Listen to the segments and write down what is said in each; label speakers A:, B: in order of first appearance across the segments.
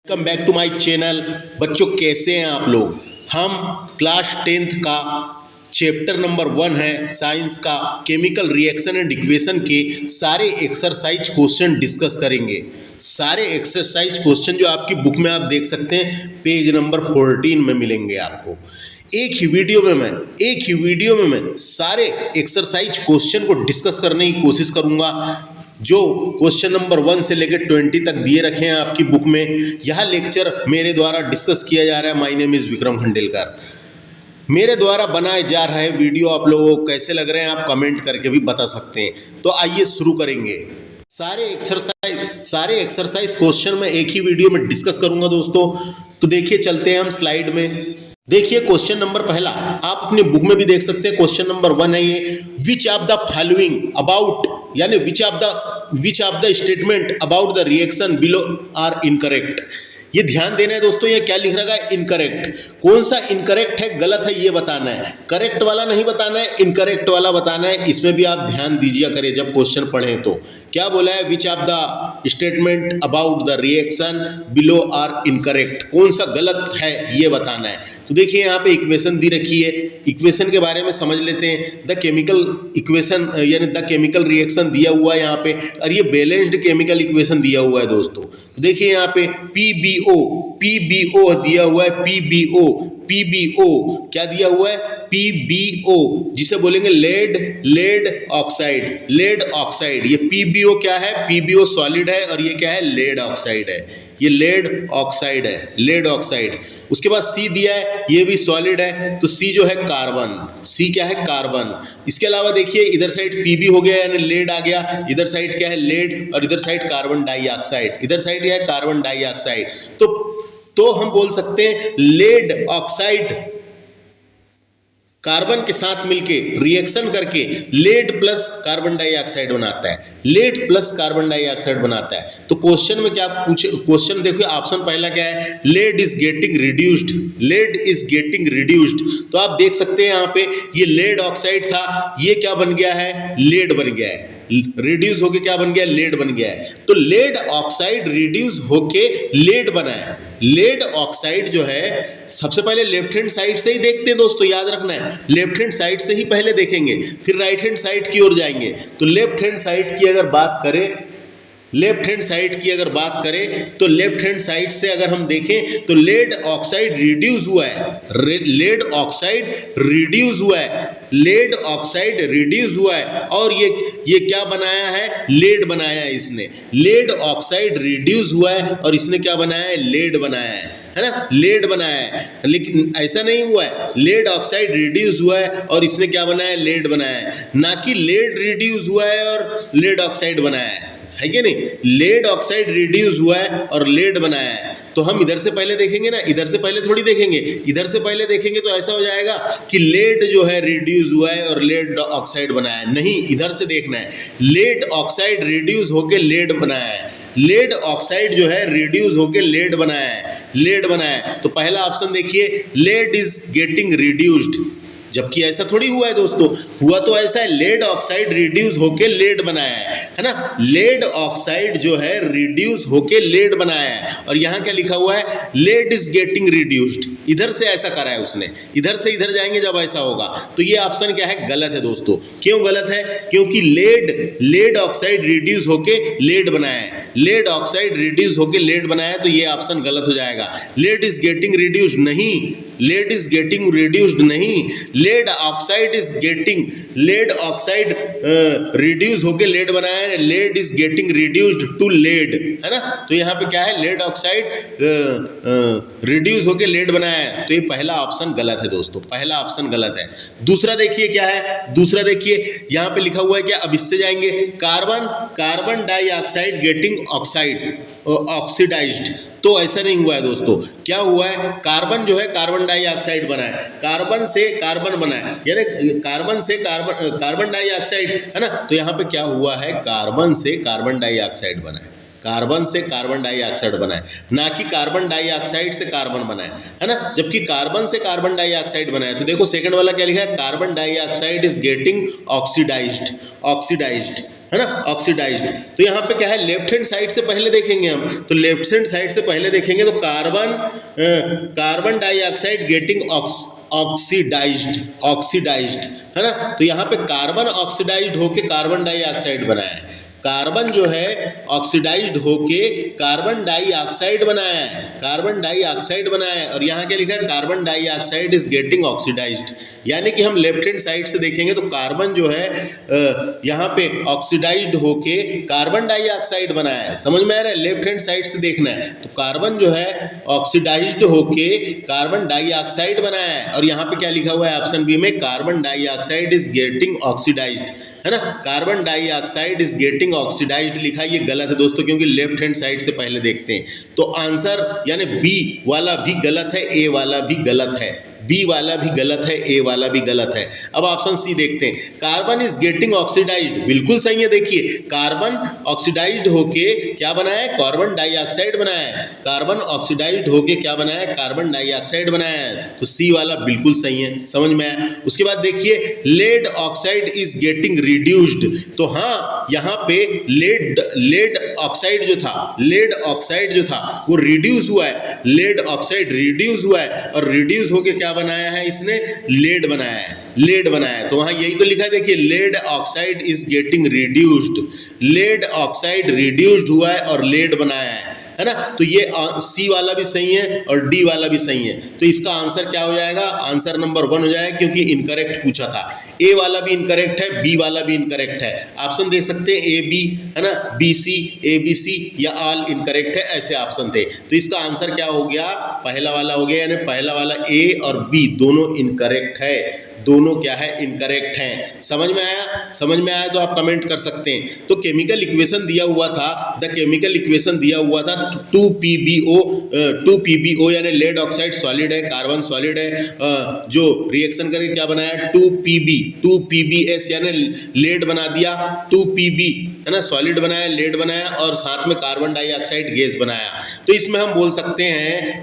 A: Welcome back to my channel. बच्चों कैसे हैं आप लोग। हम क्लास 10th का चैप्टर नंबर 1 है साइंस का केमिकल रिएक्शन एंड इक्वेशन के सारे एक्सरसाइज क्वेश्चन डिस्कस करेंगे। सारे एक्सरसाइज क्वेश्चन जो आपकी बुक में आप देख सकते हैं पेज नंबर 14 में मिलेंगे आपको। एक ही वीडियो में मैं सारे एक्सरसाइज क्वेश्चन को डिस्कस करने की कोशिश करूंगा जो क्वेश्चन नंबर 1 से लेकर 20 तक दिए रखे हैं आपकी बुक में। यह लेक्चर मेरे द्वारा डिस्कस किया जा रहा है। My name is Vikram Khandelkar. मेरे द्वारा बनाए जा रहे वीडियो आप लोगों को कैसे लग रहे हैं आप कमेंट करके भी बता सकते हैं। तो आइए शुरू करेंगे। सारे एक्सरसाइज क्वेश्चन मैं एक ही वीडियो में डिस्कस करूंगा दोस्तों। तो देखिए चलते हैं हम स्लाइड में। देखिए क्वेश्चन नंबर पहला आप अपनी बुक में भी देख सकते हैं। क्वेश्चन नंबर 1 है ये, which of the following about यानी which of the statement about the reaction below are incorrect. ये ध्यान देना है दोस्तों, ये क्या लिख रखा है इनकरेक्ट। कौन सा इनकरेक्ट है गलत है ये बताना है, करेक्ट वाला नहीं बताना है, इनकरेक्ट वाला बताना है। इसमें भी आप ध्यान दीजिए करें जब क्वेश्चन पढ़ें तो। क्या बोला है, which of the statement about the reaction below are incorrect, कौन सा गलत है ये बताना है। तो देखिए यहाँ पे इक्वेशन दी रखी है, इक्वेशन के बारे में समझ लेते हैं। द केमिकल इक्वेशन यानी द केमिकल रिएक्शन दिया हुआ है यहाँ पे, और ये बैलेंस्ड केमिकल इक्वेशन दिया हुआ है दोस्तों। तो देखिए यहाँ पे पीबीओ दिया हुआ है। पीबीओ क्या दिया हुआ है, पीबीओ जिसे बोलेंगे लेड ऑक्साइड। ये पीबीओ क्या है, पीबीओ सॉलिड है और ये क्या है लेड ऑक्साइड है। ये लेड ऑक्साइड। उसके बाद सी दिया है, ये भी सॉलिड है तो सी जो है कार्बन, सी क्या है कार्बन। इसके अलावा देखिए इधर साइड पीबी हो गया यानी लेड आ गया, इधर साइड क्या है लेड और इधर साइड कार्बन डाइऑक्साइड। इधर साइड क्या है कार्बन डाइऑक्साइड। तो हम बोल सकते हैं लेड ऑक्साइड कार्बन के साथ मिलके रिएक्शन करके लेड प्लस कार्बन डाइऑक्साइड बनाता है, लेड प्लस कार्बन डाइऑक्साइड बनाता है। तो क्वेश्चन में क्या पूछे, क्वेश्चन देखिए ऑप्शन पहला क्या है, लेड इज गेटिंग रिड्यूस्ड। तो आप देख सकते हैं यहाँ पे ये लेड ऑक्साइड था, ये क्या बन गया है लेड बन गया है, रिड्यूस होके क्या बन गया लेड बन गया है। तो लेड ऑक्साइड रिड्यूस होके लेड बना है। लेड ऑक्साइड जो है सबसे पहले लेफ्ट हैंड साइड से ही देखते हैं दोस्तों, याद रखना है लेफ्ट हैंड साइड से ही पहले देखेंगे फिर राइट हैंड साइड की ओर जाएंगे। तो लेफ्ट हैंड साइड की अगर बात करें तो लेफ्ट हैंड साइड से अगर हम देखें तो लेड ऑक्साइड रिड्यूस हुआ है और ये क्या बनाया है लेड बनाया है इसने। लेड ऑक्साइड रिड्यूस हुआ है और इसने क्या बनाया है लेड बनाया है ना, लेड बनाया है। लेकिन ऐसा नहीं हुआ है, लेड ऑक्साइड रिड्यूस हुआ है और इसने क्या बनाया है लेड बनाया है, ना कि लेड रिड्यूस हुआ है और लेड ऑक्साइड बनाया है कि नहीं। लेड ऑक्साइड रिड्यूस हुआ है और लेड बनाया है। तो हम इधर से पहले देखेंगे ना, इधर से पहले थोड़ी देखेंगे। इधर से पहले देखेंगे तो ऐसा हो जाएगा कि लेड जो है रिड्यूस हुआ है और लेड ऑक्साइड बनाया है। नहीं, इधर से देखना है, लेड ऑक्साइड रिड्यूस होके लेड बनाया है, लेड ऑक्साइड जो है रिड्यूस होके लेड बनाया है। तो पहला ऑप्शन देखिए लेड इज गेटिंग रिड्यूस्ड, जबकि ऐसा थोड़ी हुआ है दोस्तों। हुआ तो ऐसा है लेड ऑक्साइड रिड्यूस होके लेड बनाया है ना, लेड ऑक्साइड जो है रिड्यूस होके लेड बनाया है। और यहाँ क्या लिखा हुआ है लेड इज गेटिंग रिड्यूस्ड, इधर से ऐसा करा है उसने, इधर से इधर जाएंगे जब ऐसा होगा। तो ये ऑप्शन क्या है गलत है दोस्तों। क्यों गलत है, क्योंकि लेड ऑक्साइड रिड्यूस होके लेड बनाया है, लेड ऑक्साइड रिड्यूस होके लेड बनाया है। तो ये ऑप्शन गलत हो जाएगा। लेड इज गेटिंग रिड्यूस्ड नहीं, लेड इज गेटिंग रिड्यूस्ड नहीं, लेड ऑक्साइड रिड्यूस होके लेड बनाया है, lead is getting reduced to lead है ना। तो यहाँ पे क्या है लेड ऑक्साइड रिड्यूस होके लेड बनाया है। तो ये पहला ऑप्शन गलत है दोस्तों, पहला ऑप्शन गलत है। दूसरा देखिए क्या है, दूसरा देखिए यहाँ पे लिखा हुआ है क्या, अब इससे जाएंगे कार्बन डाइऑक्साइड गेटिंग ऑक्सीडाइज्ड। तो ऐसा नहीं हुआ है दोस्तों। क्या हुआ है, कार्बन जो है कार्बन डाइऑक्साइड बना है, कार्बन से कार्बन बना है यानी कार्बन से कार्बन डाइऑक्साइड है ना। तो यहाँ पे क्या हुआ है कार्बन से कार्बन डाइऑक्साइड बना है। कार्बन से कार्बन डाइऑक्साइड बना है, ना कि कार्बन डाइऑक्साइड से कार्बन बना है ना। जबकि कार्बन से कार्बन डाइऑक्साइड बना है। तो देखो सेकंड वाला क्या लिखा है, carbon dioxide is getting oxidised, oxidised है ना, ऑक्सीडाइज्ड। तो यहाँ पे क्या है, लेफ्ट हैंड साइड से पहले देखेंगे हम, तो लेफ्ट हैंड साइड से पहले देखेंगे तो carbon dioxide getting oxidised, oxidised है ना। तो यहाँ पे कार्बन ऑक्सीडाइज्ड होके कार्बन डाइऑक्साइड बनाया है, कार्बन जो है ऑक्सीडाइज्ड होके कार्बन डाइऑक्साइड बनाया है, कार्बन डाइऑक्साइड बनाया है। और यहाँ क्या लिखा है, carbon dioxide is getting oxidised. यानी कि हम लेफ्ट हैंड साइड से देखेंगे तो कार्बन जो है यहाँ पे ऑक्सीडाइज्ड होके कार्बन डाइऑक्साइड बनाया है। समझ में आ रहा है, लेफ्ट हैंड साइड से देखना है। तो कार्बन जो है ऑक्सीडाइज्ड होके कार्बन डाइऑक्साइड बनाया है। और यहाँ पे क्या लिखा हुआ है ऑप्शन बी में, carbon dioxide is getting oxidised है ना, carbon dioxide is getting oxidised लिखा है। ये गलत है दोस्तों, क्योंकि लेफ्ट हैंड साइड से पहले देखते हैं। तो आंसर यानी बी वाला भी गलत है, ए वाला भी गलत है, बी वाला भी गलत है, ए वाला भी गलत है। अब ऑप्शन सी देखते हैं, कार्बन इज गेटिंग ऑक्सीडाइज्ड, बिल्कुल सही है। देखिए कार्बन ऑक्सीडाइज्ड होके क्या बनाया है, कार्बन डाइऑक्साइड बनाया है, कार्बन ऑक्सीडाइज्ड होके क्या बनाया है, कार्बन डाइऑक्साइड बनाया है। तो सी वाला बिल्कुल सही है, समझ में आया। उसके बाद देखिए lead oxide is getting reduced. तो हाँ, यहाँ पे लेड ऑक्साइड जो था, लेड ऑक्साइड जो था वो रिड्यूस हुआ है, लेड ऑक्साइड रिड्यूस हुआ है। और रिड्यूस होके क्या बनाया है इसने, लेड बनाया है, लेड बनाया है। तो वहां यही तो लिखा है, देखिए lead oxide is getting reduced, lead oxide reduced हुआ है और लेड बनाया है ना। तो ये सी वाला भी सही है और डी वाला भी सही है। तो इसका आंसर क्या हो जाएगा, आंसर नंबर 1 हो जाएगा, क्योंकि इनकरेक्ट पूछा था। ए वाला भी इनकरेक्ट है, बी वाला भी इनकरेक्ट है। ऑप्शन देख सकते हैं ए बी है ना, B C, A B C या ऑल इनकरेक्ट है, ऐसे ऑप्शन थे। तो इसका आंसर क्या हो गया, पहला वाला हो गया, यानी पहला वाला ए और बी दोनों इनकरेक्ट है, दोनों क्या है, इनकरेक्ट हैं। समझ में आया, समझ में आया तो आप कमेंट कर सकते हैं। तो केमिकल इक्वेशन दिया हुआ था, द केमिकल इक्वेशन दिया हुआ था 2PbO यानी लेड ऑक्साइड सॉलिड है, कार्बन सॉलिड है, जो रिएक्शन करके क्या बनाया 2PbS यानी लेड बना दिया, 2Pb है ना, सॉलिड बनाया, लेड बनाया और साथ में कार्बन डाइऑक्साइड गैस बनाया। तो इसमें हम बोल सकते हैं,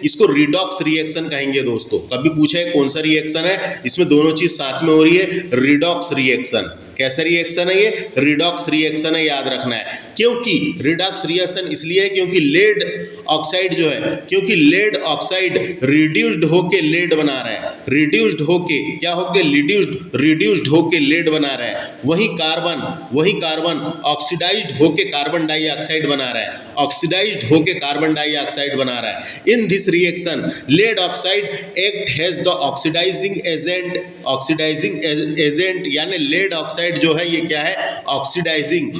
A: इसको रिडॉक्स रिएक्शन कहेंगे दोस्तों। कभी पूछे कौन सा रिएक्शन है, इसमें दोनों चीज साथ में हो रही है, रिडॉक्स रिएक्शन। कैसा रिएक्शन है ये, रिडॉक्स रिएक्शन है, याद रखना है। क्योंकि रिडॉक्स रिएक्शन इसलिए है क्योंकि लेड ऑक्साइड जो है, क्योंकि लेड ऑक्साइड रिड्यूस्ड होके लेड बना रहा है, रिड्यूस्ड होके क्या होके, रिड्यूस्ड होके लेड बना रहा है। वही कार्बन ऑक्सीडाइज्ड होके कार्बन डाइऑक्साइड बना रहा है, ऑक्सीडाइज्ड होके कार्बन डाइऑक्साइड बना रहा है। In this reaction lead oxide act has the oxidising agent, यानी लेड ऑक्साइड जो है ये क्या है, ऑक्सीडाइजिंग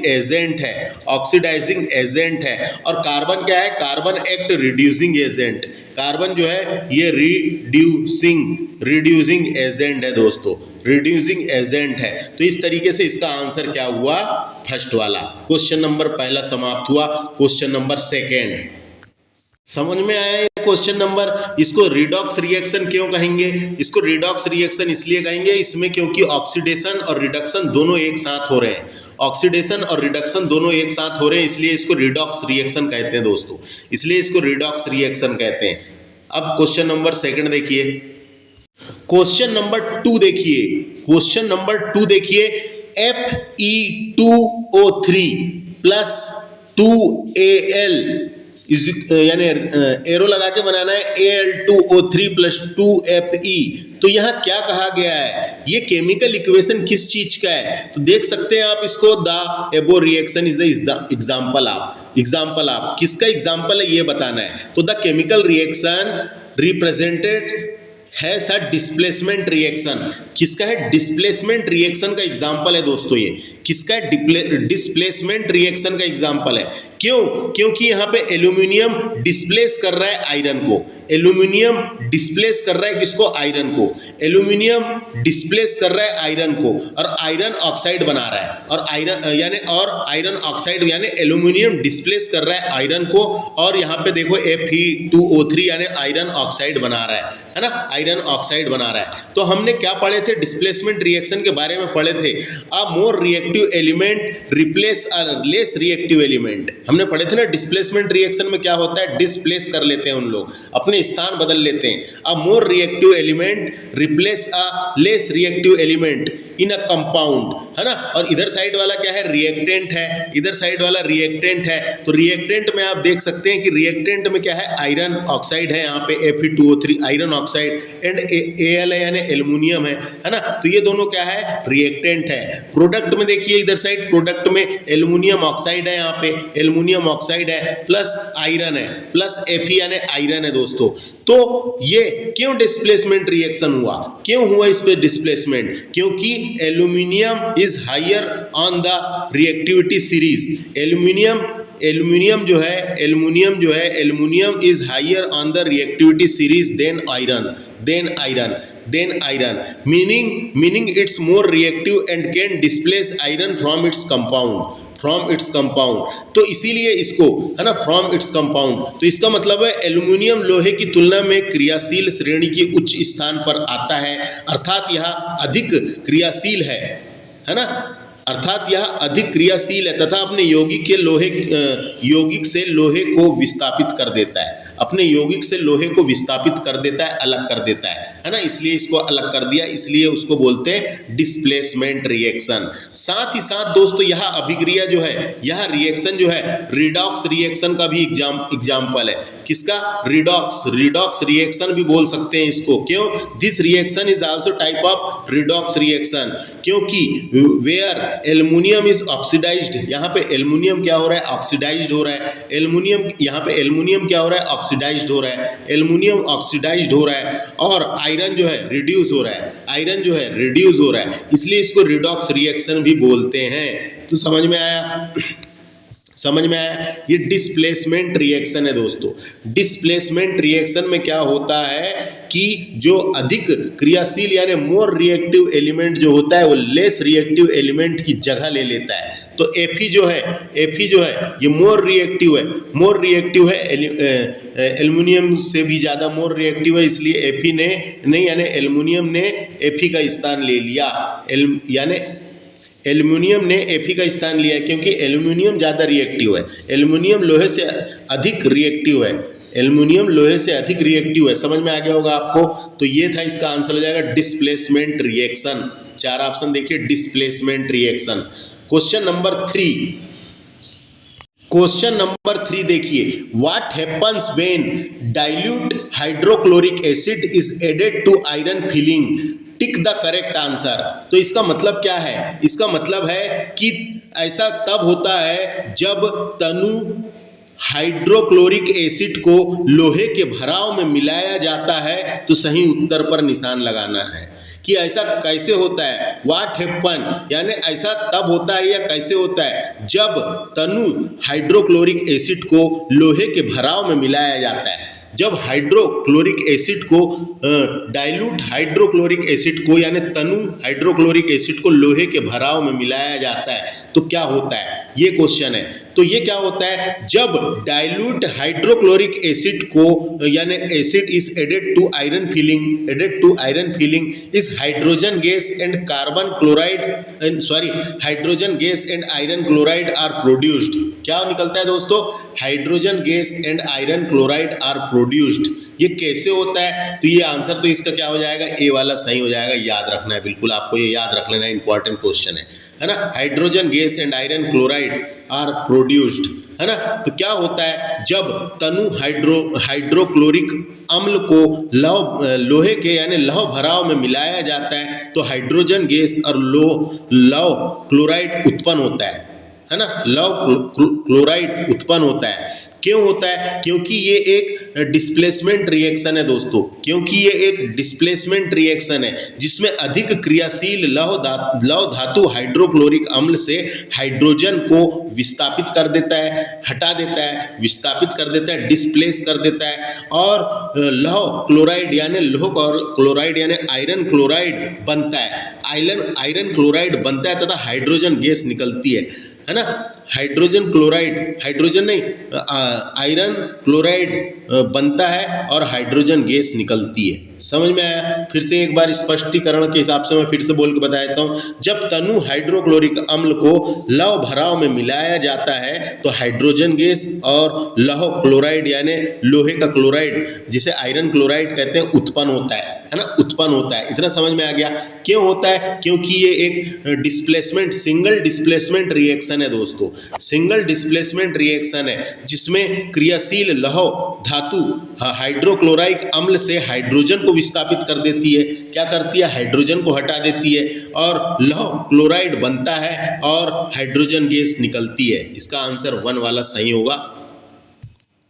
A: एजेंट है, ऑक्सीडाइजिंग एजेंट है। और कार्बन क्या है, carbon act reducing agent, carbon जो है ये रिड्यूसिंग एजेंट है दोस्तों, रिड्यूसिंग एजेंट है। तो इस तरीके से इसका आंसर क्या हुआ, फर्स्ट वाला। क्वेश्चन नंबर पहला समाप्त हुआ। क्वेश्चन नंबर सेकेंड समझ में आया ये क्वेश्चन नंबर। इसको रिडॉक्स रिएक्शन क्यों कहेंगे, इसको रिडॉक्स रिएक्शन इसलिए कहेंगे इसमें क्योंकि ऑक्सीडेशन और रिडक्शन दोनों एक साथ हो रहे हैं, ऑक्सीडेशन और रिडक्शन दोनों एक साथ हो रहे हैं, इसलिए इसको रिडॉक्स रिएक्शन कहते हैं दोस्तों, इसलिए इसको रिडॉक्स रिएक्शन कहते हैं। अब क्वेश्चन नंबर सेकंड देखिए, क्वेश्चन नंबर 2 देखिए, क्वेश्चन नंबर 2 देखिए, Fe2O3 प्लस 2Al यानी एरो लगा के बनाना है, Al2O3 प्लस 2Fe। तो यहाँ क्या कहा गया है, ये केमिकल इक्वेशन किस चीज का है, तो देख सकते हैं आप इसको, द एबो reaction is the example of, किसका एग्जाम्पल है ये बताना है। तो द केमिकल रिएक्शन रिप्रेजेंटेड है सर डिस्प्लेसमेंट रिएक्शन, किसका है, डिस्प्लेसमेंट रिएक्शन का एग्जाम्पल है दोस्तों। ये किसका है, डिस्प्लेसमेंट रिएक्शन का एग्जाम्पल है। क्यों, क्योंकि यहाँ पे एल्यूमिनियम डिस्प्लेस कर रहा है आयरन को, एल्यूमिनियम डिस्प्लेस कर रहा है किसको, आयरन को, एल्यूमिनियम डिस्प्लेस कर रहा है आयरन को और आयरन ऑक्साइड बना रहा है, और आयरन ऑक्साइड यानी एल्यूमिनियम डिस्प्लेस कर रहा है आयरन को, और यहाँ पे देखो Fe2O3 यानी आयरन ऑक्साइड बना रहा है ना, आयरन ऑक्साइड बना रहा है। तो हमने क्या पढ़े थे, डिस्प्लेसमेंट रिएक्शन के बारे में पढ़े थे। A more reactive element replace a less reactive element, हमने पढ़े थे ना। डिस्प्लेसमेंट रिएक्शन में क्या होता है, डिस्प्लेस कर लेते हैं उन लोग, अपने स्थान बदल लेते हैं। A more reactive element replace a less reactive element in a compound, है ना। और इधर साइड वाला क्या है, रिएक्टेंट है, इधर साइड वाला रिएक्टेंट है। तो रिएक्टेंट में आप देख सकते हैं कि रिएक्टेंट में क्या है, आयरन ऑक्साइड है, यहाँ पे Fe2O3 iron oxide and Al यानी एल्युमिनियम है ना। तो ये दोनों क्या है, रिएक्टेंट है। प्रोडक्ट में देखिए इधर साइड, प्रोडक्ट में एल्युमिनियम ऑक्साइड है, यहाँ पे एल्युमिनियम ऑक्साइड है प्लस आयरन है, प्लस Fe यानी आयरन है दोस्तों। तो ये क्यों डिस्प्लेसमेंट रिएक्शन हुआ, क्यों हुआ इस पे डिस्प्लेसमेंट, क्योंकि aluminium is higher on the reactivity series. Aluminium जो है aluminium is higher on the reactivity series than iron meaning it's more reactive and can displace iron from its compound। तो इसीलिए इसको, है ना, फ्रॉम इट्स कंपाउंड। तो इसका मतलब है एल्यूमिनियम लोहे की तुलना में क्रियाशील श्रेणी के उच्च स्थान पर आता है, अर्थात यह अधिक क्रियाशील है ना, अर्थात यह अधिक क्रियाशील है तथा अपने यौगिक से लोहे को विस्थापित कर देता है, अपने यौगिक से लोहे को विस्थापित कर देता है, अलग कर देता है ना। इसलिए इसको अलग कर दिया, इसलिए उसको बोलते हैं डिस्प्लेसमेंट रिएक्शन। साथ ही साथ दोस्तों यह अभिक्रिया जो है, यह रिएक्शन जो है रिडॉक्स रिएक्शन का भी एग्जाम्पल है। किसका, रिडॉक्स रिएक्शन भी बोल सकते हैं इसको। क्यों, this reaction is also type of redox reaction, क्योंकि वेयर एल्युमिनियम इज ऑक्सीडाइज्ड, यहाँ पे एल्युमिनियम क्या हो रहा है, ऑक्सीडाइज्ड हो रहा है। यहाँ पे एल्युमिनियम क्या हो रहा है, ऑक्सीडाइज्ड हो रहा है, एल्युमिनियम ऑक्सीडाइज्ड हो रहा है, और आयरन जो है रिड्यूस हो रहा है, इसलिए इसको रिडॉक्स रिएक्शन भी बोलते हैं। तो समझ में आया, ये डिस्प्लेसमेंट रिएक्शन है दोस्तों। डिस्प्लेसमेंट रिएक्शन में क्या होता है कि जो अधिक क्रियाशील यानी मोर रिएक्टिव एलिमेंट जो होता है वो लेस रिएक्टिव एलिमेंट की जगह ले लेता है। तो Fe जो है ये मोर रिएक्टिव है, एल्युमिनियम से भी ज़्यादा मोर रिएक्टिव है, इसलिए Fe ने नहीं यानी एल्युमिनियम ने Fe का स्थान ले लिया, एल्युमिनियम ने Fe का स्थान लिया है, क्योंकि एल्युमिनियम ज़्यादा रिएक्टिव है, एल्युमिनियम लोहे से अधिक रिएक्टिव है। समझ में आ गया होगा आपको। तो ये था, इसका आंसर हो जाएगा डिस्प्लेसमेंट रिएक्शन। 4 ऑप्शन देखिए, डिस्प्लेसमेंट रिएक्शन। क्वेश्चन नंबर 3 देखिए, what happens when dilute hydrochloric acid is added to iron filing, tick the correct answer. तो इसका मतलब क्या है, इसका मतलब है कि ऐसा तब होता है जब तनु हाइड्रोक्लोरिक एसिड को लोहे के भराव में मिलाया जाता है। तो सही उत्तर पर निशान लगाना है कि ऐसा कैसे होता है, व्हाट हैपन यानी ऐसा तब होता है या कैसे होता है जब तनु हाइड्रोक्लोरिक एसिड को लोहे के भराव में मिलाया जाता है। जब हाइड्रोक्लोरिक एसिड को डाइल्यूट हाइड्रोक्लोरिक एसिड को यानी तनु हाइड्रोक्लोरिक एसिड को लोहे के भराव में मिलाया जाता है तो क्या होता है, ये क्वेश्चन है। तो ये क्या होता है, जब डाइल्यूट हाइड्रोक्लोरिक एसिड को यानी acid is added to iron filing is hydrogen gas and hydrogen gas and iron chloride are produced. क्या निकलता है दोस्तों, hydrogen gas and iron chloride are produced. ये कैसे होता है, तो ये आंसर तो इसका क्या हो जाएगा, ए वाला सही हो जाएगा। याद रखना है, बिल्कुल आपको ये याद रख लेना, इंपॉर्टेंट क्वेश्चन है ना। Hydrogen gas and iron chloride are produced, है ना। तो क्या होता है, जब तनु हाइड्रोक्लोरिक अम्ल को लोहे के यानी लौह भराव में मिलाया जाता है तो हाइड्रोजन गैस और लौह क्लोराइड उत्पन्न होता है ना। लौह क्लोराइड उत्पन्न होता है। क्यों होता है, क्योंकि ये एक डिस्प्लेसमेंट रिएक्शन है दोस्तों, क्योंकि ये एक डिस्प्लेसमेंट रिएक्शन है जिसमें अधिक क्रियाशील लौह धातु हाइड्रोक्लोरिक अम्ल से हाइड्रोजन को विस्थापित कर देता है, हटा देता है, विस्थापित कर देता है, डिस्प्लेस कर देता है, और लौह क्लोराइड यानी क्लोराइड यानी आयरन क्लोराइड बनता है, आयरन क्लोराइड बनता है तथा हाइड्रोजन गैस निकलती है ना। हाइड्रोजन नहीं, आयरन क्लोराइड बनता है और हाइड्रोजन गैस निकलती है। समझ में आया? फिर से एक बार स्पष्टीकरण के हिसाब से मैं फिर से बोल के बता देता हूँ। जब तनु हाइड्रोक्लोरिक अम्ल को लौह भराव में मिलाया जाता है तो हाइड्रोजन गैस और लौह क्लोराइड यानी लोहे का क्लोराइड जिसे आयरन क्लोराइड कहते हैं उत्पन्न होता है ना, उत्पन्न होता है। इतना समझ में आ गया? क्यों होता है? क्योंकि ये एक सिंगल डिस्प्लेसमेंट रिएक्शन है दोस्तों, सिंगल डिस्प्लेसमेंट रिएक्शन है जिसमें क्रियाशील लौह धातु हाइड्रोक्लोराइक अम्ल से हाइड्रोजन को विस्थापित कर देती है। क्या करती है? हाइड्रोजन को हटा देती है और लौह क्लोराइड बनता है और हाइड्रोजन गैस निकलती है। इसका आंसर 1 वाला सही होगा।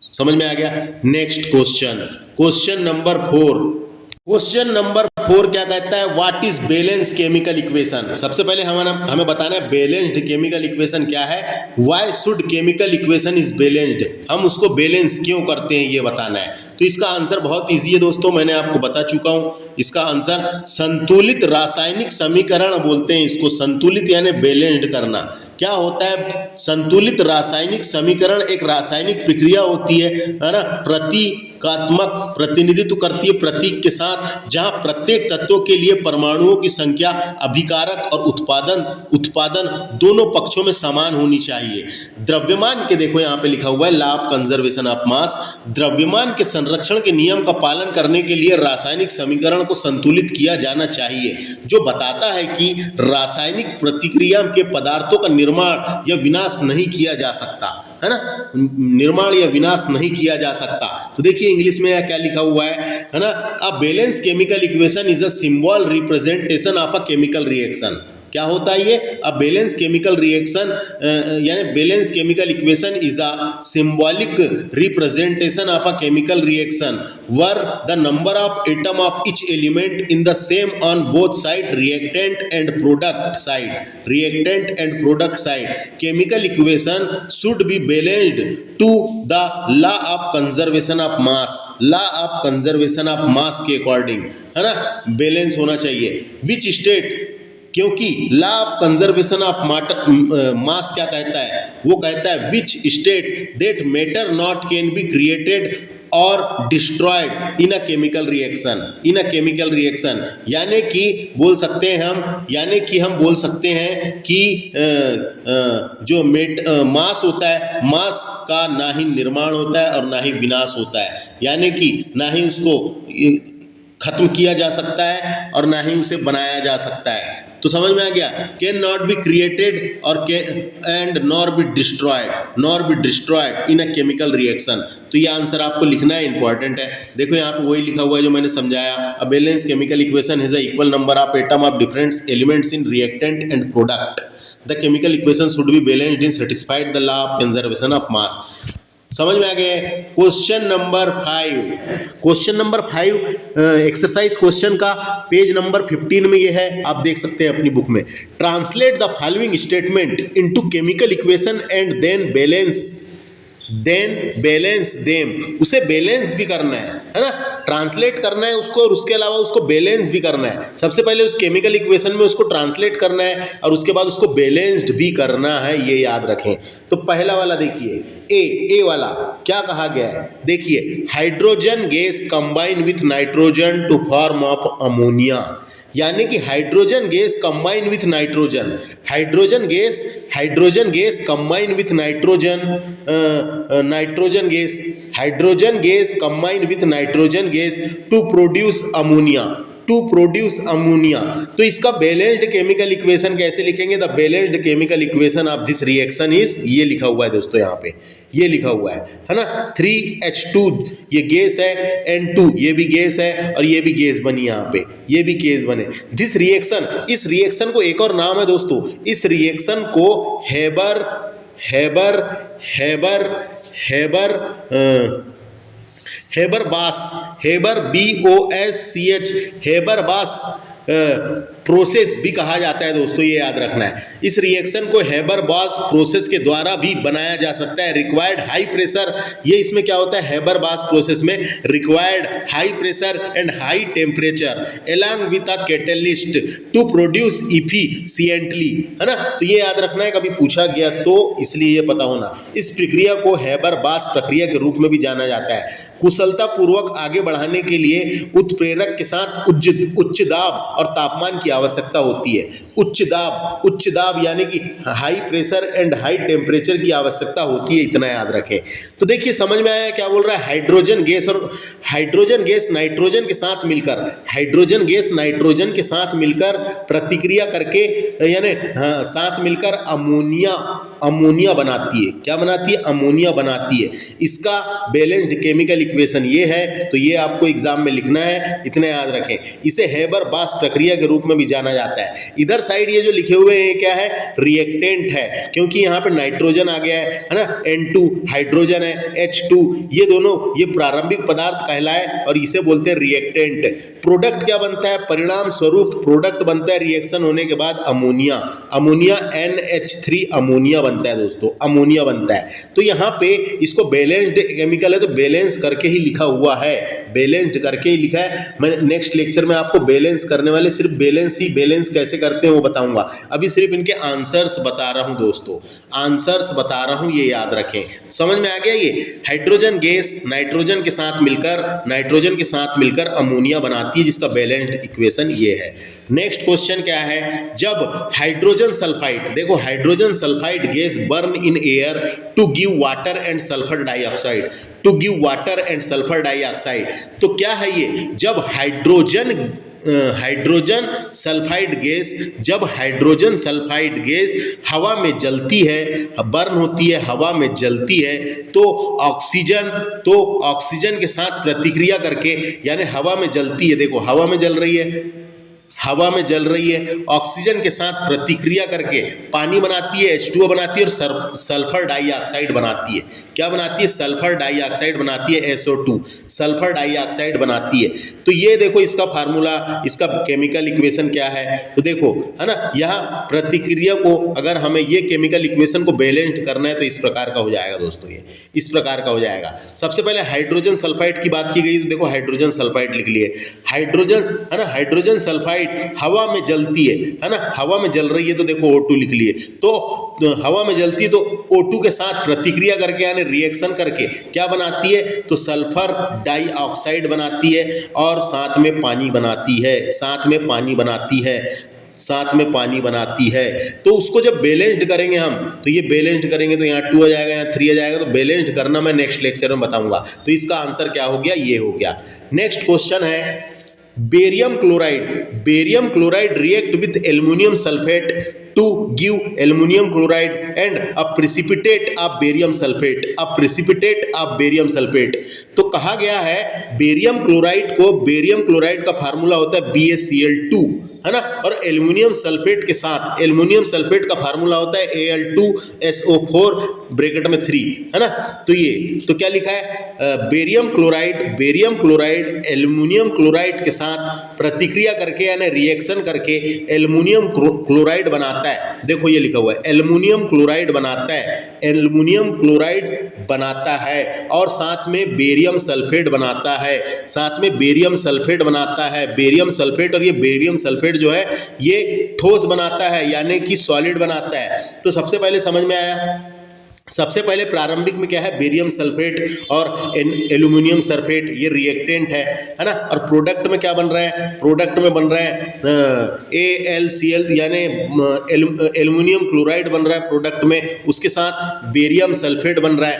A: समझ में आ गया? Next question number 4। Question number 4 क्या कहता है? What is balance chemical equation. सबसे पहले हमें बताना है बैलेंस्ड केमिकल इक्वेशन क्या है। Why should chemical equation is balanced, हम उसको बैलेंस क्यों करते हैं ये बताना है। तो इसका आंसर बहुत इजी है दोस्तों, मैंने आपको बता चुका हूँ। इसका आंसर संतुलित रासायनिक समीकरण बोलते हैं इसको। संतुलित यानी बैलेंस्ड करना। क्या होता है संतुलित रासायनिक समीकरण? एक रासायनिक प्रक्रिया होती है ना, प्रतीकात्मक प्रतिनिधित्व करती है प्रतीक के साथ, जहां प्रत्येक तत्वों के लिए परमाणुओं की संख्या अभिकारक और उत्पादन दोनों पक्षों में समान होनी चाहिए। द्रव्यमान के देखो यहाँ पे लिखा हुआ है लॉ ऑफ कंजर्वेशन ऑफ मास। द्रव्यमान के संरक्षण के नियम का पालन करने के लिए रासायनिक समीकरण को संतुलित किया जाना चाहिए, जो बताता है कि रासायनिक प्रतिक्रिया के पदार्थों का निर्माण या विनाश नहीं किया जा सकता, है ना, निर्माण या विनाश नहीं किया जा सकता। तो देखिए इंग्लिश में क्या लिखा हुआ है ना, a balance chemical equation is a symbol representation of a chemical reaction. क्या होता है ये? अ बैलेंस केमिकल रिएक्शन यानी balance chemical equation is a symbolic representation of a chemical reaction where the number of atom of each element in the same on both side reactant and product side chemical equation should be balanced to the law of conservation of mass के according, है ना, balance होना चाहिए। Which state, क्योंकि law of conservation of mass क्या कहता है? वो कहता है which state that matter not can be created or destroyed in a chemical reaction. यानी कि बोल सकते हैं कि जो मास होता है, मास का ना ही निर्माण होता है और ना ही विनाश होता है, यानी कि ना ही उसको खत्म किया जा सकता है और ना ही उसे बनाया जा सकता है। तो समझ में आ गया? कैन नॉट बी क्रिएटेड और and nor be destroyed in a chemical reaction. तो ये आंसर आपको लिखना है, इंपॉर्टेंट है। देखो यहाँ पे वही लिखा हुआ है जो मैंने समझाया। अ balance chemical equation has a equal number of atom of different elements in reactant and product. The chemical equation should be balanced in satisfied the law of conservation of मास। समझ में आ गया? क्वेश्चन नंबर 5 एक्सरसाइज क्वेश्चन का page number 15 में ये है, आप देख सकते हैं अपनी बुक में। Translate the following statement into chemical equation and then balance them. उसे बैलेंस भी करना है ना, ट्रांसलेट करना है उसको, और उसके अलावा उसको बैलेंस भी करना है। सबसे पहले उस केमिकल इक्वेशन में उसको ट्रांसलेट करना है और उसके बाद उसको बैलेंस्ड भी करना है, ये याद रखें। तो पहला वाला देखिए, ए वाला क्या कहा गया है? देखिए, hydrogen gas combine with nitrogen to form of ammonia. यानी कि hydrogen gas combine with nitrogen gas combine with hydrogen gas combine with nitrogen gas to produce ammonia. तो इसका बैलेंस्ड केमिकल इक्वेशन कैसे लिखेंगे? The balanced chemical equation of this reaction is, ये लिखा हुआ है दोस्तों, यहाँ पे ये लिखा हुआ है ना, 3H2 ये गैस है, N2 ये भी गैस है और ये भी गैस बनी, यहाँ पे ये भी गैस बने। दिस रिएक्शन, इस रिएक्शन को एक और नाम है दोस्तों, इस रिएक्शन को हेबरबास, हेबर BOSCH, हेबरबास प्रोसेस भी कहा जाता है दोस्तों, ये याद रखना है। इस रिएक्शन को हेबरबास प्रोसेस के द्वारा भी बनाया जा सकता है। रिक्वायर्ड हाई प्रेशर, ये इसमें क्या होता है, हेबरबास प्रोसेस में required high pressure and high temperature along with a catalyst to produce efficiently, है ना। तो ये याद रखना है, कभी पूछा गया तो इसलिए ये पता होना। इस प्रक्रिया को हेबरबास प्रक्रिया के रूप में भी जाना जाता है। कुशलता पूर्वक आगे बढ़ाने के लिए उत्प्रेरक के साथ उच्च दाब और तापमान की आवश्यकता होती है। उच्च दाब यानी कि high pressure and high temperature की आवश्यकता होती है, इतना याद रखें। तो देखिए समझ में आया क्या बोल रहा है, हाइड्रोजन गैस और हाइड्रोजन गैस नाइट्रोजन के साथ मिलकर, हाइड्रोजन गैस नाइट्रोजन के साथ मिलकर प्रतिक्रिया करके यानी साथ मिलकर अमोनिया बनाती है। क्या बनाती है, अमोनिया बनाती है। इसका बैलेंस्ड केमिकल इक्वेशन ये है, तो ये आपको एग्जाम में लिखना है, इतना याद रखें। इसे हेबर-बास प्रक्रिया के रूप में भी जाना जाता है। इधर साइड ये जो लिखे हुए हैं क्या है, रिएक्टेंट है, क्योंकि यहाँ पे नाइट्रोजन आ गया है ना, N2 हाइड्रोजन है, H2, ये दोनों ये प्रारंभिक पदार्थ कहलाए और इसे बोलते हैं रिएक्टेंट। प्रोडक्ट क्या बनता है, परिणाम स्वरूप प्रोडक्ट बनता है रिएक्शन होने के बाद अमोनिया NH3 अमोनिया बनता है दोस्तों, अमोनिया बनता है। तो यहाँ पे इसको बैलेंस्ड केमिकल है, तो बैलेंस करके ही लिखा हुआ है, बैलेंस्ड करके ही लिखा है। मैं नेक्स्ट लेक्चर में आपको बैलेंस करने वाले सिर्फ बैलेंस कैसे करते हैं वो बताऊंगा। अभी सिर्फ इनके आंसर्स बता रहा हूं दोस्तों, आंसर्स बता रहा हूं, ये याद रखें। समझ में आ गया। ये हाइड्रोजन गैस नाइट्रोजन के साथ मिलकर अमोनिया बनाती है, जिसका बैलेंस्ड इक्वेशन ये है। नेक्स्ट क्वेश्चन क्या है, जब हाइड्रोजन सल्फाइड, देखो hydrogen sulphide gas burn in air to give water and sulphur dioxide, to give water and sulphur dioxide. तो क्या है ये, जब हाइड्रोजन सल्फाइड गैस हवा में जलती है, बर्न होती है, हवा में जलती है, तो ऑक्सीजन के साथ प्रतिक्रिया करके, यानी हवा में जलती है, देखो हवा में जल रही है, ऑक्सीजन के साथ प्रतिक्रिया करके पानी बनाती है, H2O बनाती है और सल्फर डाइऑक्साइड बनाती है। क्या बनाती है, सल्फर डाइऑक्साइड बनाती है, SO2, सल्फर डाइऑक्साइड बनाती है। तो ये देखो इसका फार्मूला, इसका केमिकल इक्वेशन क्या है, तो देखो है ना, यहाँ प्रतिक्रिया को अगर हमें ये केमिकल इक्वेशन को बैलेंस्ड करना है तो इस प्रकार का हो जाएगा दोस्तों, ये इस प्रकार का हो जाएगा। सबसे पहले हाइड्रोजन सल्फाइड की बात की गई, तो देखो हाइड्रोजन सल्फाइड लिख लिए, हाइड्रोजन है ना, हाइड्रोजन सल्फाइड हवा में जलती है ना, हवा में जल रही है, तो देखो O2 लिख लिए। तो हवा में जलती है तो O2 के साथ प्रतिक्रिया करके यानी रिएक्शन करके क्या बनाती है, तो सल्फर डाइऑक्साइड बनाती है और साथ में पानी बनाती है, तो उसको जब बैलेंस्ड करेंगे हम, तो ये बैलेंस्ड करेंगे तो यहाँ 2 आ जाएगा, यहाँ 3 आ जाएगा, तो बैलेंस्ड करना मैं नेक्स्ट लेक्चर में बताऊंगा। तो इसका आंसर क्या हो गया, ये हो गया। नेक्स्ट क्वेश्चन है, barium chloride react with aluminium sulphate to give aluminum chloride and a precipitate of barium sulfate, तो कहा गया है बेरियम क्लोराइड का फार्मूला होता है BaCl2, है ना, और एल्युमिनियम सल्फेट के साथ, एल्युमिनियम सल्फेट का फार्मूला होता है Al2SO4 ब्रैकेट में 3, है ना। तो ये तो क्या लिखा है, बेरियम क्लोराइड एल्युमिनियम क्लोराइड के साथ प्रतिक्रिया करके यानी रिएक्शन करके एल्युमिनियम क्लोराइड बनाता है। देखो ये लिखा हुआ है, एल्युमिनियम क्लोराइड बनाता है और साथ में बेरियम सल्फेट बनाता है, बेरियम सल्फेट, और ये बेरियम सल्फेट जो है ये ठोस बनाता है यानी कि सॉलिड बनाता है। तो सबसे पहले समझ में आया, सबसे पहले प्रारंभिक में क्या है, बेरियम सल्फेट और एल्युमिनियम सल्फेट, ये रिएक्टेंट है ना, और प्रोडक्ट में क्या बन रहा है, प्रोडक्ट में बन रहा है AlCl यानी एल्युमिनियम क्लोराइड बन रहा है प्रोडक्ट में, उसके साथ बेरियम सल्फेट बन रहा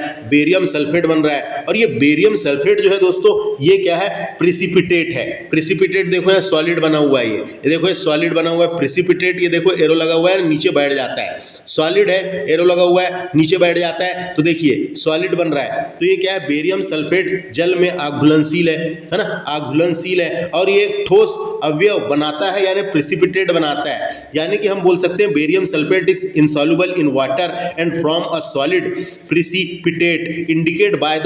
A: है, और ये बेरियम सल्फेट जो है दोस्तों ये क्या है, प्रिसिपिटेट देखो यहाँ सॉलिड बना हुआ है, ये देखो ये सॉलिड बना हुआ है, प्रिसिपिटेट, ये देखो एरो लगा हुआ है, नीचे बैठ जाता है, सॉलिड है, एरो लगा हुआ है, नीचे बैठ जाता है तो देखिए सॉलिड बन रहा है, तो ये क्या है, बेरियम सल्फेट जल में आघुलनशील है ना, आघुलनशील है, और ये ठोस अवयव बनाता है यानी प्रेसिपिटेट बनाता है, यानी कि हम बोल सकते हैं barium sulphate is insoluble in water and from a solid precipitate indicate by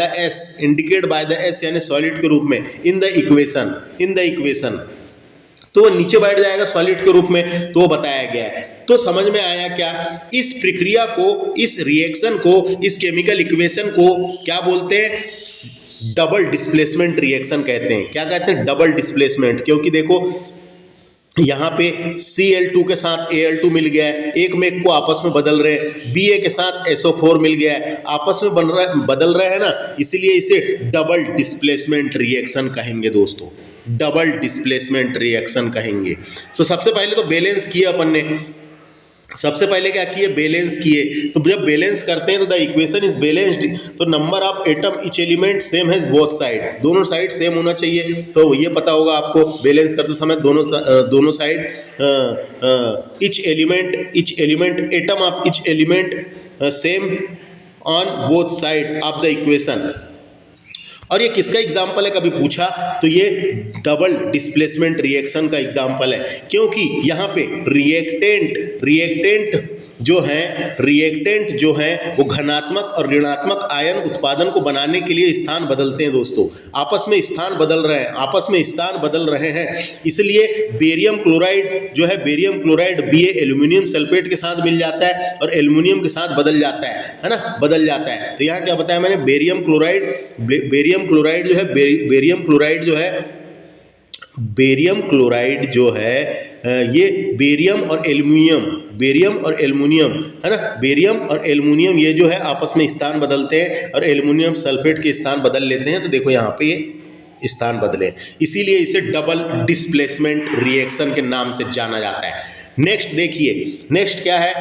A: the S यानी सॉलिड के रूप में इन द इक्वेशन, तो वो नीचे बैठ जाएगा सॉलिड के रूप में, तो वो बताया गया है। तो समझ में आया क्या, इस प्रक्रिया को, इस रिएक्शन को, इस केमिकल इक्वेशन को क्या बोलते हैं, डबल डिस्प्लेसमेंट रिएक्शन कहते हैं। क्या कहते हैं, डबल डिस्प्लेसमेंट, क्योंकि देखो यहाँ पे Cl2 के साथ Al2 मिल गया है, एक में एक को आपस में बदल रहे हैं, Ba के साथ SO4 मिल गया है, आपस में बदल रहे हैं ना, इसलिए इसे डबल डिस्प्लेसमेंट रिएक्शन कहेंगे दोस्तों, डबल डिस्प्लेसमेंट रिएक्शन कहेंगे। तो सबसे पहले तो बैलेंस किया अपन ने, सबसे पहले क्या किए, बैलेंस किए। तो जब बैलेंस करते हैं तो द इक्वेशन इज बैलेंस्ड, तो number of atom each element same has both side, दोनों साइड सेम होना चाहिए। तो ये पता होगा आपको, बैलेंस करते समय दोनों side each element atom of each element same on both side of the equation. और ये किसका एग्जाम्पल है, कभी पूछा तो ये डबल डिस्प्लेसमेंट रिएक्शन का एग्जाम्पल है, क्योंकि यहाँ पे रिएक्टेंट जो है वो धनात्मक और ऋणात्मक आयन उत्पादन को बनाने के लिए स्थान बदलते हैं दोस्तों, आपस में स्थान बदल रहे हैं, इसलिए बेरियम क्लोराइड जो है, barium chloride Ba aluminium sulphate के साथ मिल जाता है और एल्यूमिनियम के साथ बदल जाता है ना, बदल जाता है। तो यहाँ क्या बताया मैंने, बेरियम क्लोराइड जो है ये बेरियम और एल्युमिनियम है ना, बेरियम और एल्युमिनियम ये जो है आपस में स्थान बदलते हैं और एल्युमिनियम सल्फेट के स्थान बदल लेते हैं। तो देखो यहाँ पे ये स्थान बदले, इसीलिए इसे डबल डिस्प्लेसमेंट रिएक्शन के नाम से जाना जाता है। नेक्स्ट देखिए, नेक्स्ट क्या है,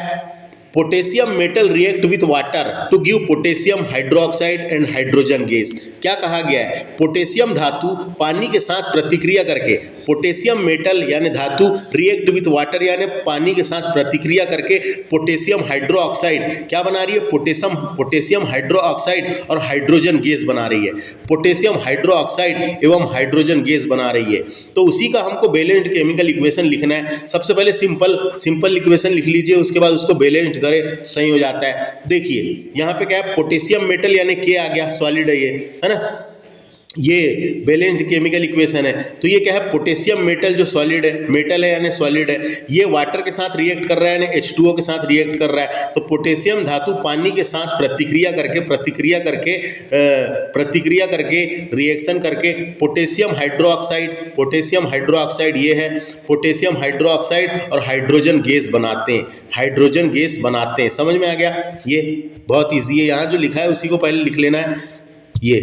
A: potassium metal react with water to give potassium hydroxide and hydrogen gas. क्या कहा गया है, पोटेशियम धातु पानी के साथ प्रतिक्रिया करके, पोटेशियम मेटल यानी धातु रिएक्ट विथ वाटर यानी पानी के साथ प्रतिक्रिया करके पोटेशियम हाइड्रोक्साइड क्या बना रही है, पोटेशियम हाइड्रोक्साइड और हाइड्रोजन गैस बना रही है, पोटेशियम हाइड्रोक्साइड एवं हाइड्रोजन गैस बना रही है। तो उसी का हमको बैलेंस्ड केमिकल इक्वेशन लिखना है। सबसे पहले सिंपल इक्वेशन लिख लीजिए, उसके बाद उसको बैलेंस्ड करे, सही हो जाता है। देखिए यहाँ पे क्या है, पोटेशियम मेटल यानी के आ गया, सॉलिड है ये, है ना, ये बैलेंस्ड केमिकल इक्वेशन है। तो ये क्या है, पोटेशियम मेटल जो सॉलिड है, मेटल है यानी सॉलिड है, ये वाटर के साथ रिएक्ट कर रहा है यानी H2O के साथ रिएक्ट कर रहा है। तो पोटेशियम धातु पानी के साथ प्रतिक्रिया करके रिएक्शन करके पोटेशियम हाइड्रोक्साइड ये है, पोटेशियम हाइड्रोक्साइड और हाइड्रोजन गैस बनाते हैं। समझ में आ गया, ये बहुत ईजी है, यहाँ जो लिखा है उसी को पहले लिख लेना है। ये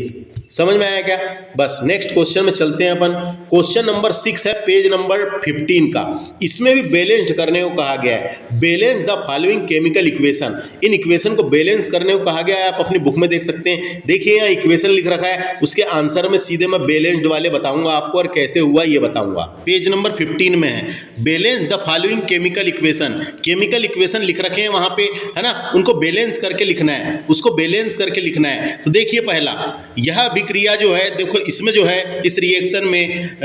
A: समझ में आया क्या, बस नेक्स्ट क्वेश्चन में चलते हैं अपन। क्वेश्चन नंबर 6 है पेज नंबर 15 का, इसमें भी बैलेंस्ड करने को कहा गया है। Balance the following chemical equation, in equation को बैलेंस करने को कहा गया है, आप अपनी बुक में देख सकते हैं। देखिए यहाँ इक्वेशन लिख रखा है, उसके आंसर में सीधे मैं बैलेंस्ड वाले बताऊंगा आपको और कैसे हुआ ये बताऊंगा। पेज नंबर 15 में है, balance the following chemical equation लिख रखे हैं वहां पे, है ना, उनको बैलेंस करके लिखना है, उसको बैलेंस करके लिखना है। तो देखिए पहला, यह क्रिया जो है, देखो इसमें जो है, इस रिएक्शन में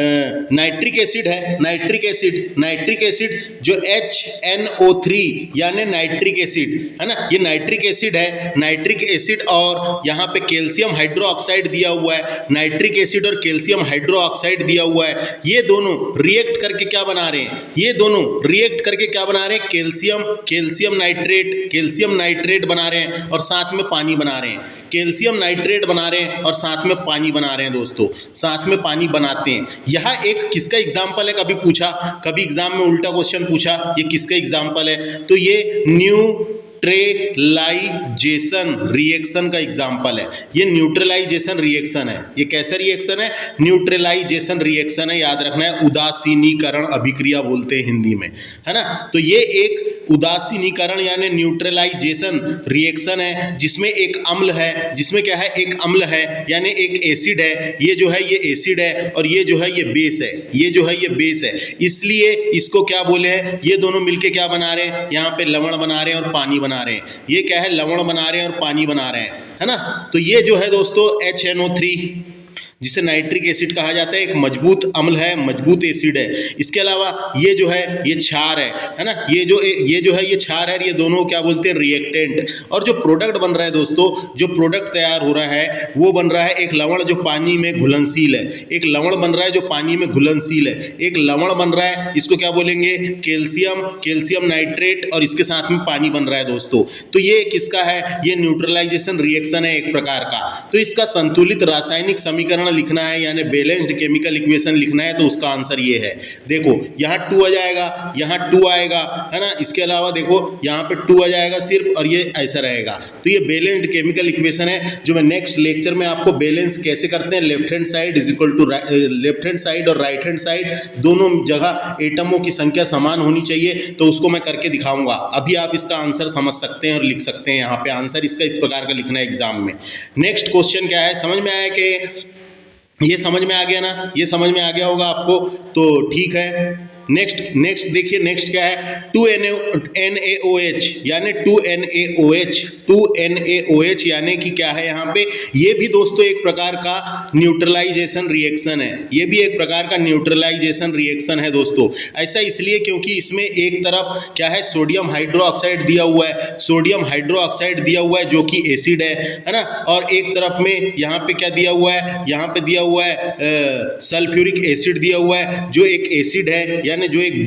A: नाइट्रिक एसिड है, नाइट्रिक एसिड जो HNO3 यानी नाइट्रिक एसिड है ना, ये नाइट्रिक एसिड है, नाइट्रिक एसिड और यहाँ पे कैल्शियम हाइड्रोक्साइड दिया हुआ है, नाइट्रिक एसिड और कैल्शियम हाइड्रोक्साइड दिया हुआ है। ये दोनों रिएक्ट करके क्या बना रहे हैं, कैल्शियम नाइट्रेट बना रहे हैं और साथ में पानी बना रहे हैं, कैल्शियम नाइट्रेट बना रहे हैं और साथ में पानी बना रहे हैं दोस्तों, साथ में पानी बनाते हैं। यह एक किसका एग्जाम्पल है, कभी एग्जाम में उल्टा क्वेश्चन पूछा, ये किसका एग्जाम्पल है, तो ये न्यूट्रलाइजेशन रिएक्शन का एग्जाम्पल है। ये न्यूट्रलाइजेशन रिएक्शन है, ये कैसा रिएक्शन है, न्यूट्रलाइजेशन रिएक्शन है, याद रखना है, उदासीनीकरण अभिक्रिया बोलते हैं हिंदी में, है ना। तो ये एक उदासीनीकरण यानी न्यूट्रलाइजेशन रिएक्शन है, जिसमें एक अम्ल है, जिसमें क्या है, एक अम्ल है यानी एक एसिड है, ये जो है ये एसिड है और ये जो है ये बेस है, बेस है, इसलिए इसको क्या बोले हैं, ये दोनों मिलके क्या बना रहे हैं, यहाँ पे लवण बना रहे हैं और पानी बना रहे हैं, ये क्या है लवण बना रहे हैं और पानी बना रहे हैं, है ना। तो ये जो है दोस्तों HNO3 जिसे नाइट्रिक एसिड कहा जाता है, एक मजबूत अम्ल है, मजबूत एसिड है। इसके अलावा ये जो है ये क्षार है ना, ये जो है ये क्षार है, ये दोनों क्या बोलते हैं रिएक्टेंट। और जो प्रोडक्ट बन रहा है दोस्तों, जो प्रोडक्ट तैयार हो रहा है वो बन रहा है एक लवण जो पानी में घुलनशील है, एक लवण बन रहा है जो पानी में घुलनशील है, एक लवण बन रहा है, इसको क्या बोलेंगे कैल्शियम नाइट्रेट, और इसके साथ में पानी बन रहा है दोस्तों। तो ये किसका है, ये न्यूट्रलाइजेशन रिएक्शन है एक प्रकार का। तो इसका संतुलित रासायनिक समीकरण लिखना है, यानी बैलेंस्ड केमिकल इक्वेशन लिखना है, तो उसका आंसर ये है। देखो यहाँ 2 आ जाएगा, यहाँ 2 आएगा, है ना। इसके अलावा देखो यहाँ पे 2 आ जाएगा सिर्फ, और ये ऐसा रहेगा। तो ये बैलेंस्ड केमिकल इक्वेशन है, जो मैं नेक्स्ट लेक्चर में आपको बैलेंस कैसे करते हैं, left hand side is equal to left hand side और राइट हैंड साइड दोनों जगह एटमों की संख्या समान होनी चाहिए, तो उसको मैं करके दिखाऊंगा। अभी आप इसका आंसर समझ सकते हैं और लिख सकते हैं। यहाँ पे आंसर इसका इस प्रकार का लिखना है एग्जाम में। नेक्स्ट क्वेश्चन क्या है, समझ में आया कि ये समझ में आ गया ना, ये समझ में आ गया होगा आपको, तो ठीक है। नेक्स्ट देखिए, नेक्स्ट क्या है 2NaOH यानी 2NaOH यानी कि क्या है यहाँ पे, ये भी दोस्तों एक प्रकार का न्यूट्रलाइजेशन रिएक्शन है, ये भी एक प्रकार का न्यूट्रलाइजेशन रिएक्शन है दोस्तों। ऐसा इसलिए क्योंकि इसमें एक तरफ क्या है सोडियम हाइड्रोक्साइड दिया हुआ है, सोडियम हाइड्रोक्साइड दिया हुआ है जो कि एसिड है ना, और एक तरफ में यहाँ पे क्या दिया हुआ है, यहाँ पे दिया हुआ है सल्फ्यूरिक एसिड दिया हुआ है जो एक एसिड है, जो एक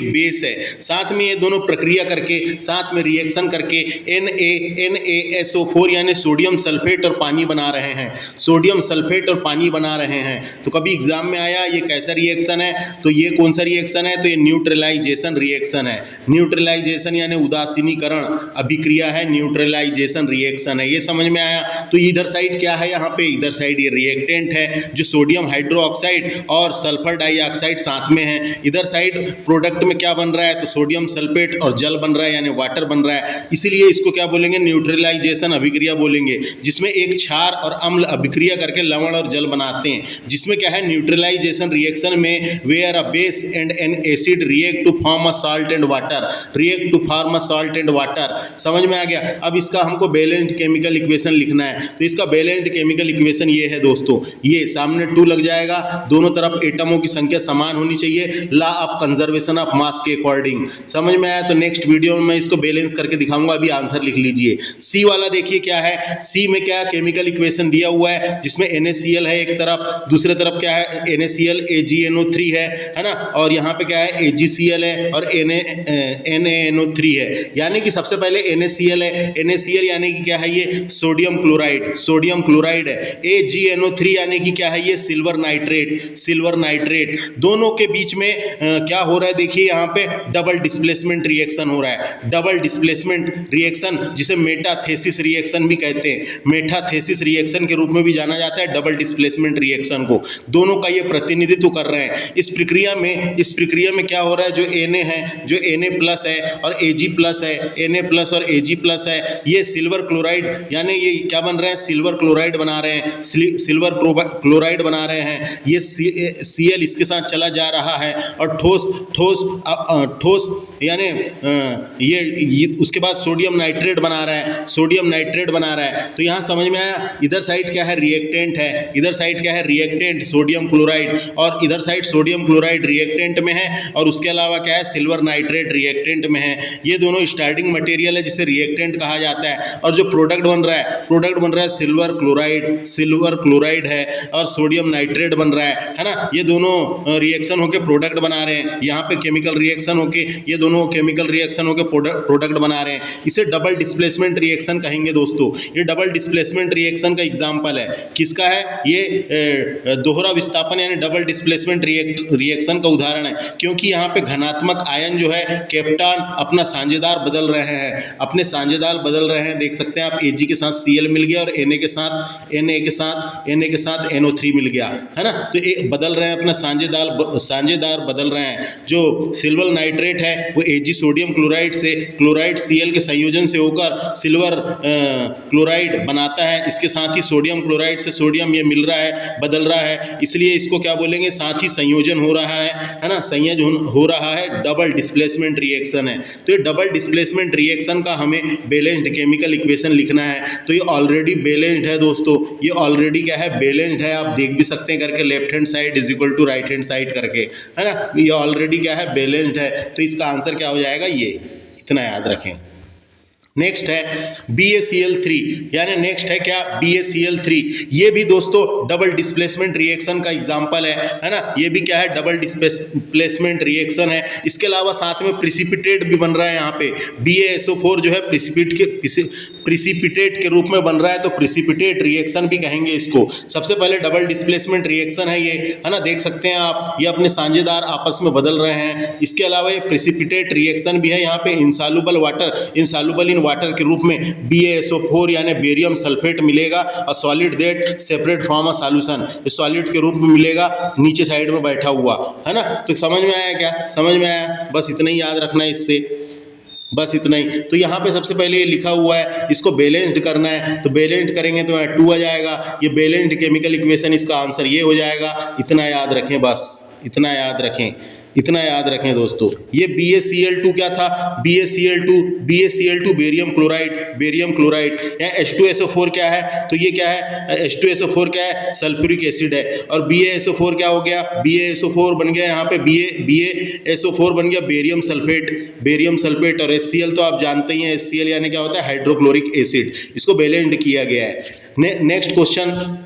A: बेस है, साथ में ये दोनों प्रक्रिया करके, साथ में रिएक्शन करके NaSO4 यानी सोडियम सल्फेट और पानी बना रहे हैं, सोडियम सल्फेट और पानी बना रहे हैं। तो कभी एग्जाम में आया ये कैसा रिएक्शन है, तो ये कौन सा रिएक्शन है, तो ये न्यूट्रलाइजेशन रिएक्शन है। न्यूट्रलाइजेशन यानी उदासीनीकरण अभिक्रिया है, न्यूट्रलाइजेशन रिएक्शन है। ये समझ में आया। तो इधर साइड क्या है, यहाँ पे इधर साइड ये रिएक्टेंट है जो सोडियम हाइड्रोक्साइड और सल्फर डाइऑक्साइड साथ में है। इधर साइड प्रोडक्ट में क्या बन रहा है, तो सोडियम सल्फेट और जल बन रहा है यानी वाटर बन रहा है। इसीलिए इसको क्या बोलेंगे, न्यूट्रलाइजेशन अभिक्रिया बोलेंगे, जिसमें एक क्षार और अम्ल अभिक्रिया करके लवण और जल बनाते हैं। जिसमें क्या है न्यूट्रलाइजेशन रिएक्शन में where a base and an acid react to form a salt and water, react to form a salt and water. समझ में आ गया। अब इसका हमको बैलेंस्ड केमिकल इक्वेशन लिखना है, तो इसका बैलेंस्ड केमिकल इक्वेशन ये है दोस्तों, ये सामने 2 लग जाएगा, दोनों तरफ एटमों की संख्या समान होनी चाहिए, law of conservation of mass के अकॉर्डिंग। समझ में आया। तो नेक्स्ट वीडियो में मैं इसको बैलेंस करके दिखाऊंगा। अभी आंसर लिख लीजिए। सी वाला देखिए क्या है, सी में क्या केमिकल इक्वेशन दिया हुआ है, जिसमें NaCl है एक तरफ, दूसरे तरफ क्या है NaCl AgNO3 है ना, और यहाँ पे क्या है AgCl है और NaNO3 है। यानी कि सबसे पहले NaCl है, NaCl यानी कि क्या है ये सोडियम क्लोराइड है। AgNO3 यानी कि क्या है ये सिल्वर नाइट्रेट। दोनों के बीच में क्या हो रहा है देखिए, यहाँ पे डबल डिस्प्लेसमेंट रिएक्शन हो रहा है। डबल डिस्प्लेसमेंट रिएक्शन जिसे मेटाथेसिस रिएक्शन भी कहते हैं, मेटाथेसिस रिएक्शन के रूप में भी जाना जाता है डबल डिस्प्लेसमेंट रिएक्शन को। दोनों का ये प्रतिनिधित्व कर रहे हैं। इस प्रक्रिया में क्या हो रहा है, जो Na है, जो Na+ है और Ag+ है, Na+ और Ag+ है, ये सिल्वर क्लोराइड यानी ये क्या बन रहे हैं, सिल्वर क्लोराइड बना रहे हैं, सिल्वर क्लोराइड बना रहे हैं। ये Cl इसके साथ चला जा रहा है और ठोस यानी ये उसके बाद सोडियम नाइट्रेट बना रहा है। तो यहाँ समझ में आया। इधर साइड क्या है, रिएक्टेंट है, इधर साइड क्या है, रिएक्टेंट सोडियम क्लोराइड, और इधर साइड सोडियम क्लोराइड रिएक्टेंट में है, और उसके अलावा क्या है सिल्वर नाइट्रेट रिएक्टेंट में है। ये दोनों स्टार्टिंग मटेरियल है जिसे रिएक्टेंट कहा जाता है, और जो प्रोडक्ट बन रहा है सिल्वर क्लोराइड है और सोडियम नाइट्रेट बन रहा है ना। ये दोनों रिएक्शन होकर प्रोडक्ट बना रहे हैं। यहाँ पे केमिकल रिएक्शन होके ये दोनों केमिकल रिएक्शन होकर प्रोडक्ट बना रहे हैं। इसे डबल डिस्प्लेसमेंट रिएक्शन कहेंगे दोस्तों। ये डबल डिस्प्लेसमेंट रिएक्शन का एग्जांपल है। किसका है ये, दोहरा विस्थापन यानी डबल डिस्प्लेसमेंट रिएक्शन का उदाहरण है। क्योंकि यहाँ पे धनात्मक आयन जो है कैप्टन अपना साझेदार बदल रहे हैं, देख सकते हैं आप। Ag के साथ Cl मिल गया और Na के साथ NO3 मिल गया, है ना। तो एक बदल रहे हैं, अपना साझेदार बदल रहे हैं। जो सिल्वर नाइट्रेट है वो Ag सोडियम क्लोराइड से क्लोराइड Cl के संयोजन से होकर सिल्वर क्लोराइड बनाता है। इसके साथ ही सोडियम क्लोराइड से सोडियम ये मिल रहा है, बदल रहा है, इसलिए इसको क्या बोलेंगे, साथ ही संयोजन हो रहा है ना, संयोजन हो रहा है, डबल डिस्प्लेसमेंट रिएक्शन है। तो ये डबल डिस्प्लेसमेंट रिएक्शन का हमें बैलेंस्ड केमिकल इक्वेशन लिखना है। तो ये ऑलरेडी बैलेंस्ड है दोस्तों, ये ऑलरेडी क्या है, बैलेंस्ड है। आप देख भी सकते हैं करके, left hand side is equal to right hand side करके, है ना, ये ऑलरेडी क्या है, बैलेंस्ड है। तो इसका आंसर क्या हो जाएगा, ये, इतना याद रखें। नेक्स्ट है BaCl3, यानी नेक्स्ट है क्या, BaCl3। ये भी दोस्तों डबल डिस्प्लेसमेंट रिएक्शन का एग्जांपल है ना, ये भी क्या है, डबल डिस्प्लेसमेंट रिएक्शन है। इसके अलावा साथ में प्रिसिपिटेट भी बन रहा है। यहाँ पे BaSO4 जो है प्रिसिपिटेट के रूप में बन रहा है, तो प्रिसिपिटेट रिएक्शन भी कहेंगे इसको। सबसे पहले डबल डिस्प्लेसमेंट रिएक्शन है ये, है ना, देख सकते हैं आप, ये अपने साझेदार आपस में बदल रहे हैं। इसके अलावा ये प्रिसिपिटेट रिएक्शन भी है। यहाँ पे insoluble water, insoluble in water के रूप में BaSO4 यानी बेरियम सल्फेट मिलेगा, और solid that separate from a solution, solid के रूप में मिलेगा, नीचे साइड में बैठा हुआ, है ना। तो समझ में आया क्या, समझ में आया, बस इतना ही याद रखना है इससे, बस इतना ही। तो यहाँ पे सबसे पहले ये लिखा हुआ है, इसको बैलेंस्ड करना है, तो बैलेंस्ड करेंगे तो यहाँ 2 आ जाएगा। ये बैलेंस्ड केमिकल इक्वेशन, इसका आंसर ये हो जाएगा। इतना याद रखें, बस इतना याद रखें, इतना याद रखें दोस्तों। ये BaCl2 क्या था, BaCl2 बेरियम क्लोराइड। यहाँ H2SO4 क्या है, तो ये क्या है, H2SO4 क्या है, सल्फ्यूरिक एसिड है। और BaSO4 क्या हो गया, BaSO4 बन गया, यहाँ पे BaSO4 बन गया बेरियम सल्फेट। और HCl तो आप जानते ही हैं, HCl यानी क्या होता है, हाइड्रोक्लोरिक एसिड। इसको बैलेंस्ड किया गया है। नेक्स्ट क्वेश्चन,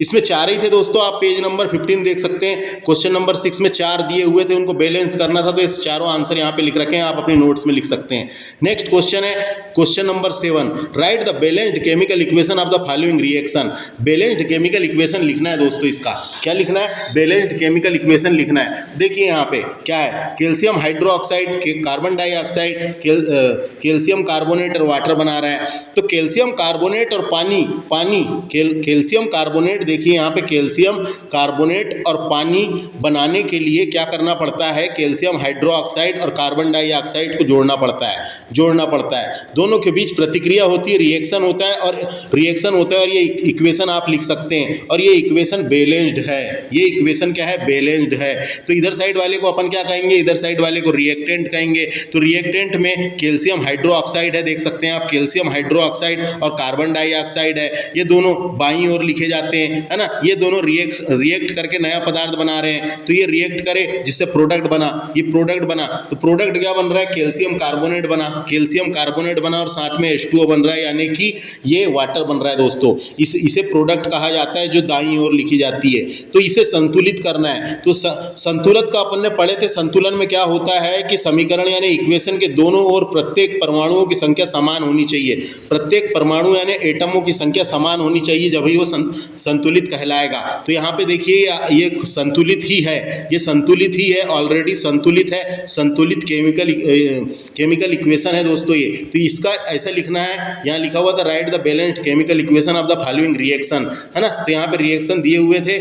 A: इसमें 4 ही थे दोस्तों, आप पेज नंबर 15 देख सकते हैं। क्वेश्चन नंबर 6 में 4 दिए हुए थे, उनको बैलेंस करना था, तो इस चारों आंसर यहाँ पे लिख रखे हैं, आप अपने नोट्स में लिख सकते हैं। नेक्स्ट क्वेश्चन है question number 7, right the balanced chemical equation of the following reaction. Balanced chemical equation लिखना है दोस्तों, इसका क्या लिखना है, बैलेंस्ड केमिकल इक्वेशन लिखना है। देखिए यहाँ पे क्या है, calcium hydroxide, carbon dioxide, calcium carbonate और वाटर बना रहा है। तो कैल्शियम कार्बोनेट और पानी कैल्शियम कार्बोनेट, देखिए यहाँ पे कैल्शियम कार्बोनेट और पानी बनाने के लिए क्या करना पड़ता है, कैल्शियम हाइड्रोक्साइड और कार्बन डाइऑक्साइड को जोड़ना पड़ता है। दोनों के बीच प्रतिक्रिया होती है, रिएक्शन होता है, और ये इक्वेशन आप लिख सकते हैं। और ये इक्वेशन बैलेंस्ड है, ये इक्वेशन क्या है, बैलेंस्ड है। तो इधर साइड वाले को अपन क्या कहेंगे, इधर साइड वाले को रिएक्टेंट कहेंगे। तो रिएक्टेंट में कैल्शियम हाइड्रोक्साइड है, देख सकते हैं आप, कैल्शियम हाइड्रोक्साइड और कार्बन डाइऑक्साइड है, ये दोनों बाईं ओर लिखे जाते हैं, है ना। ये दोनों रिएक्ट करके नया पदार्थ बना रहे हैं। तो ये रिएक्ट करे जिससे प्रोडक्ट बना, ये प्रोडक्ट बना। तो प्रोडक्ट क्या बन रहा है, कैल्शियम कार्बोनेट बना, और साथ में H2O बन रहा है, यानी कि ये वाटर बन रहा है दोस्तों। इसे प्रोडक्ट कहा जाता है, जो दाईं ओर लिखी जाती है। तो इसे संतुलित करना है। तो संतुलन का अपन ने पढ़े थे, संतुलन में क्या होता है कि समीकरण यानी इक्वेशन के दोनों ओर प्रत्येक परमाणुओं की संख्या समान होनी चाहिए। प्रत्येक परमाणु यानी एटमों की संख्या समान होनी चाहिए, जब ही वो संतुलित कहलाएगा। तो यहाँ पे देखिए ये संतुलित ही है, ये संतुलित ही है, ऑलरेडी संतुलित है, संतुलित केमिकल इक्वेशन है दोस्तों ये। तो इसका ऐसा लिखना है, यहाँ लिखा हुआ था right the balanced chemical equation of the following reaction, है ना। तो यहाँ पे रिएक्शन दिए हुए थे,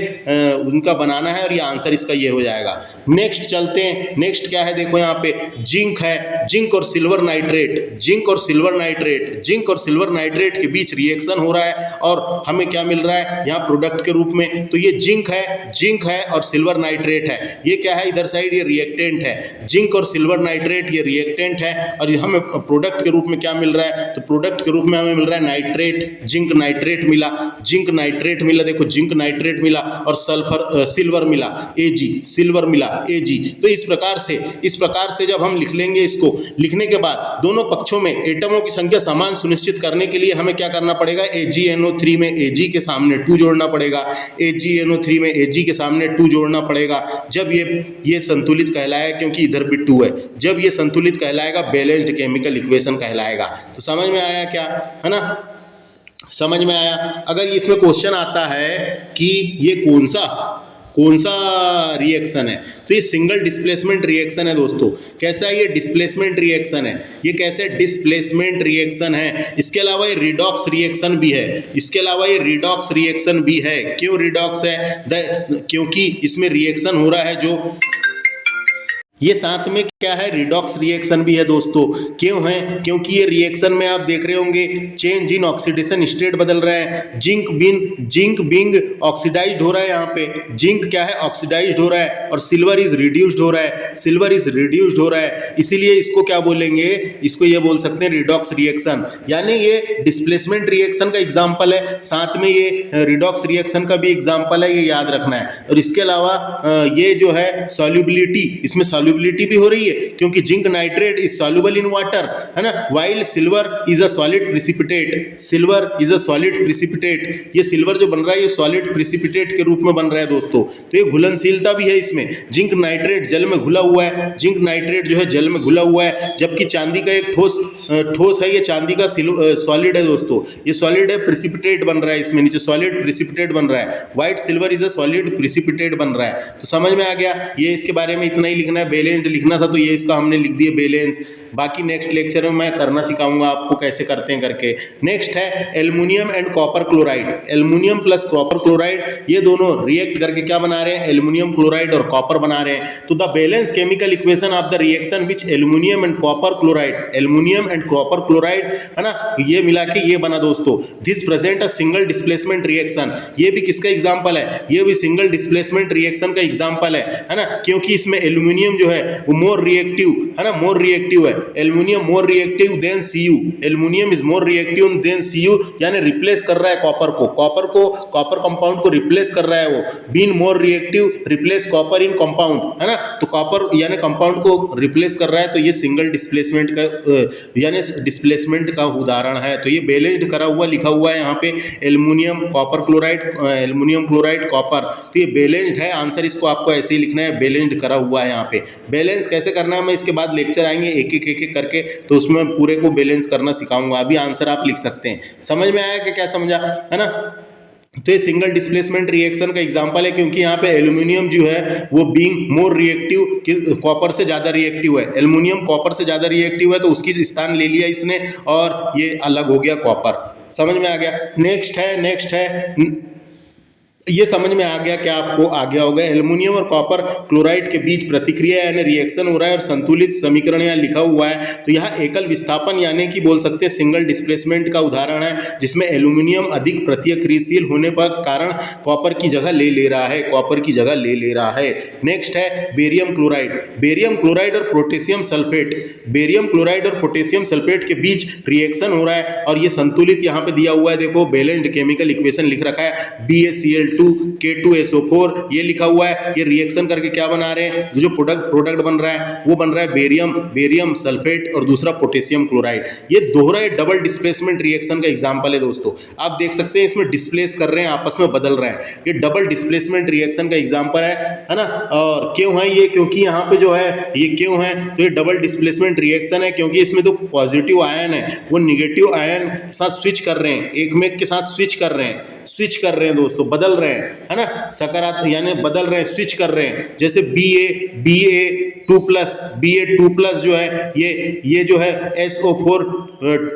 A: उनका बनाना है, और ये आंसर इसका ये हो जाएगा। नेक्स्ट चलते हैं, नेक्स्ट क्या है, देखो यहाँ पे जिंक है, जिंक और सिल्वर नाइट्रेट के बीच रिएक्शन हो रहा है, और हमें क्या मिल रहा है यहाँ प्रोडक्ट के रूप में। तो ये जिंक है और सिल्वर नाइट्रेट है। ये क्या है, इधर साइड ये रिएक्टेंट है, जिंक और सिल्वर नाइट्रेट ये रिएक्टेंट है, और ये हमें प्रोडक्ट के रूप में क्या मिल रहा है, तो प्रोडक्ट के रूप में हमें मिल रहा है नाइट्रेट, जिंक नाइट्रेट मिला, देखो जिंक नाइट्रेट मिला, और सिल्वर मिला, Ag। तो इस प्रकार से जब हम लिख लेंगे, इसको लिखने के बाद दोनों पक्षों में एटमों की संख्या समान सुनिश्चित करने के लिए हमें क्या करना पड़ेगा, AgNO3 में Ag के सामने 2 जोड़ना पड़ेगा, AgNO3 में Ag के सामने 2 जोड़ना पड़ेगा। जब ये संतुलित कहलाएगा, क्योंकि इधर भी 2 है, जब ये संतुलित कहलाएगा, बैलेंस्ड केमिकल इक्वेशन कहलाएगा। तो समझ में आया क्या, है ना, समझ में आया। अगर इसमें क्वेश्चन आता है कि ये कौन सा रिएक्शन है, तो ये सिंगल डिस्प्लेसमेंट रिएक्शन है दोस्तों। कैसा है ये, डिस्प्लेसमेंट रिएक्शन है। ये कैसे डिस्प्लेसमेंट रिएक्शन है। इसके अलावा ये रिडॉक्स रिएक्शन भी है, क्यों रिडॉक्स है, क्योंकि इसमें रिएक्शन हो रहा है जो ये साथ में क्या है, रिडॉक्स रिएक्शन भी है दोस्तों। क्यों है? क्योंकि ये रिएक्शन में आप देख रहे होंगे चेंज इन ऑक्सीडेशन स्टेट बदल रहा है। जिंक बिंग ऑक्सीडाइज्ड हो रहा है, यहाँ पे जिंक क्या है, ऑक्सीडाइज्ड हो रहा है, और सिल्वर इज रिड्यूस्ड हो रहा है, सिल्वर इज रिड्यूस्ड हो रहा है। इसीलिए इसको क्या बोलेंगे, इसको ये बोल सकते हैं रिडॉक्स रिएक्शन, यानी ये डिस्प्लेसमेंट रिएक्शन का एग्जाम्पल है, साथ में ये रिडॉक्स रिएक्शन का भी एग्जाम्पल है, ये याद रखना है। और इसके अलावा ये जो है सॉल्युबिलिटी, इसमें सॉल्युबिलिटी भी हो रही है क्योंकि zinc nitrate is soluble in water, है ना, while silver is a solid precipitate, silver is a solid precipitate. ये सिल्वर जो बन रहा है ये सॉलिड प्रिसिपिटेट के रूप में बन रहा है दोस्तों। तो ये घुलनशीलता भी है इसमें, जिंक नाइट्रेट जल में घुला हुआ है, जिंक नाइट्रेट जो है जल में घुला हुआ है, जबकि चांदी का एक ठोस है, ये चांदी का सॉलिड है दोस्तों, ये सॉलिड है, प्रिसिपिटेट बन रहा है इसमें, नीचे सॉलिड प्रिसिपिटेट बन रहा है, white silver is a solid precipitate बन रहा है। तो समझ में आ गया, ये इसके बारे में इतना ही लिखना है, बैलेंस्ड लिखना था तो ये इसका हमने लिख दिया बैलेंस। बाकी नेक्स्ट लेक्चर में मैं करना सिखाऊंगा आपको कैसे करते हैं करके। नेक्स्ट है aluminium and copper chloride, aluminium plus copper chloride, ये दोनों रिएक्ट करके क्या बना रहे हैं, एल्युमिनियम क्लोराइड और कॉपर बना रहे हैं। तो the balance chemical equation of the reaction which aluminium and copper chloride, aluminium and copper chloride, है ना, ये मिला के ये बना दोस्तों। This present a single displacement reaction, ये भी किसका एग्जांपल है, ये भी सिंगल डिस्प्लेसमेंट रिएक्शन का एग्जांपल है ना, क्योंकि इसमें एल्युमिनियम जो है वो मोर रिएक्टिव, है ना, मोर रिएक्टिव है, aluminium more reactive than Cu, aluminium is more reactive than Cu, यानी रिप्लेस कर रहा है कॉपर को, कॉपर कंपाउंड को रिप्लेस कर रहा है वो, been more reactive replace copper in compound, है ना, तो कॉपर यानी कंपाउंड को रिप्लेस कर रहा है, तो ये सिंगल डिस्प्लेसमेंट का यानी डिस्प्लेसमेंट का उदाहरण है। तो ये बैलेंस्ड करा हुआ लिखा हुआ है यहाँ पे, aluminium copper chloride, aluminium chloride copper, तो ये बैलेंस्ड है, आंसर इसको आपको ऐसे ही लिखना है, बैलेंस्ड करा हुआ है यहाँ पे। बैलेंस कैसे करना है मैं इसके बाद लेक्चर आएंगे एक एक करके, तो उसमें पूरे को बैलेंस करना सिखाऊंगा, अभी आंसर आप लिख सकते हैं। समझ में आया कि क्या समझा, है ना। तो ये सिंगल डिस्प्लेसमेंट रिएक्शन का एग्जांपल है, क्योंकि यहाँ पे एल्युमिनियम जो है वो बीइंग मोर रिएक्टिव, कॉपर से ज़्यादा रिएक्टिव है, एल्युमिनियम कॉपर से ज़्यादा रिएक्टिव है, तो उसकी स्थान ले लिया इसने और ये अलग हो गया कॉपर। समझ में आ गया। नेक्स्ट है ये समझ में आ गया क्या आपको, आ गया होगा, एल्युमिनियम और कॉपर क्लोराइड के बीच प्रतिक्रिया यानी रिएक्शन हो रहा है और संतुलित समीकरण यहाँ लिखा हुआ है। तो यहाँ एकल विस्थापन यानी कि बोल सकते हैं सिंगल डिस्प्लेसमेंट का उदाहरण है, जिसमें एल्युमिनियम अधिक प्रतिक्रियाशील होने पर कारण कॉपर की जगह ले रहा है, कॉपर की जगह ले रहा है। नेक्स्ट है बेरियम क्लोराइड, बेरियम क्लोराइड और पोटेशियम सल्फेट, बेरियम क्लोराइड और पोटेशियम सल्फेट के बीच रिएक्शन हो रहा है और ये संतुलित यहाँ पे दिया हुआ है, देखो बैलेंस्ड केमिकल इक्वेशन लिख रखा है, BaCl2 K2SO4 ये लिखा हुआ है। ये रिएक्शन करके क्या बना रहे हैं, जो प्रोडक्ट बन रहा है वो बन रहा है बेरियम सल्फेट और दूसरा पोटेशियम क्लोराइड। ये दोहरा डबल डिस्प्लेसमेंट रिएक्शन का एग्जांपल है दोस्तों, आप देख सकते हैं इसमें डिस्प्लेस कर रहे हैं, आपस में बदल रहे हैं, ये डबल डिस्प्लेसमेंट रिएक्शन का एग्जांपल है ना। और क्यों है ये, क्योंकि यहाँ पे जो है ये क्यों है, तो ये डबल डिस्प्लेसमेंट रिएक्शन है क्योंकि इसमें तो पॉजिटिव आयन है वो निगेटिव आयन के साथ स्विच कर रहे हैं, एक में के साथ स्विच कर रहे हैं दोस्तों, बदल रहे हैं, है ना, सकारात्मक यानी बदल रहे हैं, स्विच कर रहे हैं। जैसे Ba2+ जो है ये जो है SO4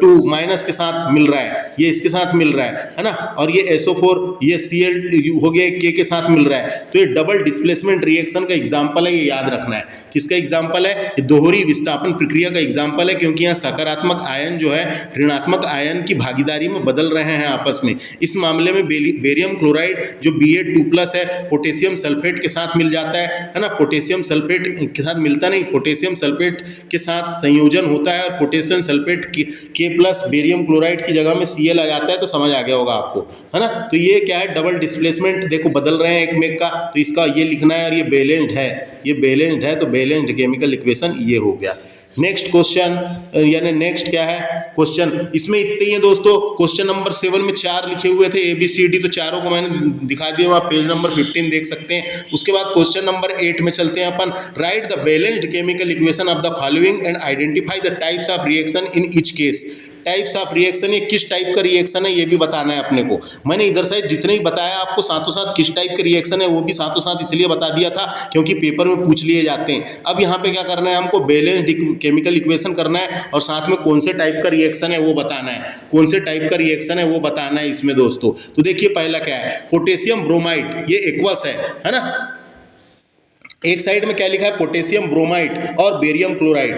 A: 2 माइनस के साथ मिल रहा है, ये इसके साथ मिल रहा है ना, और ये SO4 ये Cl हो गया K के साथ मिल रहा है। तो ये डबल डिस्प्लेसमेंट रिएक्शन का एग्जाम्पल है, ये याद रखना है। किसका एग्जाम्पल है, ये दोहरी विस्थापन प्रक्रिया का एग्जाम्पल है, क्योंकि यहाँ सकारात्मक आयन जो है ऋणात्मक आयन की भागीदारी में बदल रहे हैं आपस में। इस मामले में बेरियम क्लोराइड जो Ba2+ है पोटेशियम सल्फेट के साथ मिल जाता है ना, पोटेशियम सल्फेट के साथ मिलता नहीं, पोटेशियम सल्फेट के साथ संयोजन होता है और potassium sulphate K+ barium chloride की जगह में Cl आ जाता है, तो समझ आ गया होगा आपको, है ना। तो ये क्या है, डबल डिस्प्लेसमेंट, देखो बदल रहे हैं एक में का, तो इसका ये लिखना है और ये बैलेंस्ड है, ये बैलेंस्ड है, तो बैलेंस्ड केमिकल इक्वेशन ये हो गया। नेक्स्ट क्वेश्चन, यानी नेक्स्ट क्या है क्वेश्चन, इसमें इतने ही है दोस्तों। क्वेश्चन नंबर 7 में 4 लिखे हुए थे ABCD, तो चारों को मैंने दिखा दिया, आप पेज नंबर 15 देख सकते हैं। उसके बाद क्वेश्चन नंबर 8 में चलते हैं अपन, write the balanced chemical equation of the following and identify the types of reaction in each case. Types of reaction, ये किस टाइप का रिएक्शन है ये भी बताना है अपने को। मैंने इधर साइड जितने ही बताया आपको साथों साथ किस टाइप के रिएक्शन है वो भी साथों साथ इसलिए बता दिया था क्योंकि पेपर में पूछ लिए जाते हैं। अब यहाँ पे क्या करना है, हमको बैलेंस्ड केमिकल इक्वेशन करना है और साथ में कौन से टाइप का रिएक्शन है वो बताना है, कौन से टाइप का रिएक्शन है वो बताना है इसमें दोस्तों। तो देखिए पहला क्या है, पोटेशियम ब्रोमाइड, ये एक्वस है ना, एक साइड में क्या लिखा है, पोटेशियम ब्रोमाइड और बेरियम क्लोराइड,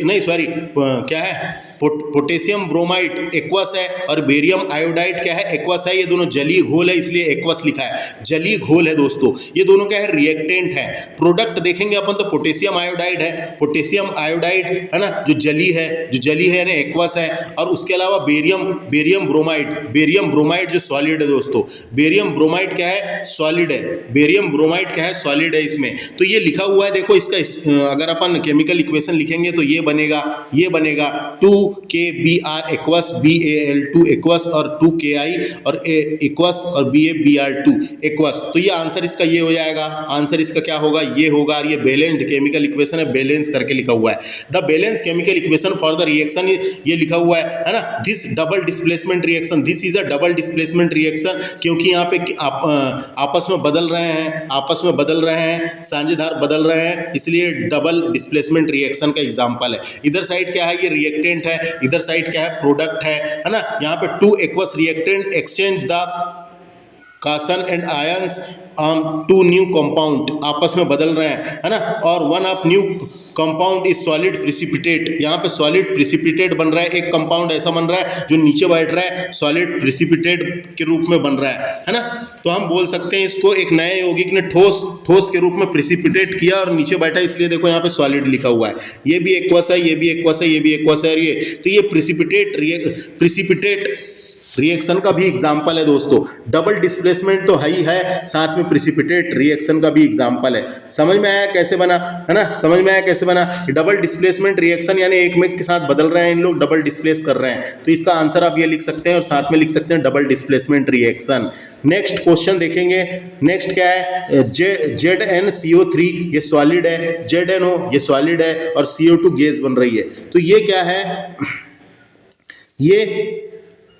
A: नहीं सॉरी क्या है, पोटेशियम ब्रोमाइड एक्वस है और बेरियम आयोडाइड क्या है, एक्वस है। ये दोनों जलीय घोल है इसलिए एक्वस लिखा है, जलीय घोल है दोस्तों। ये दोनों क्या है, रिएक्टेंट है। प्रोडक्ट देखेंगे अपन तो पोटेशियम आयोडाइड है, पोटेशियम आयोडाइड है ना, जो जली है यानी एक्वस है। और उसके अलावा बेरियम ब्रोमाइड जो सॉलिड है दोस्तों, बेरियम ब्रोमाइड क्या है, सॉलिड है, बेरियम ब्रोमाइड क्या है, सॉलिड है इसमें। तो ये लिखा हुआ है देखो, इसका अगर अपन केमिकल इक्वेशन लिखेंगे तो ये बनेगा 2KBr एक्वस BaL2 एक्वस और 2Ki और एक्वस और BaBr2 एक्वस। तो ये आंसर इसका ये हो जाएगा, आंसर इसका क्या होगा, ये होगा। और ये बैलेंस्ड केमिकल इक्वेशन है, बैलेंस करके लिखा हुआ है। The balance chemical equation for the reaction, ये लिखा हुआ है ना, this double displacement reaction, this is a double displacement reaction, क्योंकि यहाँ पे आपस में बदल रहे हैं, साझेदार बदल रहे हैं, इसलिए डबल डिस्प्लेसमेंट रिएक्शन का एग्जांपल है। इधर साइड क्या है, ये रिएक्टेंट है, इधर साइड क्या है, प्रोडक्ट है ना। यहाँ पे 2 aqueous reactant exchange the carbon and ions to new compound, आपस में बदल रहे हैं है ना। और 1 of new compound is solid precipitate, यहाँ पे सॉलिड प्रिसिपिटेट बन रहा है। एक कंपाउंड ऐसा बन रहा है जो नीचे बैठ रहा है, सॉलिड प्रिसिपिटेट के रूप में बन रहा है ना। तो हम बोल सकते हैं इसको, एक नए यौगिक ने ठोस के रूप में प्रिसिपिटेट किया और नीचे बैठा, इसलिए देखो यहाँ पे सॉलिड लिखा हुआ है। ये भी एक्वस है, ये भी एक्वस है, ये भी एक्वस है। ये तो ये प्रिसिपिटेट रिएक्शन का भी एग्जाम्पल है दोस्तों। डबल डिस्प्लेसमेंट तो है ही है, साथ में प्रिसिपिटेट रिएक्शन का भी एग्जाम्पल है। समझ में आया कैसे बना, है ना, समझ में आया कैसे बना। डबल डिस्प्लेसमेंट रिएक्शन यानी एक में के साथ बदल रहे हैं, इन लोग डबल डिस्प्लेस कर रहे हैं। तो इसका आंसर आप ये लिख सकते हैं और साथ में लिख सकते हैं double displacement reaction. Next question देखेंगे। नेक्स्ट क्या है, ZnCO3 ये सॉलिड है, ZnO ये सॉलिड है और CO2 गैस बन रही है। तो ये क्या है, ये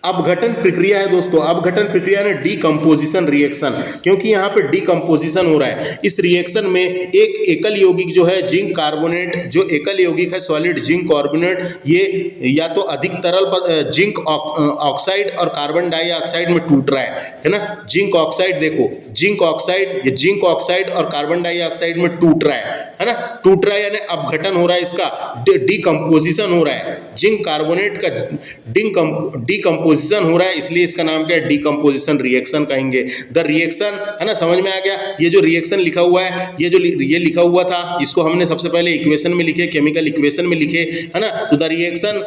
A: अपघटन प्रक्रिया है दोस्तों। अपघटन प्रक्रिया ने डीकंपोजिशन रिएक्शन, क्योंकि यहाँ पे डीकंपोजिशन हो रहा है। इस रिएक्शन में एक एकल यौगिक जो है जिंक कार्बोनेट, जो एकल यौगिक है सॉलिड जिंक कार्बोनेट, ये या तो अधिक तरल जिंक ऑक्साइड और कार्बन डाइऑक्साइड में टूट रहा है ना। जिंक ऑक्साइड देखो, जिंक ऑक्साइड, ये जिंक ऑक्साइड और कार्बन डाइऑक्साइड में टूट रहा है ना, टूट रहा है यानी अपघटन हो रहा है, इसका डीकंपोजिशन हो रहा है। जिंक कार्बोनेट का डीकंपोजिशन हो रहा है, इसलिए इसका नाम क्या है, डीकंपोजिशन रिएक्शन कहेंगे। द रिएक्शन, है ना, समझ में आ गया। ये जो रिएक्शन लिखा हुआ है, ये लिखा हुआ था, इसको हमने सबसे पहले इक्वेशन में लिखे, केमिकल इक्वेशन में लिखे, है ना। तो the reaction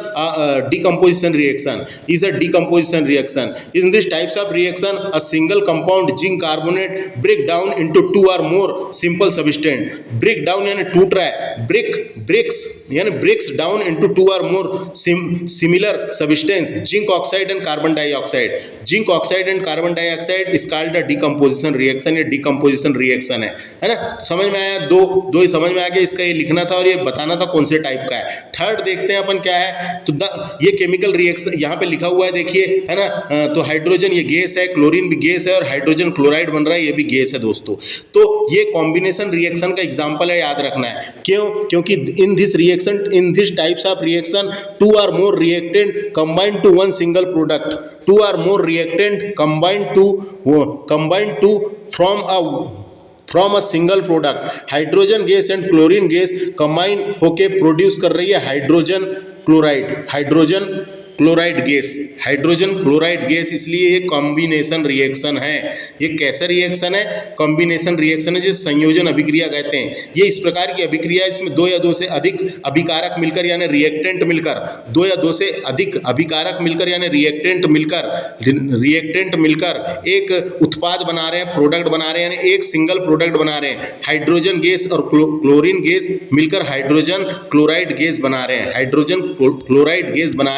A: decomposition reaction is a decomposition reaction. In this types of reaction a single compound zinc carbonate break down into 2 और more simple substance. Break down यानी टूट रहा है, ब्रेक्स डाउन इनटू 2 और more similar substance, zinc oxide and carbon dioxide. Zinc oxide and carbon dioxide is called a decomposition reaction, ये decomposition reaction है ना। समझ में आया, दो ही समझ में आ गया। इसका ये लिखना था और ये बताना था कौन से टाइप का है। थर्ड देखते हैं अपन क्या है। तो ये केमिकल रिएक्शन यहाँ पे लिखा हुआ है देखिए, है ना। तो हाइड्रोजन ये गैस है, क्लोरीन भी गैस है और हाइड्रोजन क्लोराइड बन रहा है, ये भी गैस है दोस्तों। तो ये कॉम्बिनेशन रिएक्शन का एग्जाम्पल है, याद रखना है। क्यों, क्योंकि इन this types of reaction 2 or more reactant combine to one single product. 2 or more reactant combine to from a single product. Hydrogen gas and chlorine gas combine होके प्रोड्यूस कर रही है हाइड्रोजन क्लोराइड गैस, इसलिए ये combination reaction है। ये कैसा reaction है, कॉम्बिनेशन रिएक्शन है, जिसे संयोजन अभिक्रिया कहते हैं। ये इस प्रकार की अभिक्रिया, इसमें 2 या 2 से अधिक अभिकारक मिलकर यानी रिएक्टेंट मिलकर, 2 या 2 से अधिक अभिकारक मिलकर यानी रिएक्टेंट मिलकर एक उत्पाद बना रहे हैं, प्रोडक्ट बना रहे हैं, यानी एक सिंगल प्रोडक्ट बना रहे हैं। हाइड्रोजन गैस और क्लोरीन गैस मिलकर हाइड्रोजन क्लोराइड गैस बना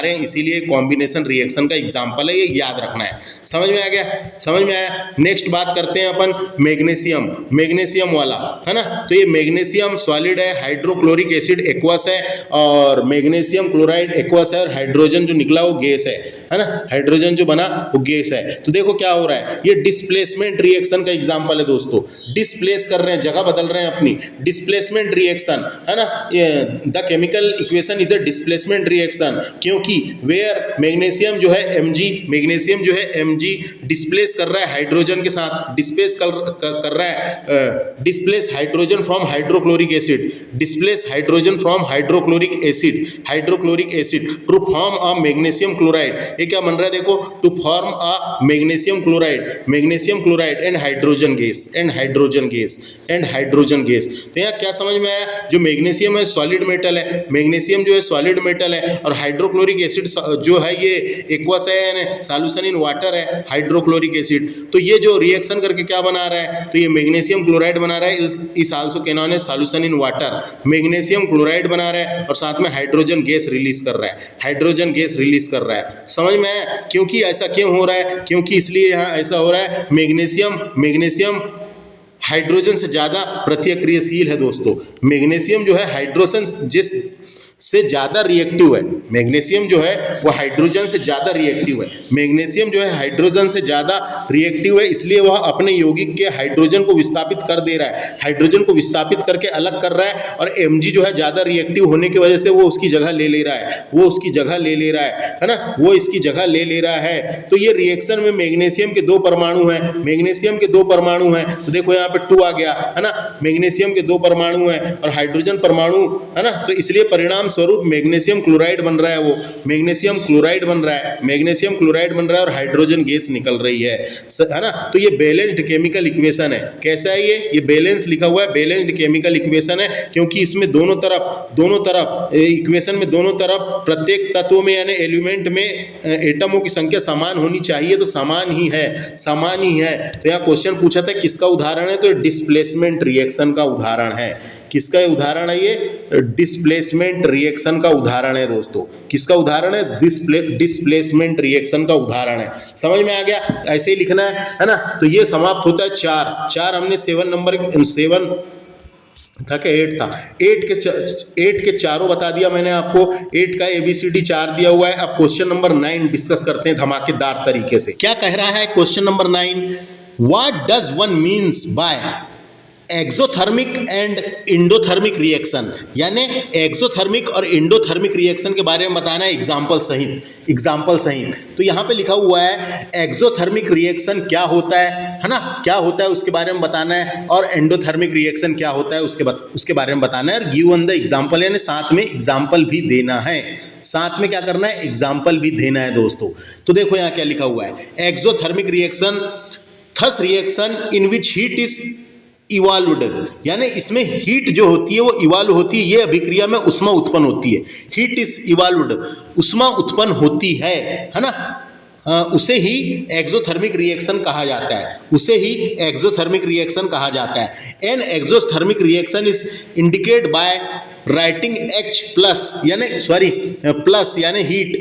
A: रहे हैं, इसीलिए कॉम्बिनेशन रिएक्शन का एग्जांपल है, ये याद रखना है। समझ में आ गया, समझ में आया। नेक्स्ट बात करते हैं अपन मैग्नीशियम वाला, है ना। तो ये मैग्नीशियम सॉलिड है, हाइड्रोक्लोरिक एसिड एक्वस है और मैग्नीशियम क्लोराइड एक्वस है और हाइड्रोजन जो निकला वो गैस है है ना, हाइड्रोजन जो बना वो गैस है। तो देखो क्या हो रहा है, ये डिस्प्लेसमेंट रिएक्शन का एग्जांपल है दोस्तों, डिस्प्लेस कर रहे हैं, जगह बदल रहे हैं अपनी, डिस्प्लेसमेंट रिएक्शन है ना। The chemical equation is a displacement reaction, क्योंकि वेयर मैग्नीशियम जो है Mg, मैग्नीशियम जो है Mg डिस्प्लेस कर रहा है हाइड्रोजन के साथ, डिस्प्लेस कर रहा है, displace hydrogen from hydrochloric acid, displace hydrogen from hydrochloric acid, hydrochloric acid to form a magnesium chloride. ये क्या बन रहा है देखो, to form a magnesium chloride, magnesium chloride and hydrogen gas, and hydrogen gas, and hydrogen gas. तो यहाँ क्या समझ में आया, जो मैग्नीशियम है सॉलिड मेटल है, मैग्नीशियम जो है सॉलिड मेटल है, और हाइड्रोक्लोरिक एसिड जो है ये एक्वस है, सॉल्यूशन इन वाटर है, हाइड्रोक्लोरिक एसिड। तो ये जो रिएक्शन करके क्या बना रहा है, तो ये मैग्नीशियम क्लोराइड बना रहा है, is also can known as solution in water, magnesium chloride बना रहा है और साथ में हाइड्रोजन गैस रिलीज कर रहा है, हाइड्रोजन गैस रिलीज कर रहा है। समझ में आया, क्योंकि ऐसा क्यों हो रहा है, क्योंकि इसलिए यहाँ ऐसा हो रहा है, मैग्नीशियम हाइड्रोजन से ज़्यादा प्रतिक्रियाशील है दोस्तों। मैग्नीशियम जो है हाइड्रोजन से ज़्यादा रिएक्टिव है, मैग्नीशियम जो है वो हाइड्रोजन से ज़्यादा रिएक्टिव है, मैग्नीशियम जो है हाइड्रोजन से ज़्यादा रिएक्टिव है, इसलिए वह अपने यौगिक के हाइड्रोजन को विस्थापित कर दे रहा है, हाइड्रोजन को विस्थापित करके अलग कर रहा है, और Mg जो है ज़्यादा रिएक्टिव होने की वजह से वो उसकी जगह ले ले रहा है, वो उसकी जगह ले ले रहा है ना, वो इसकी जगह ले ले रहा है। तो ये रिएक्शन में मैग्नीशियम के 2 परमाणु हैं, मैग्नीशियम के 2 परमाणु हैं, तो देखो यहाँ पे 2 आ गया है ना, मैग्नीशियम के 2 परमाणु हैं और हाइड्रोजन परमाणु है ना, तो इसलिए परिणाम स्वरूप मैग्नीशियम क्लोराइड बन रहा है, वो मैग्नीशियम क्लोराइड बन रहा है, मैग्नीशियम क्लोराइड बन रहा है और हाइड्रोजन गैस निकल रही है ना। तो ये बैलेंस्ड केमिकल इक्वेशन है। कैसा है ये बैलेंस लिखा हुआ है, बैलेंस्ड केमिकल इक्वेशन है, क्योंकि इसमें दोनों तरफ इक्वेशन में दोनों तरफ प्रत्येक तत्वों में यानी एलिमेंट में एटमों की संख्या समान होनी चाहिए, तो समान ही है। तो यहाँ क्वेश्चन पूछा था किसका उदाहरण है, तो डिस्प्लेसमेंट रिएक्शन का उदाहरण है। किसका उदाहरण है ये, डिस्प्लेसमेंट रिएक्शन का उदाहरण है दोस्तों। किसका उदाहरण है, डिस्प्लेसमेंट रिएक्शन का उदाहरण है। समझ में आ गया, ऐसे ही लिखना है ना। तो ये समाप्त होता है 4 हमने 7 नंबर 7 था कि 8 था, 8 के चारों बता दिया मैंने आपको, 8 का ABCD 4 दिया हुआ है। अब क्वेश्चन नंबर 9 डिस्कस करते हैं धमाकेदार तरीके से। क्या कह रहा है question number 9, what does one means by exothermic and endothermic reaction, यानी एक्सोथर्मिक और इंडोथर्मिक रिएक्शन के बारे में बताना है एग्जाम्पल सहित। तो यहाँ पे लिखा हुआ है एक्सोथर्मिक रिएक्शन क्या होता है ना, क्या होता है उसके बारे में बताना है, और एंडोथर्मिक रिएक्शन क्या होता है उसके बारे में बताना है, और गिव ऑन द एग्जाम्पल, यानी साथ में एग्जाम्पल भी देना है। साथ में क्या करना है, एग्जाम्पल भी देना है दोस्तों। तो देखो यहाँ क्या लिखा हुआ है, exothermic reaction thus reaction in which heat is evolved, यानी इसमें हीट जो होती है वो इवाल्व होती है, ये अभिक्रिया में उष्मा उत्पन्न होती है। हीट इज इवाल्वड, उष्मा उत्पन्न होती है ना, उसे ही एक्सोथर्मिक रिएक्शन कहा जाता है, उसे ही एक्सोथर्मिक रिएक्शन कहा जाता है। An exothermic reaction is indicate by writing H plus यानी heat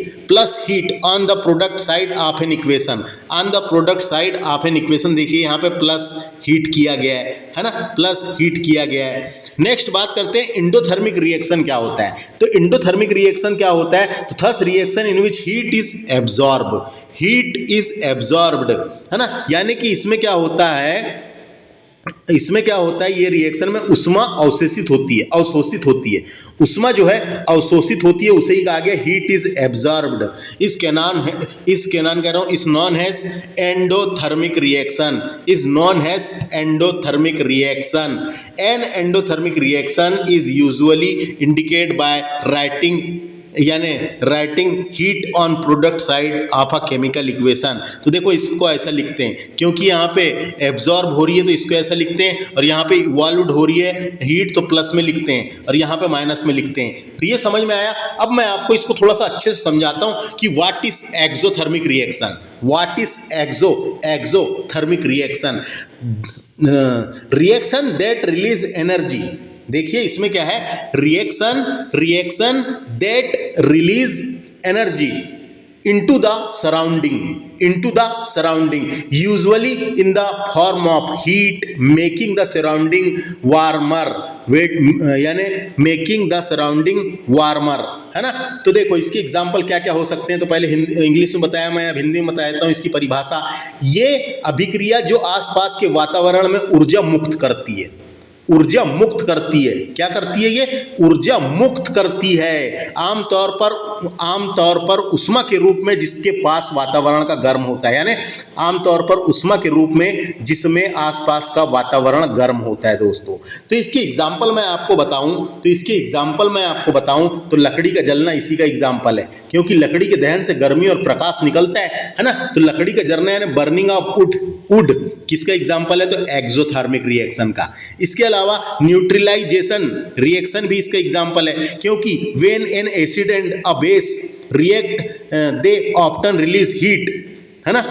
A: on the product side of an equation, on the product side of an equation. देखिए यहाँ पे प्लस हीट किया गया है ना, प्लस हीट किया गया है। नेक्स्ट बात करते हैं इंडोथर्मिक रिएक्शन क्या होता है। तो इंडोथर्मिक रिएक्शन क्या होता है, तो thus reaction in which heat is absorbed है ना, यानी कि इसमें क्या होता है, ये रिएक्शन में उष्मा अवशोषित होती है, उष्मा जो है अवशोषित होती है, उसे ही कहा गया हीट इज एब्जॉर्ब्ड। इसके non is non has endothermic reaction, an endothermic reaction is usually indicate by writing heat on product side of a chemical equation. तो देखो इसको ऐसा लिखते हैं, क्योंकि यहाँ पे एब्जॉर्ब हो रही है तो इसको ऐसा लिखते हैं, और यहाँ पे इवॉल्वड हो रही है हीट तो प्लस में लिखते हैं, और यहाँ पे माइनस में लिखते हैं। तो ये समझ में आया। अब मैं आपको इसको थोड़ा सा अच्छे से समझाता हूँ कि what is exothermic reaction, what is exothermic reaction, reaction that release energy. देखिए इसमें क्या है, reaction that release energy, into the surrounding usually in the form of heat making the surrounding warmer, wait यानी मेकिंग द सराउंडिंग वार्मर, है ना। तो देखो इसके एग्जाम्पल क्या क्या हो सकते हैं। तो पहले इंग्लिश में बताया, मैं अब हिंदी में बताता हूँ इसकी परिभाषा। ये अभिक्रिया जो आसपास के वातावरण में ऊर्जा मुक्त करती है, ऊर्जा मुक्त करती है। क्या करती है? ये ऊर्जा मुक्त करती है आमतौर पर उष्मा के रूप में जिसके पास वातावरण का गर्म होता है, यानी आमतौर पर उष्मा के रूप में जिसमें आसपास का वातावरण गर्म होता है दोस्तों। तो इसकी एग्जाम्पल मैं आपको बताऊं तो लकड़ी का जलना इसी का एग्जाम्पल है, क्योंकि लकड़ी के दहन से गर्मी और प्रकाश निकलता है ना। तो लकड़ी का जलना यानी बर्निंग ऑफ वुड किसका एग्जाम्पल है? तो एक्सोथर्मिक रिएक्शन का। इसके अलावा न्यूट्रलाइजेशन रिएक्शन भी इसका एग्जाम्पल है, क्योंकि when an acid and a base react they often release heat, है ना।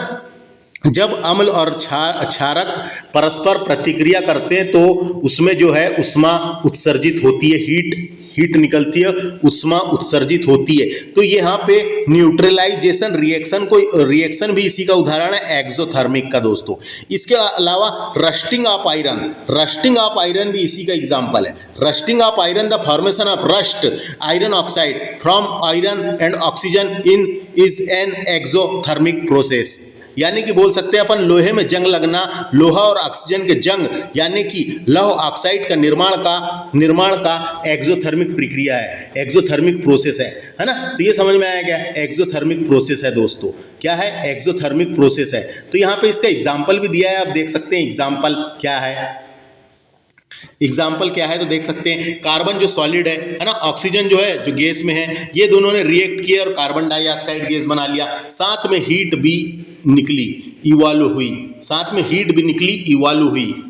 A: जब अम्ल और क्षारक परस्पर प्रतिक्रिया करते हैं तो उसमें जो है उष्मा उत्सर्जित होती है, हीट निकलती है, उष्मा उत्सर्जित होती है। तो यहाँ पे न्यूट्रलाइजेशन रिएक्शन भी इसी का उदाहरण है, एक्सोथर्मिक का दोस्तों। इसके अलावा रस्टिंग ऑफ आयरन भी इसी का एग्जाम्पल है। Rusting of iron, the formation of rust iron oxide from iron and oxygen is an exothermic process. यानी कि बोल सकते हैं अपन लोहे में जंग लगना, लोहा और ऑक्सीजन के जंग यानी कि लौह ऑक्साइड का निर्माण का एक्सोथर्मिक प्रक्रिया है, एक्सोथर्मिक प्रोसेस है ना। तो ये समझ में आया क्या? एक्सोथर्मिक प्रोसेस है दोस्तों। क्या है? एक्सोथर्मिक प्रोसेस है। तो यहाँ पे इसका एग्जाम्पल भी दिया है, आप देख सकते हैं एग्जाम्पल क्या है। तो देख सकते हैं कार्बन जो सॉलिड है ना, ऑक्सीजन जो है जो गैस में है, ये दोनों ने रिएक्ट किया और कार्बन डाइऑक्साइड गैस बना लिया। साथ में हीट भी निकली, इवॉल्व हुई,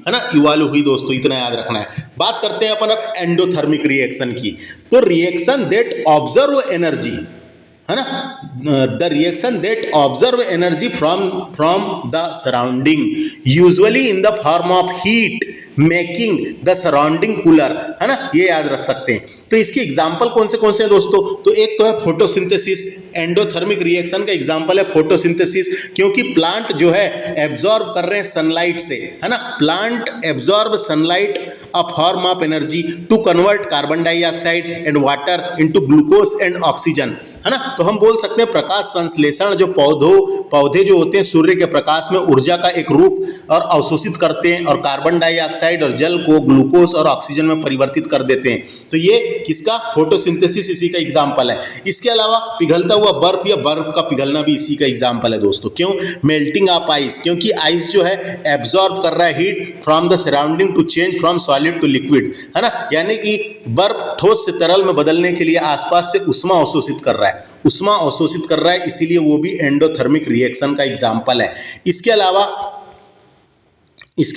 A: है ना, इवॉल्व हुई दोस्तों, इतना याद रखना है। बात करते हैं अपन अब एंडोथर्मिक रिएक्शन की। तो रिएक्शन दैट ऑब्जर्व एनर्जी, है ना, the reaction that observe energy from the surrounding usually in the form of heat making the surrounding cooler, है ना, ये याद रख सकते हैं। तो इसके एग्जाम्पल कौन से हैं दोस्तों? तो एक तो है फोटोसिंथेसिस। एंडोथर्मिक रिएक्शन का एग्जाम्पल है फोटोसिंथेसिस, क्योंकि प्लांट जो है एब्जॉर्ब कर रहे हैं सनलाइट से, है ना। Plant absorb sunlight a form of energy to convert carbon dioxide and water into glucose and oxygen, है ना। तो हम बोल सकते हैं प्रकाश संश्लेषण जो पौधे जो होते हैं सूर्य के प्रकाश में ऊर्जा का एक रूप और अवशोषित करते हैं और कार्बन डाइऑक्साइड और जल को ग्लूकोज और ऑक्सीजन में परिवर्तित कर देते हैं। तो ये किसका? फोटोसिंथेसिस इसी का एग्जाम्पल है। इसके अलावा पिघलता हुआ बर्फ या बर्फ का पिघलना भी इसी का एग्जाम्पल है दोस्तों। क्यों? मेल्टिंग ऑफ आइस, क्योंकि आइस जो है एब्जॉर्ब कर रहा है heat from the surrounding to change from solid to liquid, है ना। यानी कि बर्फ ठोस से तरल में बदलने के लिए आसपास से उष्मा अवशोषित कर रहा है, इसीलिए वो भी एंडोथर्मिक रिएक्शन का एग्जाम्पल है। इसके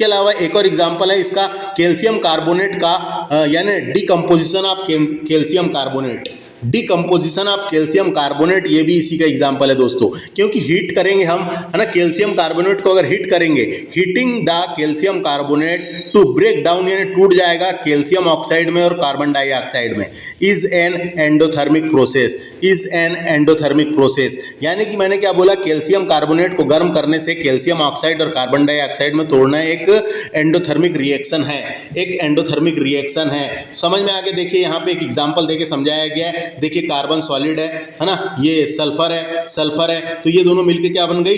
A: अलावा एक और एग्जाम्पल है इसका कैल्शियम कार्बोनेट का, यानी डिकम्पोजिशन ऑफ कैल्शियम कार्बोनेट, ये भी इसी का एग्जाम्पल है दोस्तों। क्योंकि हीट करेंगे हम, है ना, कैल्शियम कार्बोनेट को अगर हीट करेंगे, heating the calcium carbonate to break down, यानी टूट जाएगा कैल्शियम ऑक्साइड में और कार्बन डाइऑक्साइड में, इज एन एंडोथर्मिक प्रोसेस। यानी कि मैंने क्या बोला, कैल्शियम कार्बोनेट को गर्म करने से कैल्शियम ऑक्साइड और कार्बन डाइऑक्साइड में तोड़ना एक एंडोथर्मिक रिएक्शन है। समझ में आगे देखिए, यहाँ पे एक एग्जाम्पल देके समझाया गया है। देखिए कार्बन सॉलिड है ना, ये सल्फर है, तो ये दोनों मिलके क्या बन गई?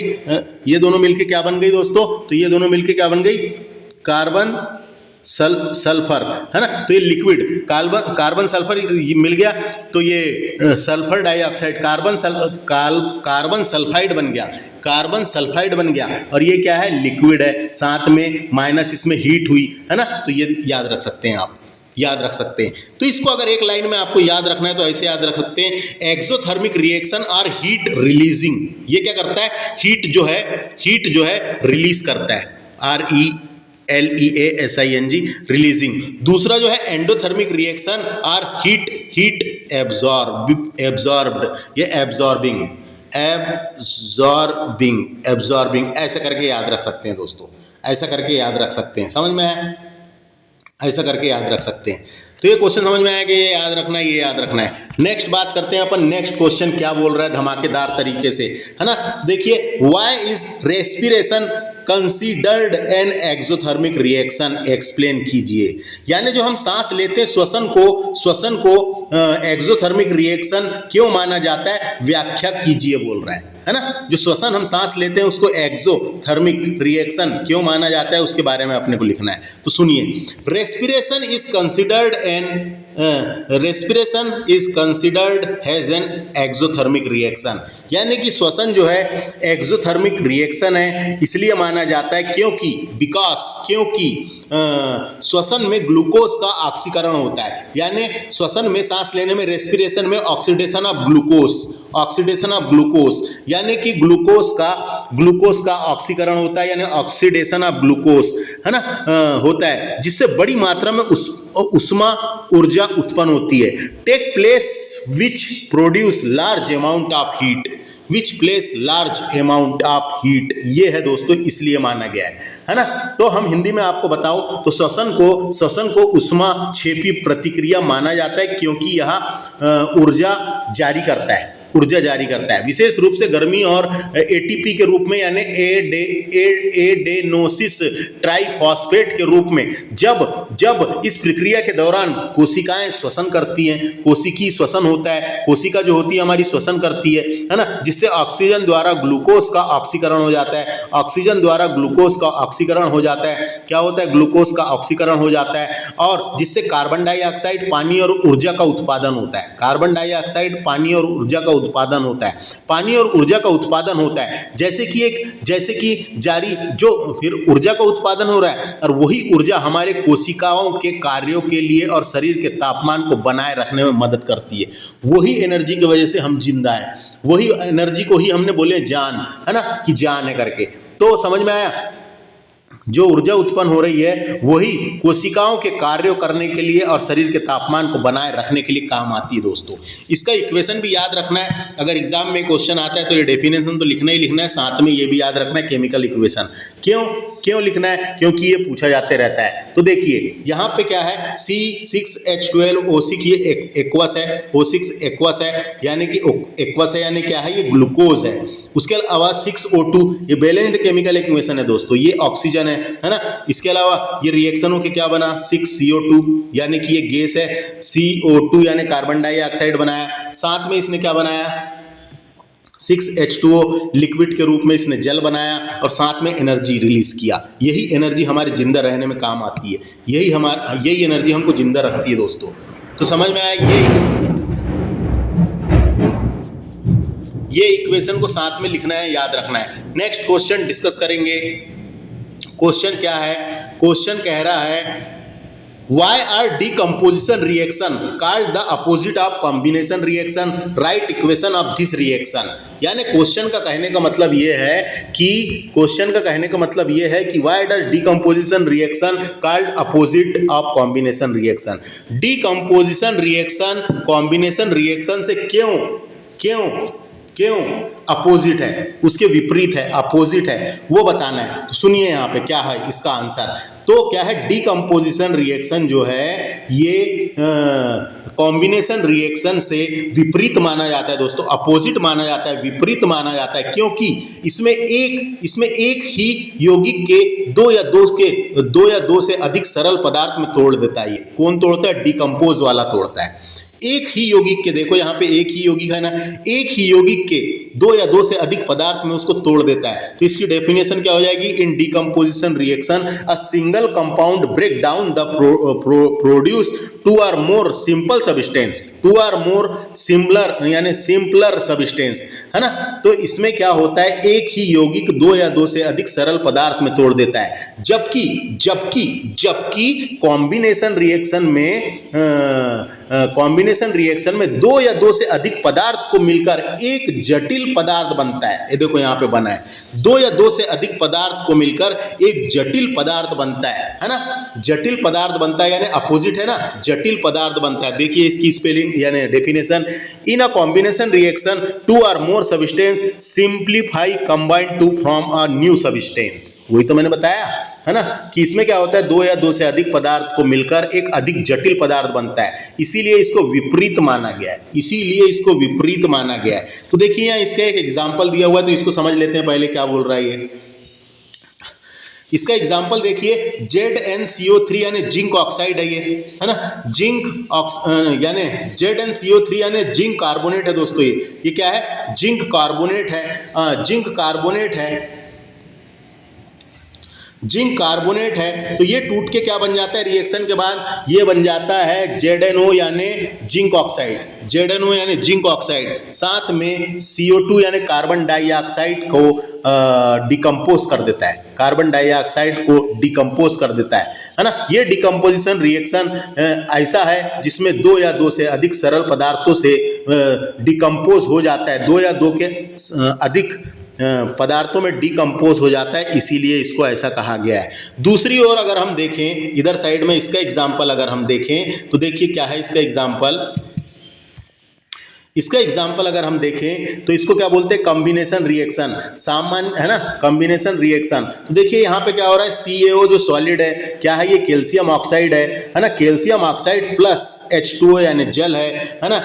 A: दोस्तों, तो ये दोनों मिलके क्या बन गई? कार्बन सल्फर, है ना। तो ये लिक्विड कार्बन सल्फर मिल गया, तो ये सल्फर डाइऑक्साइड कार्बन सल्फाइड बन गया, और ये क्या है? लिक्विड है। साथ में माइनस इसमें हीट हुई, है ना। तो ये याद रख सकते हैं आप, तो इसको अगर एक लाइन में आपको याद रखना है तो ऐसे याद रख सकते हैं, exothermic reaction are heat releasing. ये क्या करता है? हीट जो है रिलीज करता है, RELEASING, रिलीजिंग। दूसरा जो है endothermic reaction are heat absorbed, ये एब्जॉर्बिंग, ऐसा करके याद रख सकते हैं दोस्तों, समझ में है? ऐसा करके याद रख सकते हैं। तो ये क्वेश्चन समझ में आया कि ये याद रखना है, ये याद रखना है। नेक्स्ट बात करते हैं अपन, नेक्स्ट क्वेश्चन क्या बोल रहा है धमाकेदार तरीके से, है ना। देखिए, why is respiration considered N exothermic reaction, explain कीजिए। यानी जो हम सांस लेते हैं, श्वसन को एक्सोथर्मिक रिएक्शन क्यों माना जाता है, व्याख्या कीजिए बोल रहा है ना। जो श्वसन हम सांस लेते हैं उसको एक्सोथर्मिक रिएक्शन क्यों माना जाता है, उसके बारे में अपने को लिखना है। तो सुनिए, respiration is considered has an exothermic reaction. यानी कि श्वसन जो है एक्सोथर्मिक रिएक्शन है, इसलिए माना जाता है क्योंकि श्वसन में ग्लूकोज का ऑक्सीकरण होता है। यानी श्वसन में, सांस लेने में, रेस्पिरेशन में ऑक्सीडेशन ऑफ ग्लूकोज, यानी कि ग्लूकोज का ऑक्सीकरण होता है, यानी ऑक्सीडेशन ऑफ ग्लूकोज, है ना, होता है, जिससे बड़ी मात्रा में उष्मा ऊर्जा उत्पन्न होती है। Take place which produce large amount of heat, ये है दोस्तों, इसलिए माना गया है ना। तो हम हिंदी में आपको बताओ तो श्वसन को उष्मा क्षेपी प्रतिक्रिया माना जाता है, क्योंकि यह ऊर्जा जारी करता है, विशेष रूप से गर्मी और एटीपी के रूप में, यानी एडेनोसिस ट्राइफॉस्फेट के रूप में। जब इस प्रक्रिया के दौरान कोशिकाएं श्वसन करती हैं, कोशिकी श्वसन होता है, कोशिका जो होती है हमारी श्वसन करती है ना, जिससे ऑक्सीजन द्वारा ग्लूकोज का ऑक्सीकरण हो जाता है। क्या होता है, ग्लूकोज का ऑक्सीकरण हो जाता है, और जिससे कार्बन डाइऑक्साइड, पानी और ऊर्जा का उत्पादन होता है। पानी और ऊर्जा का उत्पादन होता है, जैसे कि जारी, जो फिर ऊर्जा का उत्पादन हो रहा है, और वही ऊर्जा हमारे कोशिकाओं के कार्यों के लिए और शरीर के तापमान को बनाए रखने में मदद करती है। वही एनर्जी की वजह से हम जिंदा हैं, वही एनर्जी को ही हमने बोले जान, है ना, कि जान है करके। तो समझ में आया, जो ऊर्जा उत्पन्न हो रही है वही कोशिकाओं के कार्यों करने के लिए और शरीर के तापमान को बनाए रखने के लिए काम आती है दोस्तों। इसका इक्वेशन भी याद रखना है, अगर एग्जाम में क्वेश्चन आता है तो ये डेफिनेशन तो लिखना ही लिखना है, साथ में ये भी याद रखना है केमिकल इक्वेशन। क्यों लिखना है, क्योंकि ये पूछा जाते रहता है। तो देखिए यहाँ पे क्या है, C6H12O6, ये एक्वस है, O6 एक्वस है, यानी कि एक्वस है, यानी क्या है, ये ग्लूकोज है। उसके अलावा 6O2, ये बैलेंस्ड केमिकल इक्वेशन है दोस्तों, ये ऑक्सीजन है ना। इसके अलावा ये रिएक्शनों के क्या बना, 6CO2, यानी कि ये गैस है, CO2 यानी कार्बन डाइऑक्साइड बनाया, साथ में इसने क्या बनाया, 6H2O लिक्विड के रूप में इसने जल बनाया, और साथ में एनर्जी रिलीज किया। यही एनर्जी हमारे जिंदा रहने में काम आती है, यही एनर्जी हमको जिंदा रखती है दोस्तों। तो समझ में आया, ये इक्वेशन को साथ में लिखना है, याद रखना है। नेक्स्ट क्वेश्चन डिस्कस करेंगे। क्वेश्चन क्या है, क्वेश्चन कह रहा है Why are decomposition reaction called the opposite of combination reaction? Write equation of this reaction। यानी क्वेश्चन का कहने का मतलब ये है कि why does decomposition reaction called opposite of combination reaction? Decomposition reaction combination reaction से क्यों अपोजिट है, उसके विपरीत है, अपोजिट है, वो बताना है। तो सुनिए यहाँ पे क्या है इसका आंसर। तो क्या है, डीकम्पोजिशन रिएक्शन जो है ये कॉम्बिनेशन रिएक्शन से विपरीत माना जाता है दोस्तों, अपोजिट माना जाता है, विपरीत माना जाता है, क्योंकि इसमें एक ही यौगिक के दो या दो से अधिक सरल पदार्थ में तोड़ देता है। ये कौन तोड़ता है, डिकम्पोज वाला तोड़ता है। एक ही यौगिक के, देखो यहाँ पे एक ही यौगिक है ना, एक ही यौगिक के दो या दो से अधिक पदार्थ में उसको तोड़ देता है। तो इसकी डेफिनेशन क्या हो जाएगी, in decomposition reaction a single compound break down the produce two or more simple substance, यानी सिंपलर सब्सटेंस, है ना। तो इसमें क्या होता है, एक ही यौगिक दो या दो से अधिक सरल पदार्थ में तोड़ देता है, जबकि कॉम्बिनेशन रिएक्शन में दो या दो से अधिक पदार्थ को मिलकर एक जटिल पदार्थ बनता है। ये देखो यहाँ पे बना है, दो या दो से अधिक पदार्थ को मिलकर एक जटिल पदार्थ बनता है ना। जटिल पदार्थ बनता है यानी अपोजिट है ना, जटिल पदार्थ बनता है। देखिए इसकी स्पेलिंग यानी definition, in a combination reaction two or more substance simplify combine to form a new substance. वही तो मैंने बताया, है ना, कि इसमें क्या होता है, दो या दो से अधिक पदार्थ को मिलकर एक अधिक जटिल पदार्थ बनता है, इसीलिए इसको विपरीत माना गया है, इसीलिए इसको विपरीत माना गया है। तो देखिए यहाँ इसका एक एग्जाम्पल दिया हुआ है, तो इसको समझ लेते हैं पहले क्या बोल रहा है ये। इसका एग्जाम्पल देखिए, ZnCO3 यानी जिंक ऑक्साइड है ये, है ना, यानी ZnCO3 यानी जिंक कार्बोनेट है दोस्तों। ये क्या है, जिंक कार्बोनेट है, जिंक कार्बोनेट है, जिंक कार्बोनेट है। तो ये टूट के क्या बन जाता है रिएक्शन के बाद, ये बन जाता है ZnO यानी जिंक ऑक्साइड, ZnO यानी जिंक ऑक्साइड, साथ में CO2 यानी कार्बन डाइऑक्साइड को डिकम्पोज कर देता है, कार्बन डाइऑक्साइड को डिकम्पोज कर देता है ना। ये डिकम्पोजिशन रिएक्शन ऐसा है जिसमें दो या दो से अधिक सरल पदार्थों से डिकम्पोज हो जाता है, दो या दो के अधिक पदार्थों में डिकम्पोज हो जाता है, इसीलिए इसको ऐसा कहा गया है। दूसरी ओर अगर हम देखें इधर साइड में इसका एग्जाम्पल अगर हम देखें तो देखिए क्या है इसका एग्जाम्पल। इसका एग्जाम्पल अगर हम देखें तो इसको क्या बोलते हैं, कॉम्बिनेशन रिएक्शन, सामान्य है ना, कॉम्बिनेशन रिएक्शन। तो देखिए यहाँ पे क्या हो रहा है, CaO जो सॉलिड है, क्या है ये, कैल्शियम ऑक्साइड है ना, कैल्शियम ऑक्साइड प्लस H2O यानी जल है ना,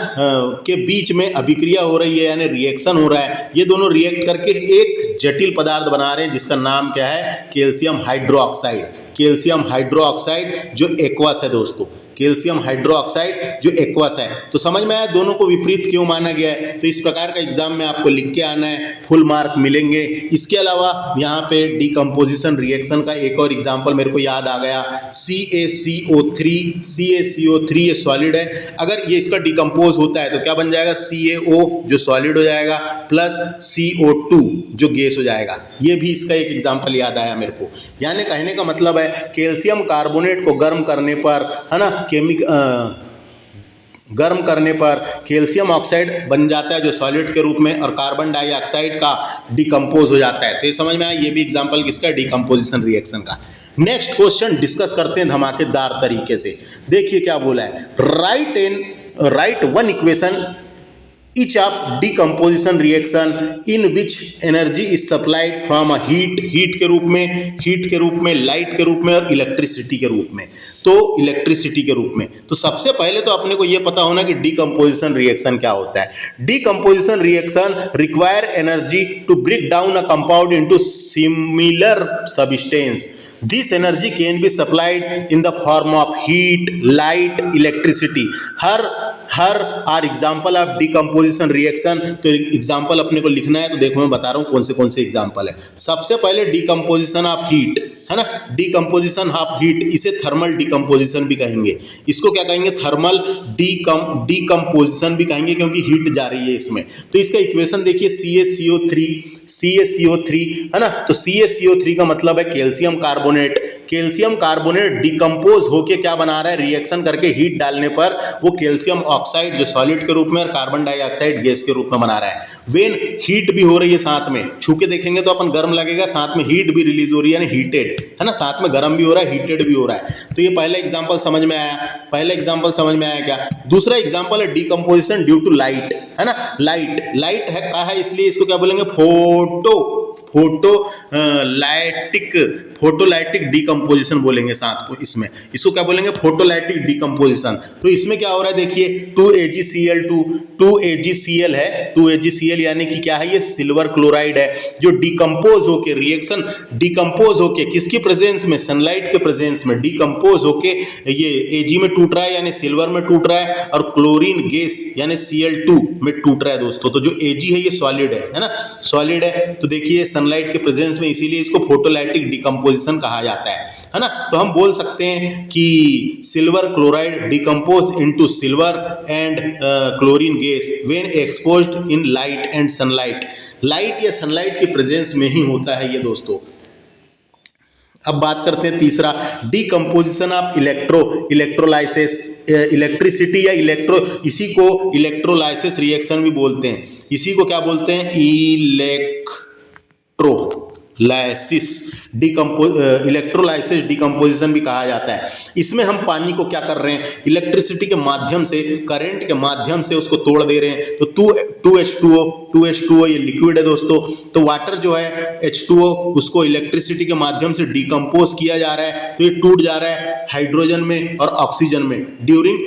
A: के बीच में अभिक्रिया हो रही है यानी रिएक्शन हो रहा है। ये दोनों रिएक्ट करके एक जटिल पदार्थ बना रहे हैं जिसका नाम क्या है, कैल्शियम हाइड्रोक्साइड, कैल्शियम हाइड्रोक्साइड जो एक्वस है दोस्तों, कैल्शियम हाइड्रोक्साइड जो एक्वस है। तो समझ में आया दोनों को विपरीत क्यों माना गया है। तो इस प्रकार का एग्जाम में आपको लिख के आना है, फुल मार्क मिलेंगे। इसके अलावा यहाँ पे डिकम्पोजिशन रिएक्शन का एक और एग्जाम्पल मेरे को याद आ गया, CaCO3, CaCO3 ये सॉलिड है, अगर ये इसका डिकम्पोज होता है तो क्या बन जाएगा, CaO जो सॉलिड हो जाएगा प्लस CO2 जो गैस हो जाएगा। ये भी इसका एक एग्जाम्पल याद आया मेरे को। यानी कहने का मतलब है कैल्शियम कार्बोनेट को गर्म करने पर, है ना, गर्म करने पर कैल्शियम ऑक्साइड बन जाता है जो सॉलिड के रूप में, और कार्बन डाइऑक्साइड का डिकम्पोज हो जाता है। तो ये समझ में आया, ये भी एग्जांपल किसका, डिकम्पोजिशन रिएक्शन का। नेक्स्ट क्वेश्चन डिस्कस करते हैं धमाकेदार तरीके से। देखिए क्या बोला है, right one equation each of decomposition reaction in which energy is supplied from a heat के रूप में, लाइट के रूप में और इलेक्ट्रिसिटी के रूप में। तो इलेक्ट्रिसिटी के रूप में, तो सबसे पहले तो अपने को ये पता होना कि डीकम्पोजिशन रिएक्शन क्या होता है। Decomposition reaction require energy to break down a compound into similar substance. This energy can be supplied in the form of heat, light, electricity. Here are example of decomposition reaction. तो example अपने को लिखना है, तो देखो मैं बता रहा हूँ कौन से एग्जाम्पल है। सबसे पहले डीकम्पोजिशन ऑफ हीट, है ना, डीकम्पोजिशन ऑफ हीट, इसे थर्मल डीकम्पोजिशन भी कहेंगे। इसको क्या कहेंगे, थर्मल डीकम्पोजिशन भी कहेंगे, क्योंकि हीट जा रही है इसमें। तो इसका इक्वेशन देखिए, CaCO3 है ना, तो CaCO3 का मतलब है calcium carbonate. Calcium carbonate decompose होके क्या बना रहा है, रिएक्शन करके हीट डालने पर वो कैल्शियम ऑक्साइड जो सॉलिड के रूप में और कार्बन डाइऑक्साइड गैस के रूप में बना रहा है। वेन हीट भी हो रही है साथ में, छू के देखेंगे तो अपन गर्म लगेगा, साथ में हीट भी रिलीज हो रही है, यानी हीटेड, है ना, साथ में गर्म भी हो रहा है, हीटेड भी हो रहा है। तो ये पहला एग्जांपल समझ में आया, क्या। दूसरा एग्जांपल है डीकम्पोजिशन ड्यू टू लाइट, है ना, लाइट है कहा है, इसलिए इसको क्या बोलेंगे, फोटोलाइटिक डीकम्पोजिशन बोलेंगे साथ को इसमें। इसको क्या बोलेंगे, फोटोलाइटिक डीकम्पोजिशन। तो इसमें क्या हो रहा है देखिए, 2AgCl है, 2AgCl यानी कि क्या है, ये सिल्वर क्लोराइड है जो डिकम्पोज होके रिएक्शन डिकम्पोज होके किसकी प्रेजेंस में, सनलाइट के प्रेजेंस में डिकम्पोज होके ये Ag में टूट रहा है यानी सिल्वर में टूट रहा है, और क्लोरीन गैस यानी Cl2 में टूट रहा है दोस्तों। तो जो Ag है ये सॉलिड है ना, सॉलिड है। तो देखिए सनलाइट के प्रेजेंस में, इसीलिए इसको फोटोलाइटिक डिकम्पोजिशन कहा जाता है ना। तो हम बोल सकते हैं कि silver chloride decompose into silver and chlorine gas when exposed in light and sunlight. Light या सनलाइट के प्रेजेंस में ही होता है ये दोस्तों। अब बात करते हैं तीसरा, डीकम्पोजिशन ऑफ इलेक्ट्रोलाइसिस, इलेक्ट्रिसिटी या इसी को इलेक्ट्रोलाइसिस रिएक्शन भी बोलते हैं। इसी को क्या बोलते हैं, इलेक्ट्रोलाइसिस डिकम्पोजिशन भी कहा जाता है। इसमें हम पानी को क्या कर रहे हैं, इलेक्ट्रिसिटी के माध्यम से, करंट के माध्यम से उसको तोड़ दे रहे हैं। तो 2H2O ये लिक्विड है दोस्तों। तो वाटर जो है H2O उसको इलेक्ट्रिसिटी के माध्यम से डिकम्पोज किया जा रहा है, तो ये टूट जा रहा है हाइड्रोजन में और ऑक्सीजन में ड्यूरिंग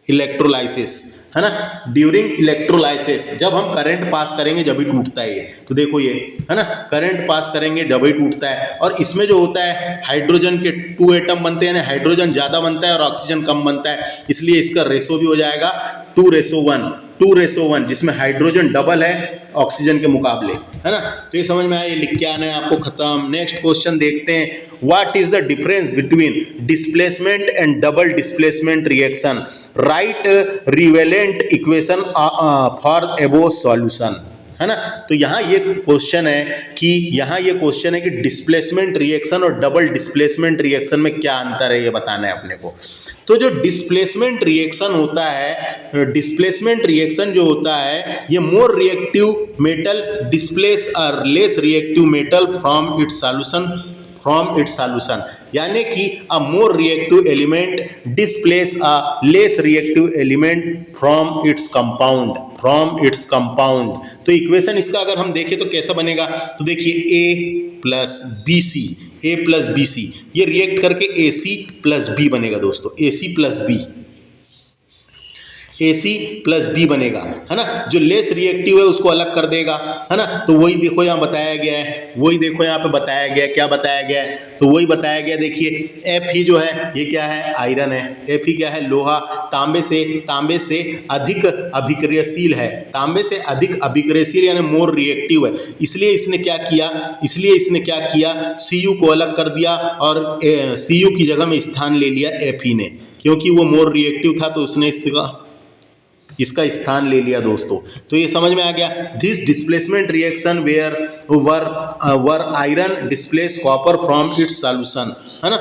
A: इलेक्ट्रोलाइसिस, है ना, ड्यूरिंग इलेक्ट्रोलाइसिस। जब हम करंट पास करेंगे जब ही टूटता है ये। तो देखो ये, है ना, करंट पास करेंगे जब ही टूटता है। और इसमें जो होता है हाइड्रोजन के 2 एटम बनते हैं, यानी हाइड्रोजन ज़्यादा बनता है और ऑक्सीजन कम बनता है, इसलिए इसका रेशो भी हो जाएगा 2:1, जिसमें हाइड्रोजन डबल है ऑक्सीजन के मुकाबले, है ना। तो ये समझ में आया, ये लिख के आना है आपको, खत्म। नेक्स्ट क्वेश्चन देखते हैं, what is the difference between displacement and double displacement reaction, right relevant equation for above solution, है ना। तो यहाँ ये क्वेश्चन है कि डिस्प्लेसमेंट रिएक्शन और डबल डिस्प्लेसमेंट रिएक्शन में क्या अंतर है, ये बताना है अपने को। तो जो डिस्प्लेसमेंट रिएक्शन होता है, डिस्प्लेसमेंट रिएक्शन जो होता है, ये more reactive metal displace or less reactive metal from its solution, यानी कि a more reactive element displace a less reactive element from its compound. तो इक्वेशन इसका अगर हम देखें तो कैसा बनेगा, तो देखिए A प्लस बी सी, ये रिएक्ट करके AC प्लस बी बनेगा दोस्तों, AC प्लस बी बनेगा, है ना। जो लेस रिएक्टिव है उसको अलग कर देगा, है ना। तो वही देखो यहाँ बताया गया है, क्या बताया गया है, तो वही बताया गया। देखिए Fe जो है ये क्या है, आयरन है। Fe क्या है, लोहा। तांबे से अधिक अभिक्रियशील है, यानी मोर रिएक्टिव है। इसलिए इसने क्या किया, Cu को अलग कर दिया और Cu की जगह में स्थान ले लिया Fe ने, क्योंकि वो मोर रिएक्टिव था तो उसने इसका स्थान ले लिया दोस्तों। तो ये समझ में आ गया। This displacement reaction were iron displace copper from its solution, है ना,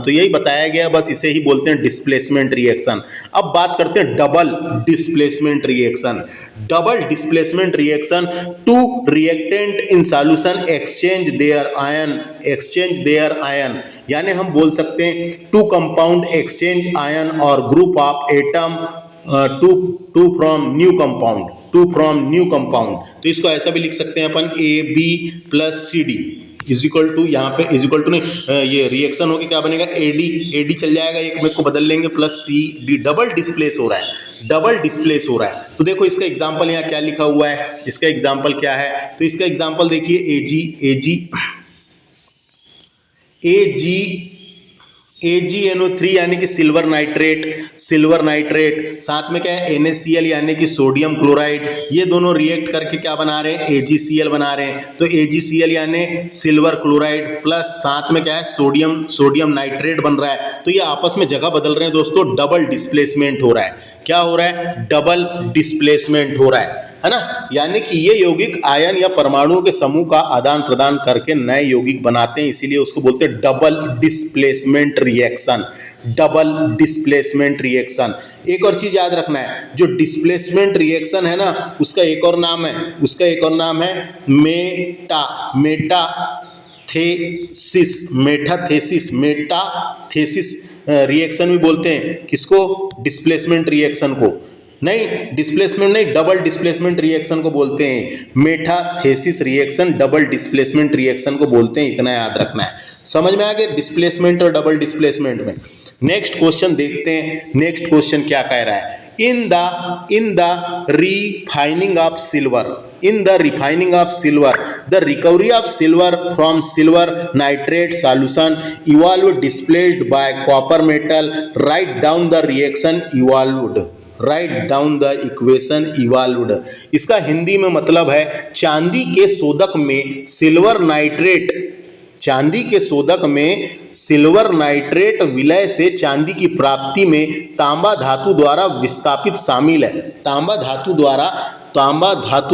A: तो यही बताया गया, बस इसे ही बोलते हैं डिस्प्लेसमेंट रिएक्शन। अब बात करते हैं double displacement reaction. Two reactant in solution exchange their ion, यानी हम बोल सकते हैं टू कंपाउंड एक्सचेंज आयन और group of atom to from new compound. तो इसको ऐसा भी लिख सकते हैं अपन, AB plus CD is equal to, यहाँ पे इज इक्वल टू नहीं, ये रिएक्शन होगी क्या बनेगा, AD चल जाएगा, एक में को बदल लेंगे, प्लस CD, डबल डिस्प्लेस हो रहा है। तो देखो इसका एग्जाम्पल यहाँ क्या लिखा हुआ है, इसका एग्जाम्पल क्या है, तो इसका एग्जाम्पल देखिए AgNO3 यानी कि सिल्वर नाइट्रेट, साथ में क्या है NaCl यानी कि सोडियम क्लोराइड, ये दोनों रिएक्ट करके क्या बना रहे हैं, AgCl बना रहे हैं। तो AgCl यानी सिल्वर क्लोराइड प्लस साथ में क्या है सोडियम नाइट्रेट बन रहा है। तो ये आपस में जगह बदल रहे हैं दोस्तों, डबल डिस्प्लेसमेंट हो रहा है। क्या हो रहा है, डबल डिस्प्लेसमेंट हो रहा है ना। यानी कि ये यौगिक आयन या परमाणुओं के समूह का आदान प्रदान करके नए यौगिक बनाते हैं, इसीलिए उसको बोलते हैं डबल डिस्प्लेसमेंट रिएक्शन। एक और चीज याद रखना है, जो डिस्प्लेसमेंट रिएक्शन है ना, उसका एक और नाम है मेटाथेसिस रिएक्शन भी बोलते हैं। किसको, डिस्प्लेसमेंट रिएक्शन को, नहीं डिस्प्लेसमेंट नहीं, डबल डिस्प्लेसमेंट रिएक्शन को बोलते हैं metathesis reaction, double displacement reaction को बोलते हैं, इतना याद रखना है। समझ में आ गया डिस्प्लेसमेंट और डबल डिस्प्लेसमेंट में। नेक्स्ट क्वेश्चन देखते हैं, नेक्स्ट क्वेश्चन क्या कह रहा है, in the refining of silver, the recovery of silver from silver nitrate solution evolved displayed by copper metal. Write down the reaction evolved. Write down the equation evolved. इसका हिंदी में मतलब है चांदी के शोधक में सिल्वर नाइट्रेट विलय से चांदी की प्राप्ति में तांबा धातु द्वारा विस्थापित शामिल है। तांबा धातु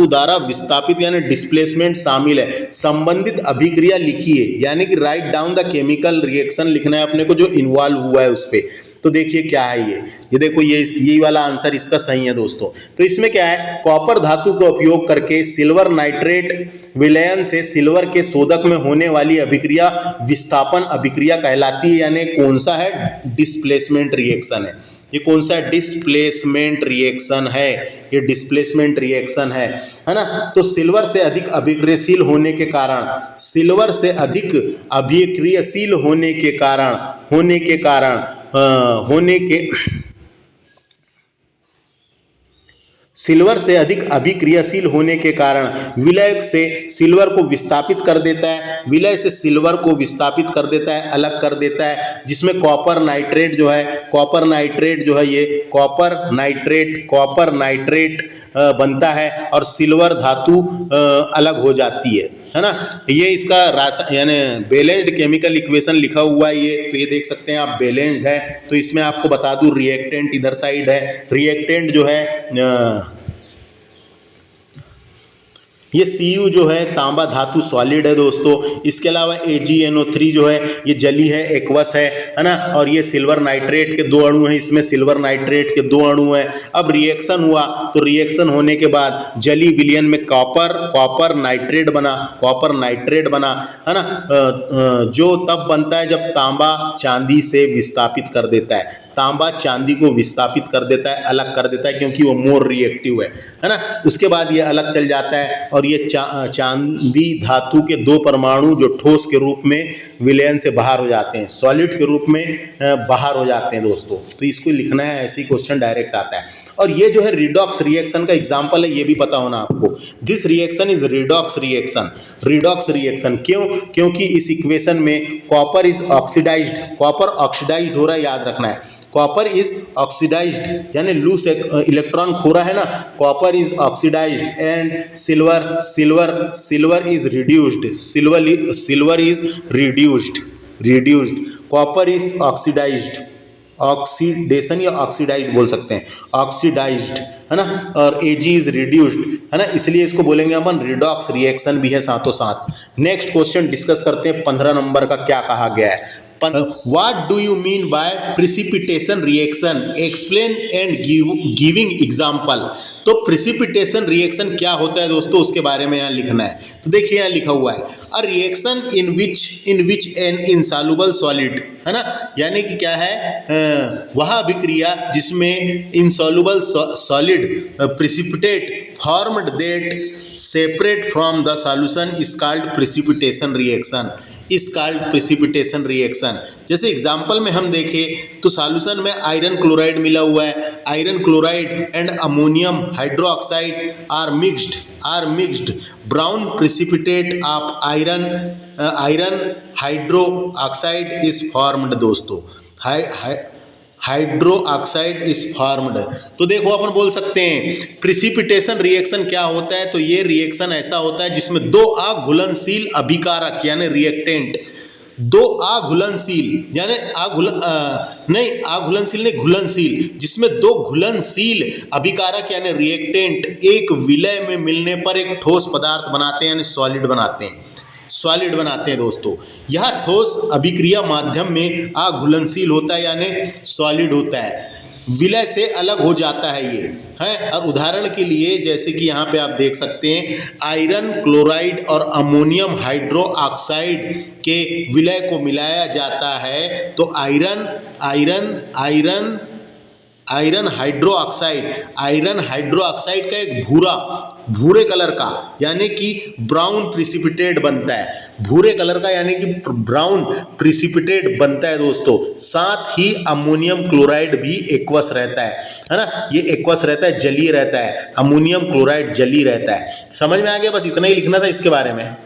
A: द्वारा विस्थापित यानी डिस्प्लेसमेंट शामिल है। संबंधित अभिक्रिया लिखिए, यानी कि write down the chemical reaction लिखना है अपने को जो इन्वॉल्व हुआ है उस पे। तो देखिए क्या है ये देखो यही वाला आंसर इसका सही है दोस्तों। तो इसमें क्या है, कॉपर धातु का उपयोग करके सिल्वर नाइट्रेट विलयन से सिल्वर के शोधक में होने वाली अभिक्रिया विस्थापन अभिक्रिया कहलाती है, यानी कौन सा है, डिस्प्लेसमेंट रिएक्शन है। ये कौन सा डिस्प्लेसमेंट रिएक्शन है, ये डिस्प्लेसमेंट रिएक्शन है ना। तो सिल्वर से अधिक अभिक्रियाशील होने के कारण, सिल्वर से अधिक अभिक्रियाशील होने के सिल्वर से अधिक अभिक्रियाशील होने के कारण विलय से सिल्वर को विस्थापित कर देता है, विलय से सिल्वर को विस्थापित कर देता है, अलग कर देता है, जिसमें कॉपर नाइट्रेट जो है ये कॉपर नाइट्रेट बनता है और सिल्वर धातु अलग हो जाती है ना। ये इसका यानी बैलेंस्ड केमिकल इक्वेशन लिखा हुआ है ये, तो ये देख सकते हैं आप, बैलेंस्ड है। तो इसमें आपको बता दूं रिएक्टेंट इधर साइड है, रिएक्टेंट जो है ये Cu जो है तांबा धातु सॉलिड है दोस्तों। इसके अलावा AgNO3 जो है ये जली है, एक्वस है ना। और ये सिल्वर नाइट्रेट के 2 अणु हैं, इसमें सिल्वर नाइट्रेट के 2 अणु हैं। अब रिएक्शन हुआ तो रिएक्शन होने के बाद जली विलयन में कॉपर नाइट्रेट बना है ना, जो तब बनता है जब तांबा चांदी से विस्थापित कर देता है, तांबा चांदी को विस्थापित कर देता है, अलग कर देता है, क्योंकि वो मोर रिएक्टिव है ना। उसके बाद ये अलग चल जाता है और ये चांदी धातु के 2 परमाणु जो ठोस के रूप में विलयन से बाहर हो जाते हैं, सॉलिड के रूप में बाहर हो जाते हैं दोस्तों। तो इसको लिखना है, ऐसे ही क्वेश्चन डायरेक्ट आता है। और ये जो है रिडॉक्स रिएक्शन का एग्जाम्पल है, ये भी पता होना आपको। This reaction is redox reaction क्यों, क्योंकि इस इक्वेशन में copper is oxidised, copper oxidised हो रहा है, याद रखना है। कॉपर इज ऑक्सीडाइज्ड यानी लूज इलेक्ट्रॉन खो रहा है ना, copper is oxidised and silver is reduced, silver is reduced, copper is oxidised, oxidation या ऑक्सीडाइज्ड बोल सकते हैं, ऑक्सीडाइज्ड है ना, और Ag इज रिड्यूस्ड है ना, इसलिए इसको बोलेंगे अपन रिडॉक्स रिएक्शन भी है साथों साथ। नेक्स्ट क्वेश्चन डिस्कस करते हैं 15 नंबर का, क्या कहा गया है। What do you mean by precipitation reaction? Explain and giving example. तो प्रिसिपिटेशन रिएक्शन क्या होता है दोस्तों, उसके बारे में यहाँ लिखना है। तो देखिए यहाँ लिखा हुआ है, a reaction in which N insoluble solid, है ना, यानी कि क्या है, वह अभिक्रिया जिसमें insoluble solid precipitate formed that separate from the solution is called precipitation reaction. जैसे एग्जाम्पल में हम देखें तो सॉल्यूशन में आयरन क्लोराइड मिला हुआ है, iron chloride and ammonium hydroxide are mixed, brown precipitate of iron hydroxide is formed दोस्तों, हाइड्रोक्साइड इज फॉर्म्ड। तो देखो अपन बोल सकते हैं प्रिसिपिटेशन रिएक्शन क्या होता है, तो ये रिएक्शन ऐसा होता है जिसमें 2 अघुलनशील अभिकारक यानी रिएक्टेंट, 2 अघुलनशील यानी घुलनशील, जिसमें 2 घुलनशील अभिकारक यानी रिएक्टेंट एक विलय में मिलने पर एक ठोस पदार्थ बनाते हैं यानी सॉलिड बनाते हैं दोस्तों। यह ठोस अभिक्रिया माध्यम में अघुलनशील होता है यानी सॉलिड होता है, विलय से अलग हो जाता है ये है। और उदाहरण के लिए जैसे कि यहाँ पे आप देख सकते हैं, आयरन क्लोराइड और अमोनियम हाइड्रोक्साइड के विलय को मिलाया जाता है तो आयरन हाइड्रोक्साइड का एक भूरे कलर का यानी कि ब्राउन प्रिसिपिटेट बनता है, भूरे कलर का यानी कि ब्राउन प्रिसिपिटेट बनता है दोस्तों। साथ ही अमोनियम क्लोराइड भी एक्वस रहता है ना, ये एक्वस रहता है, जलीय रहता है, अमोनियम क्लोराइड जलीय रहता है। समझ में आ गया, बस इतना ही लिखना था इसके बारे में।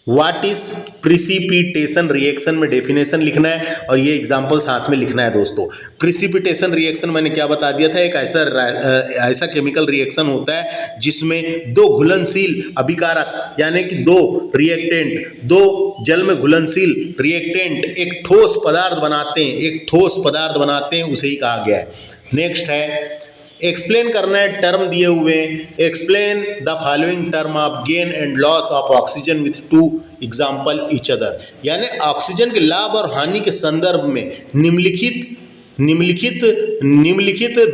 A: व्हाट इज प्रिसिपिटेशन रिएक्शन में डेफिनेशन लिखना है और ये एग्जाम्पल साथ में लिखना है दोस्तों। प्रिसिपिटेशन रिएक्शन मैंने क्या बता दिया था, एक ऐसा केमिकल रिएक्शन होता है जिसमें 2 घुलनशील अभिकारक यानी कि 2 रिएक्टेंट, 2 जल में घुलनशील रिएक्टेंट एक ठोस पदार्थ बनाते हैं, उसे ही कहा गया है। नेक्स्ट है एक्सप्लेन करना है, टर्म दिए हुए हैं, explain the following term of gain and loss of oxygen with to example each other, यानी ऑक्सीजन के लाभ और हानि के संदर्भ में निम्नलिखित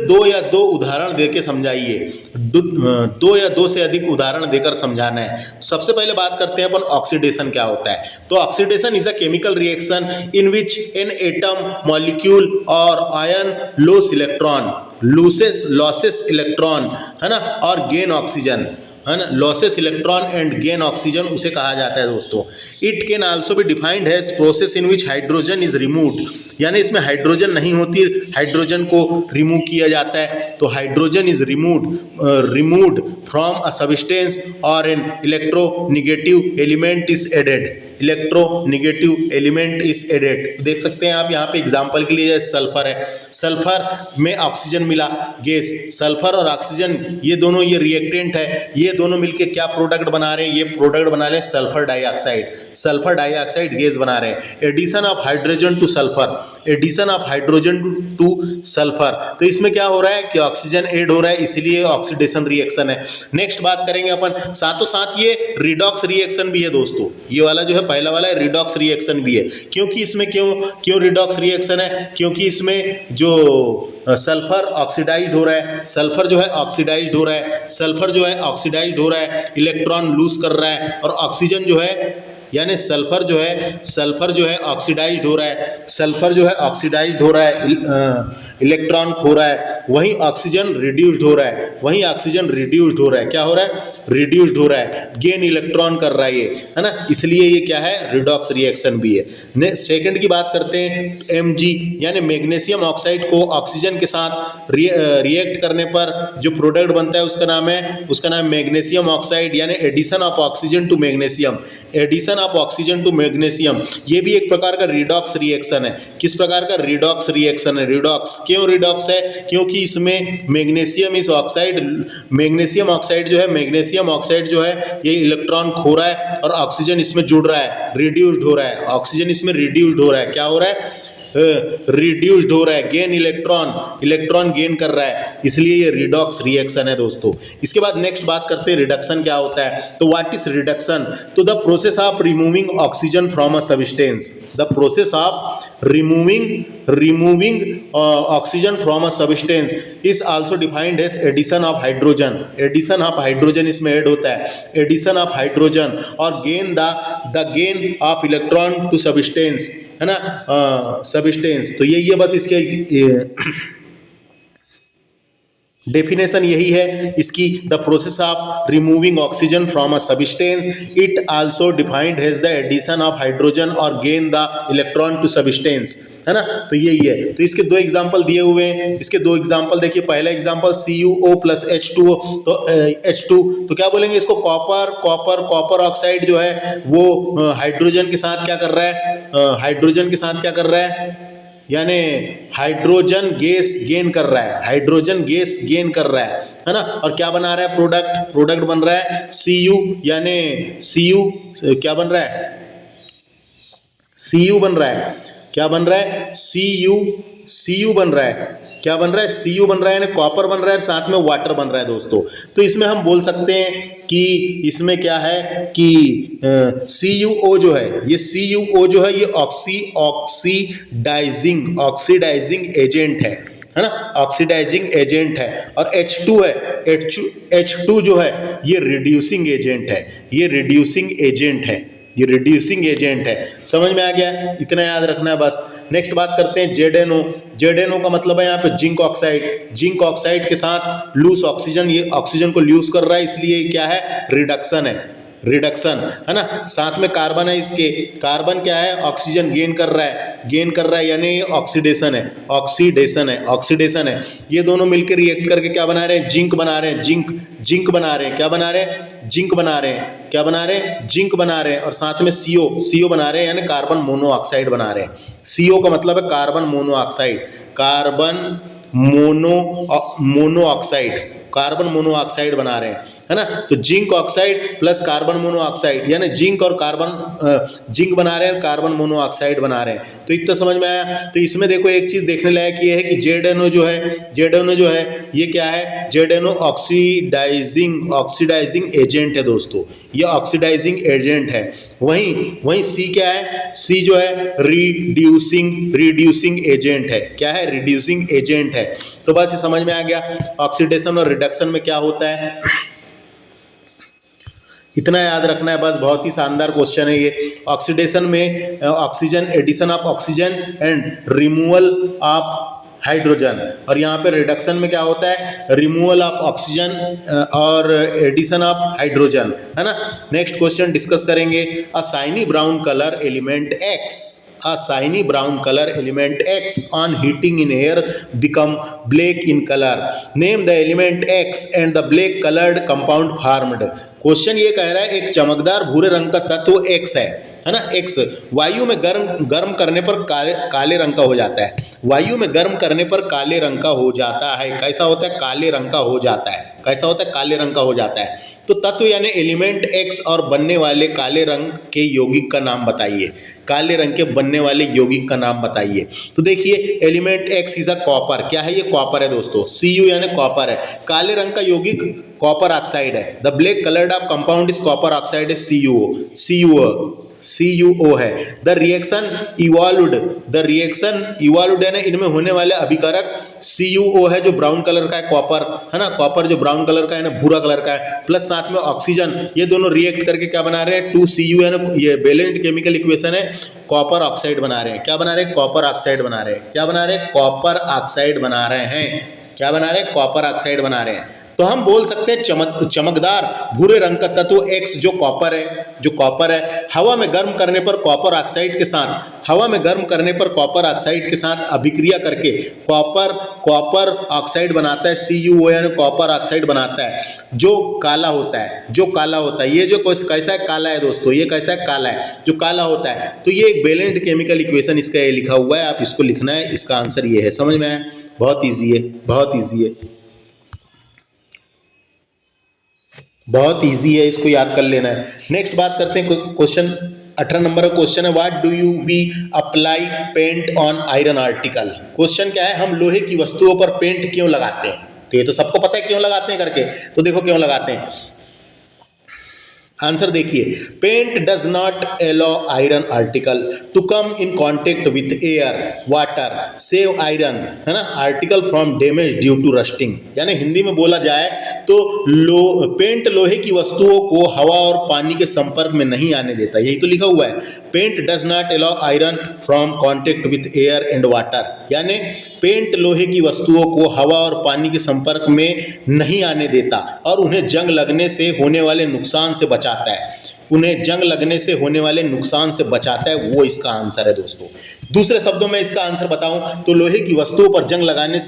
A: दो या दो उदाहरण देकर समझाइए। दो या दो से अधिक उदाहरण देकर समझाना है। सबसे पहले बात करते हैं अपन ऑक्सीडेशन क्या होता है। तो oxidation is a chemical reaction in which an atom molecule और आयन लॉसेस इलेक्ट्रॉन, है ना, और गेन ऑक्सीजन, है ना, loses electron and gain oxygen उसे कहा जाता है दोस्तों। It can also be defined as process in which hydrogen is removed, यानी इसमें हाइड्रोजन नहीं होती, हाइड्रोजन को रिमूव किया जाता है। तो hydrogen is removed from a substance or an electronegative element is added, electronegative element is added. देख सकते हैं आप यहाँ पे एग्जाम्पल के लिए सल्फर है, सल्फर में ऑक्सीजन मिला गैस, सल्फर और ऑक्सीजन ये दोनों ये रिएक्टेंट है, ये दोनों मिलके क्या प्रोडक्ट बना रहे हैं, ये प्रोडक्ट बना रहे हैं सल्फर डाइऑक्साइड गैस बना रहे हैं। Addition of hydrogen to sulphur, addition of hydrogen to sulphur, तो इसमें क्या हो रहा है कि ऑक्सीजन ऐड हो रहा है, इसलिए ऑक्सीडेशन रिएक्शन है। नेक्स्ट बात करेंगे अपन, साथों साथ ये रिडॉक्स रिएक्शन भी है दोस्तों, ये वाला जो है पहला वाला है रिडॉक्स रिएक्शन भी है। क्योंकि इसमें क्यों रिडॉक्स रिएक्शन है, क्योंकि इसमें जो सल्फर ऑक्सीडाइज्ड हो रहा है, सल्फर जो है ऑक्सीडाइज्ड हो रहा है, सल्फर जो है ऑक्सीडाइज्ड हो रहा है, इलेक्ट्रॉन लूज कर रहा है, और ऑक्सीजन जो है यानी सल्फर जो है ऑक्सीडाइज्ड हो रहा है, सल्फर जो है ऑक्सीडाइज्ड हो रहा है, इलेक्ट्रॉन खो रहा है, वहीं ऑक्सीजन रिड्यूस्ड हो रहा है, क्या हो रहा है, रिड्यूस्ड हो रहा है, गेन इलेक्ट्रॉन कर रहा है ये, है ना, इसलिए ये क्या है, रिडॉक्स रिएक्शन भी है। नेक्स्ट सेकंड की बात करते हैं, Mg यानी मैग्नीशियम ऑक्साइड को ऑक्सीजन के साथ रिएक्ट करने पर जो प्रोडक्ट बनता है उसका नाम है मैग्नीशियम ऑक्साइड, यानी addition of oxygen to magnesium, addition of oxygen to magnesium, ये भी एक प्रकार का रिडॉक्स रिएक्शन है। किस प्रकार का रिडॉक्स रिएक्शन है, रिडॉक्स। क्यों रिडॉक्स है, क्योंकि इसमें मैग्नीशियम ऑक्साइड जो है ये इलेक्ट्रॉन खो रहा है और ऑक्सीजन इसमें जुड़ रहा है, रिड्यूस्ड हो रहा है, ऑक्सीजन इसमें रिड्यूस्ड हो रहा है, क्या हो रहा है, रिड्यूस्ड हो रहा है, गेन इलेक्ट्रॉन गेन कर रहा है, इसलिए ये रिडॉक्स रिएक्शन है दोस्तों। इसके बाद नेक्स्ट बात करते हैं रिडक्शन क्या होता है। तो व्हाट इज रिडक्शन, तो the process of removing oxygen from a substance, the process of removing oxygen from a substance is also defined as addition of hydrogen इसमें ऐड होता है, एडिशन ऑफ हाइड्रोजन, और the gain of electron to substance, है ना, substance. तो यही है बस इसके डेफिनेशन यही है इसकी, the process of removing oxygen from a substance, it also defined has the addition of hydrogen or gain the electron to substance, है ना, तो यही है। तो इसके दो एग्जांपल दिए हुए हैं, इसके दो एग्जांपल देखिए। पहला एग्जांपल CuO प्लस H2O, तो H2 तो क्या बोलेंगे इसको, कॉपर ऑक्साइड जो है वो हाइड्रोजन के साथ क्या कर रहा है, यानी हाइड्रोजन गैस गेन कर रहा है ना, और क्या बना रहा है, प्रोडक्ट बन रहा है Cu, यानी Cu क्या बन रहा है, Cu बन रहा है, क्या बन रहा है, Cu बन रहा है, क्या बन रहा है, Cu बन रहा है, यानी कॉपर बन रहा है, साथ में वाटर बन रहा है दोस्तों। तो इसमें हम बोल सकते हैं कि इसमें क्या है कि CuO जो है ये ऑक्सीडाइजिंग एजेंट है ना, ऑक्सीडाइजिंग एजेंट है। और H2 जो है ये रिड्यूसिंग एजेंट है, समझ में आ गया, इतना याद रखना है बस। नेक्स्ट बात करते हैं ZNO का मतलब है यहाँ पे जिंक ऑक्साइड के साथ लूज ऑक्सीजन, ये ऑक्सीजन को लूज कर रहा है, इसलिए क्या है, रिडक्शन है ना। साथ में कार्बन है, इसके कार्बन क्या है, ऑक्सीजन गेन कर रहा है, यानी ऑक्सीडेशन है। ये दोनों मिलकर रिएक्ट करके क्या बना रहे हैं, जिंक बना रहे हैं, जिंक बना रहे हैं, क्या बना रहे हैं, जिंक बना रहे हैं, क्या बना रहे हैं, जिंक बना रहे हैं। और साथ में CO बना रहे हैं, यानी कार्बन मोनोऑक्साइड बना रहे हैं। CO का मतलब है कार्बन मोनोऑक्साइड, कार्बन मोनोऑक्साइड बना रहे हैं, है ना। तो zinc oxide plus carbon monoxide, यानी जिंक और कार्बन, जिंक बना रहे हैं, कार्बन मोनोऑक्साइड बना रहे हैं। तो इतना समझ में आया। तो इसमें देखो एक चीज देखने लायक ये है कि ZNO जो है ये क्या है, ZNO ऑक्सीडाइजिंग एजेंट है दोस्तों, ये ऑक्सीडाइजिंग एजेंट है। वहीं C क्या है, C जो है रिड्यूसिंग एजेंट है। क्या है, रिड्यूसिंग एजेंट है। तो बस ये समझ में आ गया ऑक्सीडेशन और रिडक्शन में क्या होता है, इतना याद रखना है बस। बहुत ही शानदार क्वेश्चन है ये। ऑक्सीडेशन में oxygen, addition of oxygen and removal of hydrogen, और यहाँ पे रिडक्शन में क्या होता है, रिमूवल ऑफ ऑक्सीजन और एडिशन ऑफ हाइड्रोजन, है ना। नेक्स्ट क्वेश्चन डिस्कस करेंगे। A shiny brown colour element X, a shiny brown color element X on heating in air become black in color. Name the element X and the black colored compound formed. Question ये कह रहा है एक चमकदार भूरे रंग का तत्व X है ना। X वायु में गर्म करने पर काले रंग का हो जाता है। वायु में गर्म करने पर काले रंग का हो जाता है। कैसा होता है, काले रंग का हो जाता है। कैसा होता है, काले रंग का हो जाता है। तो तत्व यानी एलिमेंट X और बनने वाले काले रंग के यौगिक का नाम बताइए। काले रंग के बनने वाले यौगिक का नाम बताइए। तो देखिए element X is a copper. क्या है ये, कॉपर है दोस्तों। Cu यानी कॉपर है। काले रंग का यौगिक कॉपर ऑक्साइड है। The black coloured of compound is copper oxide is CuO है। द रिएक्शन इवॉल्वड यानी इनमें होने वाले अभिकारक CuO है जो ब्राउन कलर का है, कॉपर है ना। कॉपर जो ब्राउन कलर का है ना, भूरा कलर का है, प्लस साथ में ऑक्सीजन, ये दोनों रिएक्ट करके क्या बना रहे हैं, 2Cu यानी ये बैलेंस्ड केमिकल इक्वेशन है, कॉपर ऑक्साइड बना रहे हैं। क्या बना रहे हैं, कॉपर ऑक्साइड बना रहे हैं। क्या बना रहे हैं, कॉपर ऑक्साइड बना रहे हैं। क्या बना रहे हैं, कॉपर ऑक्साइड बना रहे हैं। तो हम बोल सकते हैं चमकदार भूरे रंग का तत्व X जो कॉपर है, हवा में गर्म करने पर कॉपर ऑक्साइड के साथ अभिक्रिया करके कॉपर ऑक्साइड बनाता है। CuO यानी कॉपर ऑक्साइड बनाता है जो काला होता है। ये जो कैसा है, काला है दोस्तों। ये कैसा है, काला है, जो काला होता है। तो ये एक बैलेंस्ड केमिकल इक्वेशन इसका ये लिखा हुआ है, आप इसको लिखना है। इसका आंसर ये है। समझ में आया, बहुत ईजी है, बहुत ईजी है, इसको याद कर लेना है। नेक्स्ट बात करते हैं क्वेश्चन 18 नंबर का क्वेश्चन है, what do you we apply paint on iron article. Question क्या है, हम लोहे की वस्तुओं पर पेंट क्यों लगाते हैं। तो ये तो सबको पता है क्यों लगाते हैं करके। तो देखो क्यों लगाते हैं, आंसर देखिए। Paint does not allow iron article to come in contact with air water save iron, है ना, article from damage due to rusting. यानी हिंदी में बोला जाए तो पेंट लोहे की वस्तुओं को हवा और पानी के संपर्क में नहीं आने देता। यही तो लिखा हुआ है, paint does not allow iron from contact with air and water. यानी पेंट लोहे की वस्तुओं को हवा और पानी के संपर्क में नहीं आने देता और उन्हें जंग लगने से होने वाले नुकसान से बचाता है। वो इसका आंसर है दोस्तों। दूसरे शब्दों में इसका आंसर बताऊं तो लोहे की वस्तुओं पर जंग लगाने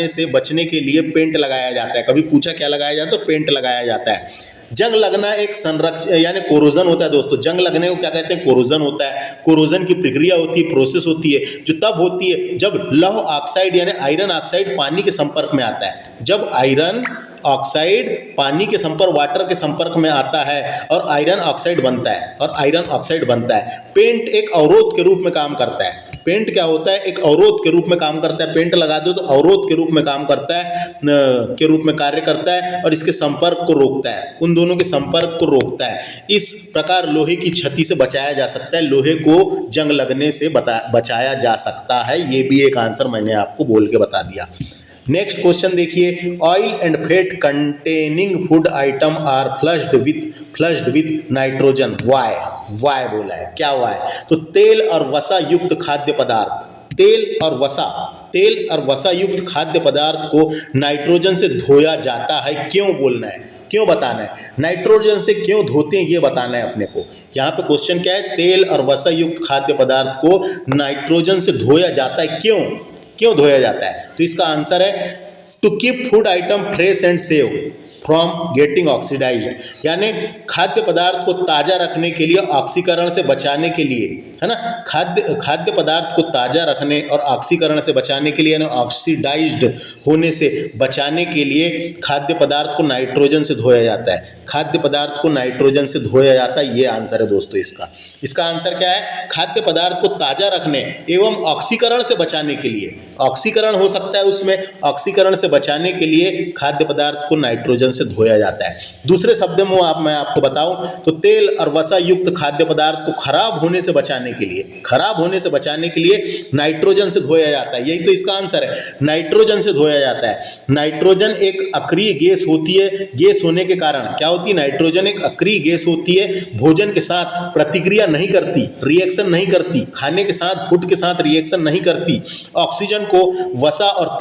A: से बचने के लिए पेंट लगाया जाता है। कभी पूछा क्या लगाया जाता है, तो पेंट लगाया जाता है। जंग लगना एक संरक्षण यानी कोरोजन होता है दोस्तों। जंग लगने को क्या कहते हैं, कोरोजन होता है। कोरोजन की प्रक्रिया होती है, प्रोसेस होती है, जो तब होती है जब लौह ऑक्साइड यानी आयरन ऑक्साइड पानी के संपर्क में आता है। जब आयरन ऑक्साइड पानी के वाटर के संपर्क में आता है और आयरन ऑक्साइड बनता है। पेंट एक अवरोध के रूप में काम करता है। पेंट क्या होता है, एक अवरोध के रूप में काम करता है। पेंट लगा दो तो अवरोध के रूप में काम करता है, के रूप में कार्य करता है और इसके संपर्क को रोकता है, उन दोनों के संपर्क को रोकता है। इस प्रकार लोहे की क्षति से बचाया जा सकता है, लोहे को जंग लगने से बचाया जा सकता है। ये भी एक आंसर मैंने आपको बोल के बता दिया। नेक्स्ट क्वेश्चन देखिए, oil and fat containing food item are flushed with nitrogen. Why बोला है, क्या वाई, तो तेल और वसा युक्त खाद्य पदार्थ, तेल और वसा युक्त खाद्य पदार्थ को नाइट्रोजन से धोया जाता है। क्यों बोलना है, क्यों बताना है, नाइट्रोजन से क्यों धोते हैं ये बताना है अपने को। यहाँ पे क्वेश्चन क्या है, तेल और वसा युक्त खाद्य पदार्थ को नाइट्रोजन से धोया जाता है। क्यों धोया जाता है, तो इसका आंसर है to keep food item fresh and save. From getting oxidised, यानी खाद्य पदार्थ को ताज़ा रखने के लिए, ऑक्सीकरण से बचाने के लिए, है ना, खाद्य पदार्थ को ताज़ा रखने और ऑक्सीकरण से बचाने के लिए, यानी ऑक्सीडाइज्ड होने से बचाने के लिए खाद्य पदार्थ को नाइट्रोजन से धोया जाता है। खाद्य पदार्थ को नाइट्रोजन से धोया जाता है, ये आंसर है दोस्तों इसका। इसका आंसर क्या है? खाद्य पदार्थ को ताज़ा रखने एवं ऑक्सीकरण से बचाने के लिए, ऑक्सीकरण हो सकता है उसमें, ऑक्सीकरण से बचाने के लिए खाद्य पदार्थ को नाइट्रोजन से धोया जाता है। दूसरे शब्दों में मैं आपको बताऊं तो तेल और वसा युक्त खाद्य पदार्थ को खराब होने से बचाने के लिए, खराब होने से बचाने के लिए नाइट्रोजन से धोया जाता है। यही तो इसका आंसर है, नाइट्रोजन से धोया जाता है। नाइट्रोजन एक अक्रिय गैस होती है, गैस होने के कारण क्या होती है? नाइट्रोजन एक अक्रिय गैस होती है, भोजन के साथ प्रतिक्रिया नहीं करती, रिएक्शन नहीं करती, खाने के साथ, फूड के साथ रिएक्शन नहीं करती। ऑक्सीजन को वसा और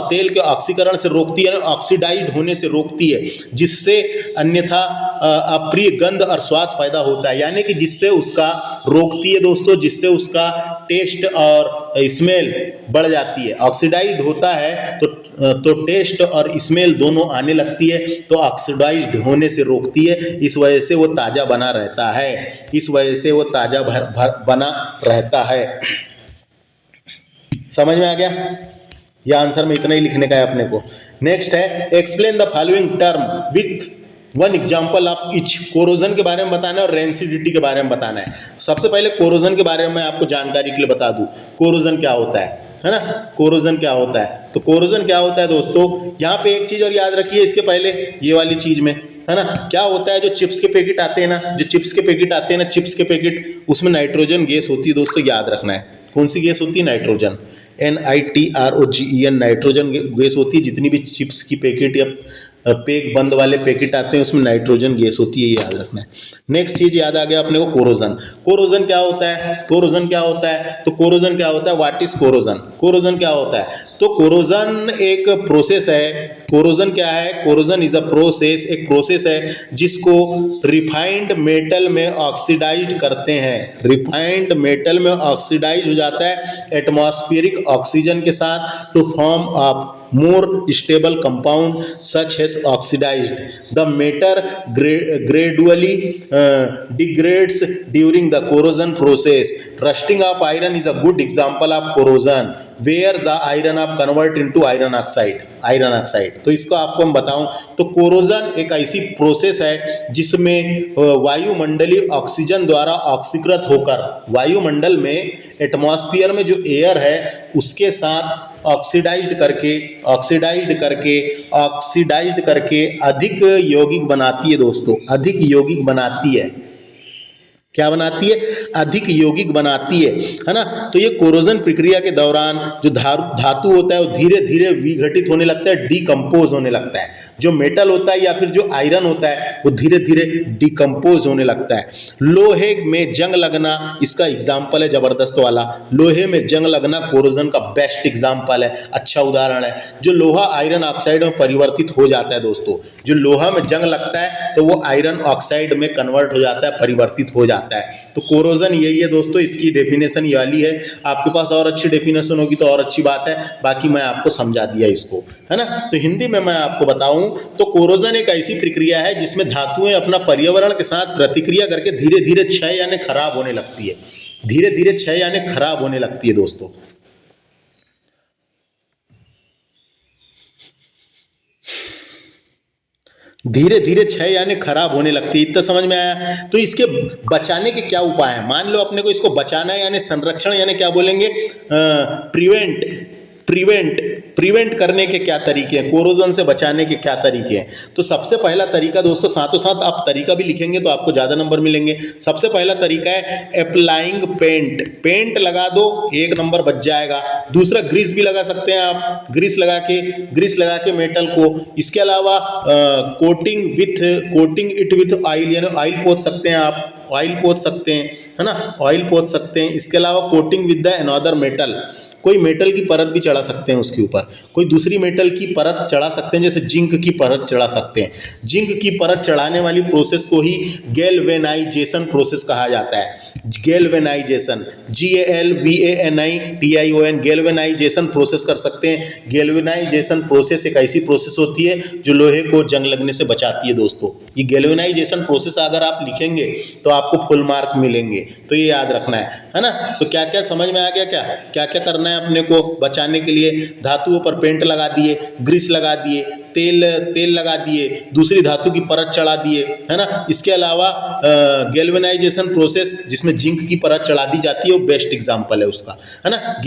A: तेल के ऑक्सीकरण से रोकती है, ऑक्सीडाइज्ड होने से रोकती है, जिससे अन्यथा अप्रिय गंध और स्वाद पैदा होता है, यानी कि जिससे उसका रोकती है दोस्तों, जिससे उसका टेस्ट और स्मेल बढ़ जाती है। ऑक्सीडाइज्ड होता है तो टेस्ट और स्मेल दोनों आने लगती है, तो ऑक्सीडाइज्ड होने से रोकती है, इस वजह से वो ताज़ा बना रहता है, इस वजह से वो ताज़ा बना रहता है। समझ में आ गया? यह आंसर में इतना ही लिखने का है अपने को। नेक्स्ट है explain the following term with one example of each. Corrosion के बारे में बताना है और रेंसिडिटी के बारे में बताना है। सबसे पहले कोरोजन के बारे में मैं आपको जानकारी के लिए बता दूं, कोरोजन क्या होता है ना, कोरोजन क्या होता है। तो कोरोजन क्या होता है दोस्तों, यहाँ पे एक चीज़ और याद रखिए इसके पहले, ये वाली चीज़ में, है ना, क्या होता है, जो चिप्स के पैकेट आते हैं ना, जो चिप्स के पैकेट आते हैं ना, चिप्स के पैकेट, उसमें नाइट्रोजन गैस होती है दोस्तों, याद रखना है। कौन सी गैस होती है? नाइट्रोजन, NITROGEN, नाइट्रोजन गैस होती है। जितनी भी चिप्स की पैकेट या पैक बंद वाले पैकेट आते हैं उसमें नाइट्रोजन गैस होती है, ये याद रखना है। नेक्स्ट चीज़ याद आ गया अपने को, कोरोजन। कोरोजन क्या होता है? कोरोजन क्या होता है? तो कोरोजन क्या होता है? What is corrosion? कोरोजन क्या होता है? तो कोरोजन एक प्रोसेस है। कोरोजन क्या है? कोरोजन इज अ प्रोसेस, एक प्रोसेस है जिसको रिफाइंड मेटल में ऑक्सीडाइज्ड करते हैं। रिफाइंड मेटल में ऑक्सीडाइज हो जाता है एटमॉस्फेरिक ऑक्सीजन के साथ to form of more stable compound such as oxidized. The metal gradually degrades during the corrosion process. Rusting of iron is a good example of corrosion where the iron of convert into iron oxide. Iron oxide. तो इसको आपको हम बताऊं तो corrosion एक ऐसी process है जिसमें वायुमंडलीय ऑक्सीजन द्वारा ऑक्सीकृत होकर, वायुमंडल में एटमॉस्फेयर में जो एयर है उसके साथ ऑक्सीडाइज्ड करके अधिक यौगिक बनाती है दोस्तों, अधिक यौगिक बनाती है। क्या बनाती है? अधिक यौगिक बनाती है ना। तो ये कोरोजन प्रक्रिया के दौरान जो धातु होता है वो धीरे धीरे विघटित होने लगता है, डिकम्पोज होने लगता है। जो मेटल होता है या फिर जो आयरन होता है वो धीरे धीरे डिकम्पोज होने लगता है। लोहे में जंग लगना इसका एग्जाम्पल है, जबरदस्त वाला। लोहे में जंग लगना कोरोजन का बेस्ट एग्जाम्पल है, अच्छा उदाहरण है। जो लोहा आयरन ऑक्साइड में परिवर्तित हो जाता है दोस्तों, जो लोहा में जंग लगता है तो वो आयरन ऑक्साइड में कन्वर्ट हो जाता है, परिवर्तित हो जाता है। तो कोरोजन यही है दोस्तों, इसकी डेफिनेशन ये वाली है। आपके पास और अच्छी डेफिनेशन होगी तो और अच्छी बात है, बाकी मैं आपको समझा दिया इसको, है ना। तो हिंदी में मैं आपको बताऊं तो कोरोजन एक ऐसी प्रक्रिया है जिसमें धातुएं अपना पर्यावरण के साथ प्रतिक्रिया करके धीरे धीरे क्षय यानी खराब होने लगती है, धीरे धीरे क्षय यानी खराब होने लगती है दोस्तों। धीरे धीरे क्षय यानी खराब होने लगती है, इतना समझ में आया। तो इसके बचाने के क्या उपाय हैं? मान लो अपने को इसको बचाना है, यानी संरक्षण, यानी क्या बोलेंगे, प्रिवेंट करने के क्या तरीके हैं, कोरोजन से बचाने के क्या तरीके हैं। तो सबसे पहला तरीका दोस्तों, साथों साथ आप तरीका भी लिखेंगे तो आपको ज़्यादा नंबर मिलेंगे। सबसे पहला तरीका है अप्लाइंग पेंट, पेंट लगा दो, 1 नंबर बच जाएगा। दूसरा ग्रीस भी लगा सकते हैं आप, ग्रीस लगा के मेटल को। इसके अलावा कोटिंग इट विथ ऑयल, यानी ऑयल पोंछ सकते हैं आप, ऑयल पोंछ सकते हैं, है ना, ऑयल पोंछ सकते हैं। इसके अलावा coating with the another metal, कोई मेटल की परत भी चढ़ा सकते हैं उसके ऊपर, कोई दूसरी मेटल की परत चढ़ा सकते हैं, जैसे जिंक की परत चढ़ा सकते हैं। जिंक की परत चढ़ाने वाली प्रोसेस को ही गैल्वेनाइजेशन प्रोसेस कहा जाता है। गैल्वेनाइजेशन, GALVANITION, गैल्वेनाइजेशन प्रोसेस कर सकते हैं। गैल्वेनाइजेशन प्रोसेस एक ऐसी प्रोसेस होती है जो लोहे को जंग लगने से बचाती है दोस्तों। ये गैल्वेनाइजेशन प्रोसेस अगर आप लिखेंगे तो आपको फुल मार्क मिलेंगे, तो ये याद रखना है ना। तो क्या क्या समझ में आ गया, क्या क्या क्या करना है अपने को बचाने के लिए? धातुओं पर पेंट लगा दिए, ग्रीस लगा दिए, तेल लगा दिए, दूसरी धातु की परत चढ़ा दिए, है ना। इसके अलावा गैल्वेनाइजेशन प्रोसेस जिसमें जिंक की परत चढ़ा दी जाती है, वो बेस्ट एग्जांपल है उसका, है ना।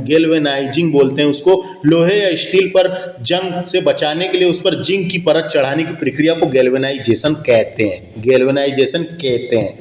A: गैल्वेनाइजिंग बोलते हैं उसको। लोहे या स्टील पर जंग से बचाने के लिए उस पर जिंक की परत चढ़ाने की प्रक्रिया को गैल्वेनाइजेशन कहते हैं, गैल्वेनाइजेशन कहते हैं।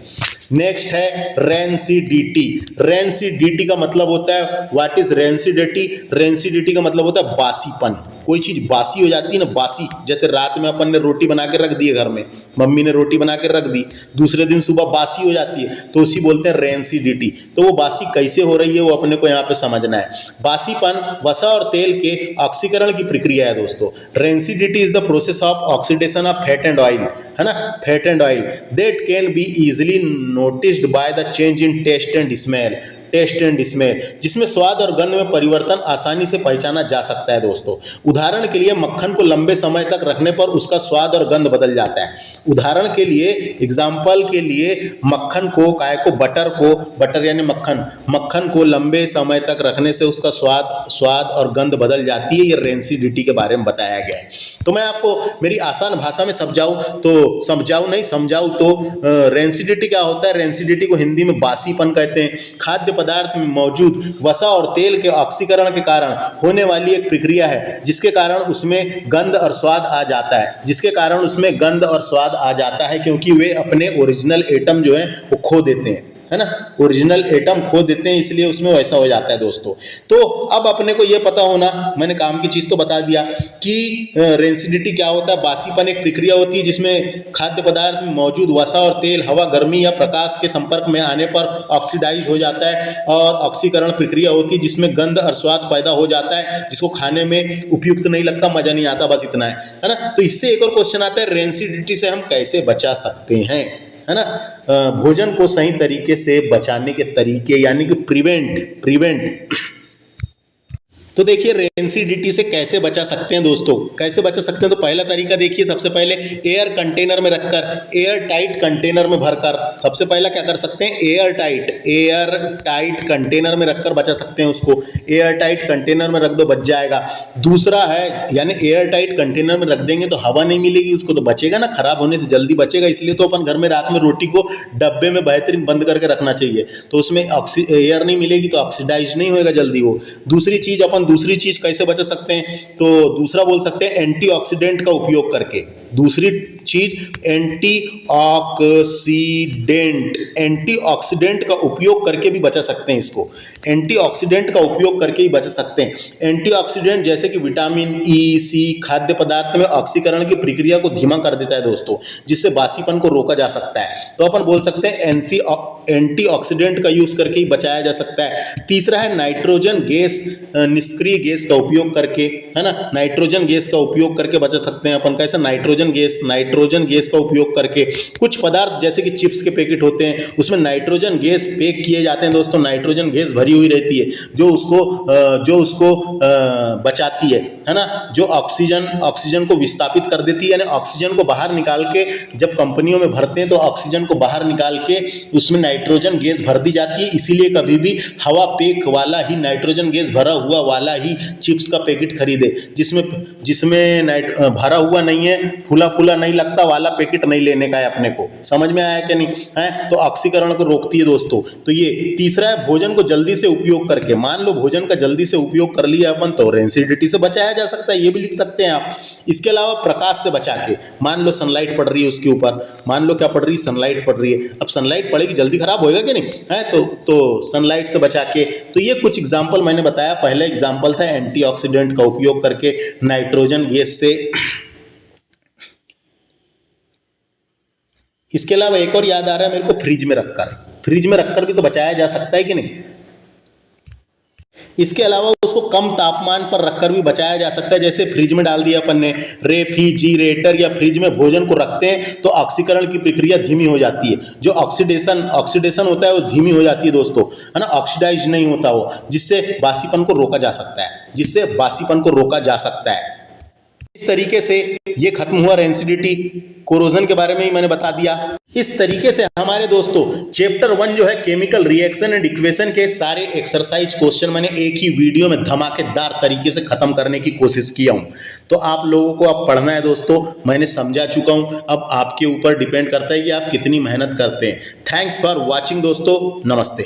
A: नेक्स्ट है रेंसिडिटी। रेंसिडिटी का मतलब होता है, व्हाट इज रेंसिडिटी? रेंसिडिटी का मतलब होता है बासीपन। कोई चीज बासी हो जाती है ना, बासी, जैसे रात में अपन ने रोटी बना के रख दी है घर में, मम्मी ने रोटी बना के रख दी, दूसरे दिन सुबह बासी हो जाती है, तो उसी बोलते हैं रेंसिडिटी। तो वो बासी कैसे हो रही है वो अपने को यहाँ पे समझना है। बासीपन वसा और तेल के ऑक्सीकरण की प्रक्रिया है दोस्तों। Rancidity is the process of oxidation of fat and oil, है ना, fat and oil that can be easily noticed by the change in taste and smell. Taste and smell, जिसमें स्वाद और गंध में परिवर्तन आसानी से पहचाना जा सकता है दोस्तों। उदाहरण के लिए मक्खन को लंबे समय तक रखने पर उसका स्वाद और गंध बदल जाता है। उदाहरण के लिए, एग्जाम्पल के लिए, मक्खन को, काय को, बटर को, बटर यानी मक्खन को लंबे समय तक रखने से उसका स्वाद और गंध बदल जाती है। ये रेंसिडिटी के बारे में बताया गया है। तो मैं आपको मेरी आसान भाषा में समझाऊं तो रेंसिडिटी क्या होता है? रेंसिडिटी को हिंदी में बासीपन कहते हैं। खाद्य पदार्थ में मौजूद वसा और तेल के ऑक्सीकरण के कारण होने वाली एक प्रक्रिया है, जिसके कारण उसमें गंध और स्वाद आ जाता है, क्योंकि वे अपने ओरिजिनल एटम जो है वो खो देते हैं, है ना, ओरिजिनल एटम खो देते हैं, इसलिए उसमें वैसा हो जाता है दोस्तों। तो अब अपने को ये पता होना, मैंने काम की चीज तो बता दिया कि रेंसिडिटी क्या होता है। बासीपन एक प्रक्रिया होती है जिसमें खाद्य पदार्थ में मौजूद वसा और तेल हवा, गर्मी या प्रकाश के संपर्क में आने पर ऑक्सीडाइज हो जाता है, और ऑक्सीकरण प्रक्रिया होती है जिसमें गंध और स्वाद पैदा हो जाता है, जिसको खाने में उपयुक्त नहीं लगता, मजा नहीं आता, बस इतना है ना। तो इससे एक और क्वेश्चन आता है, रेंसिडिटी से हम कैसे बचा सकते हैं, है ना। भोजन को सही तरीके से बचाने के तरीके, यानी कि प्रिवेंट। तो देखिए रेंसिडिटी से कैसे बचा सकते हैं दोस्तों, कैसे बचा सकते हैं? तो पहला तरीका देखिए, सबसे पहले एयर कंटेनर में रखकर, एयर टाइट कंटेनर में भरकर, सबसे पहला क्या कर सकते हैं, एयर टाइट कंटेनर में रखकर बचा सकते हैं उसको। एयर टाइट कंटेनर में रख दो, बच जाएगा। दूसरा है, यानी एयर टाइट कंटेनर में रख देंगे तो हवा नहीं मिलेगी उसको, तो बचेगा ना, खराब होने से जल्दी बचेगा। इसलिए तो अपन घर में रात में रोटी को डब्बे में बेहतरीन बंद करके रखना चाहिए, तो उसमें एयर नहीं मिलेगी तो ऑक्सीडाइज नहीं होएगा जल्दी वो। दूसरी चीज कैसे बचा सकते हैं? तो दूसरा बोल सकते हैं एंटीऑक्सीडेंट का उपयोग करके। दूसरी चीज एंटीऑक्सीडेंट का उपयोग करके भी बचा सकते हैं इसको। एंटीऑक्सीडेंट का उपयोग करके ही बचा सकते हैं। एंटीऑक्सीडेंट जैसे कि विटामिन ई, सी खाद्य पदार्थ में ऑक्सीकरण की प्रक्रिया को धीमा कर देता है दोस्तों, जिससे बासीपन को रोका जा सकता है। तो अपन बोल सकते हैं एंटीऑक्सीडेंट का यूज करके ही बचाया जा सकता है। तीसरा है नाइट्रोजन गैस, निष्क्रिय गैस का उपयोग करके, है ना, नाइट्रोजन गैस का उपयोग करके बचा सकते हैं अपन। कैसे? नाइट्रोजन गैस का उपयोग करके। कुछ पदार्थ जैसे कि चिप्स के पैकेट होते हैं, उसमें नाइट्रोजन गैस पैक किए जाते हैं दोस्तों, नाइट्रोजन गैस भरी हुई रहती है जो उसको बचाती है ना, जो ऑक्सीजन को विस्थापित कर देती है, यानी ऑक्सीजन को बाहर निकाल के, जब कंपनियों में भरते हैं तो ऑक्सीजन को बाहर निकाल के उसमें नाइट्रोजन गैस भर दी जाती है। इसीलिए कभी भी हवा पैक वाला ही, नाइट्रोजन गैस भरा हुआ वाला ही चिप्स का पैकेट खरीदे, जिसमें भरा हुआ नहीं है, फूला नहीं लगता वाला पैकेट नहीं लेने का है अपने को। समझ में आया क्या नहीं है? तो ऑक्सीकरण को रोकती है दोस्तों। तो ये तीसरा है भोजन को जल्दी से उपयोग करके। मान लो भोजन का जल्दी से उपयोग कर लिया अपन, तो रेंसिडिटी से बचाया जा सकता है, ये भी लिख सकते हैं आप। इसके अलावा प्रकाश से बचा के, मान लो सनलाइट पड़ रही है उसके ऊपर, मान लो क्या पड़ रही है, सनलाइट पड़ रही है। अब सनलाइट पड़ेगी, जल्दी खराब होएगा कि नहीं है, तो सनलाइट से बचा के। तो ये कुछ एग्जाम्पल मैंने बताया। पहला एग्जाम्पल था एंटीऑक्सीडेंट का उपयोग करके, नाइट्रोजन गैस से। इसके अलावा एक और याद आ रहा है मेरे को, फ्रिज में रखकर भी तो बचाया जा सकता है कि नहीं। इसके अलावा उसको कम तापमान पर रखकर भी बचाया जा सकता है। जैसे फ्रिज में डाल दिया अपन ने, रेफ्रिजरेटर या फ्रिज में भोजन को रखते हैं तो ऑक्सीकरण की प्रक्रिया धीमी हो जाती है, जो ऑक्सीडेशन होता है वो धीमी हो जाती है दोस्तों, है ना, ऑक्सीडाइज नहीं होता वो, जिससे बासीपन को रोका जा सकता है। इस तरीके से ये खत्म हुआ रेंसिडिटी, कोरोजन के बारे में ही मैंने बता दिया। इस तरीके से हमारे दोस्तों चैप्टर 1 जो है केमिकल रिएक्शन एंड इक्वेशन के सारे एक्सरसाइज क्वेश्चन मैंने एक ही वीडियो में धमाकेदार तरीके से खत्म करने की कोशिश किया हूं। तो आप लोगों को अब पढ़ना है दोस्तों, मैंने समझा चुका हूं, अब आपके ऊपर डिपेंड करता है कि आप कितनी मेहनत करते हैं। थैंक्स फॉर वॉचिंग दोस्तों, नमस्ते।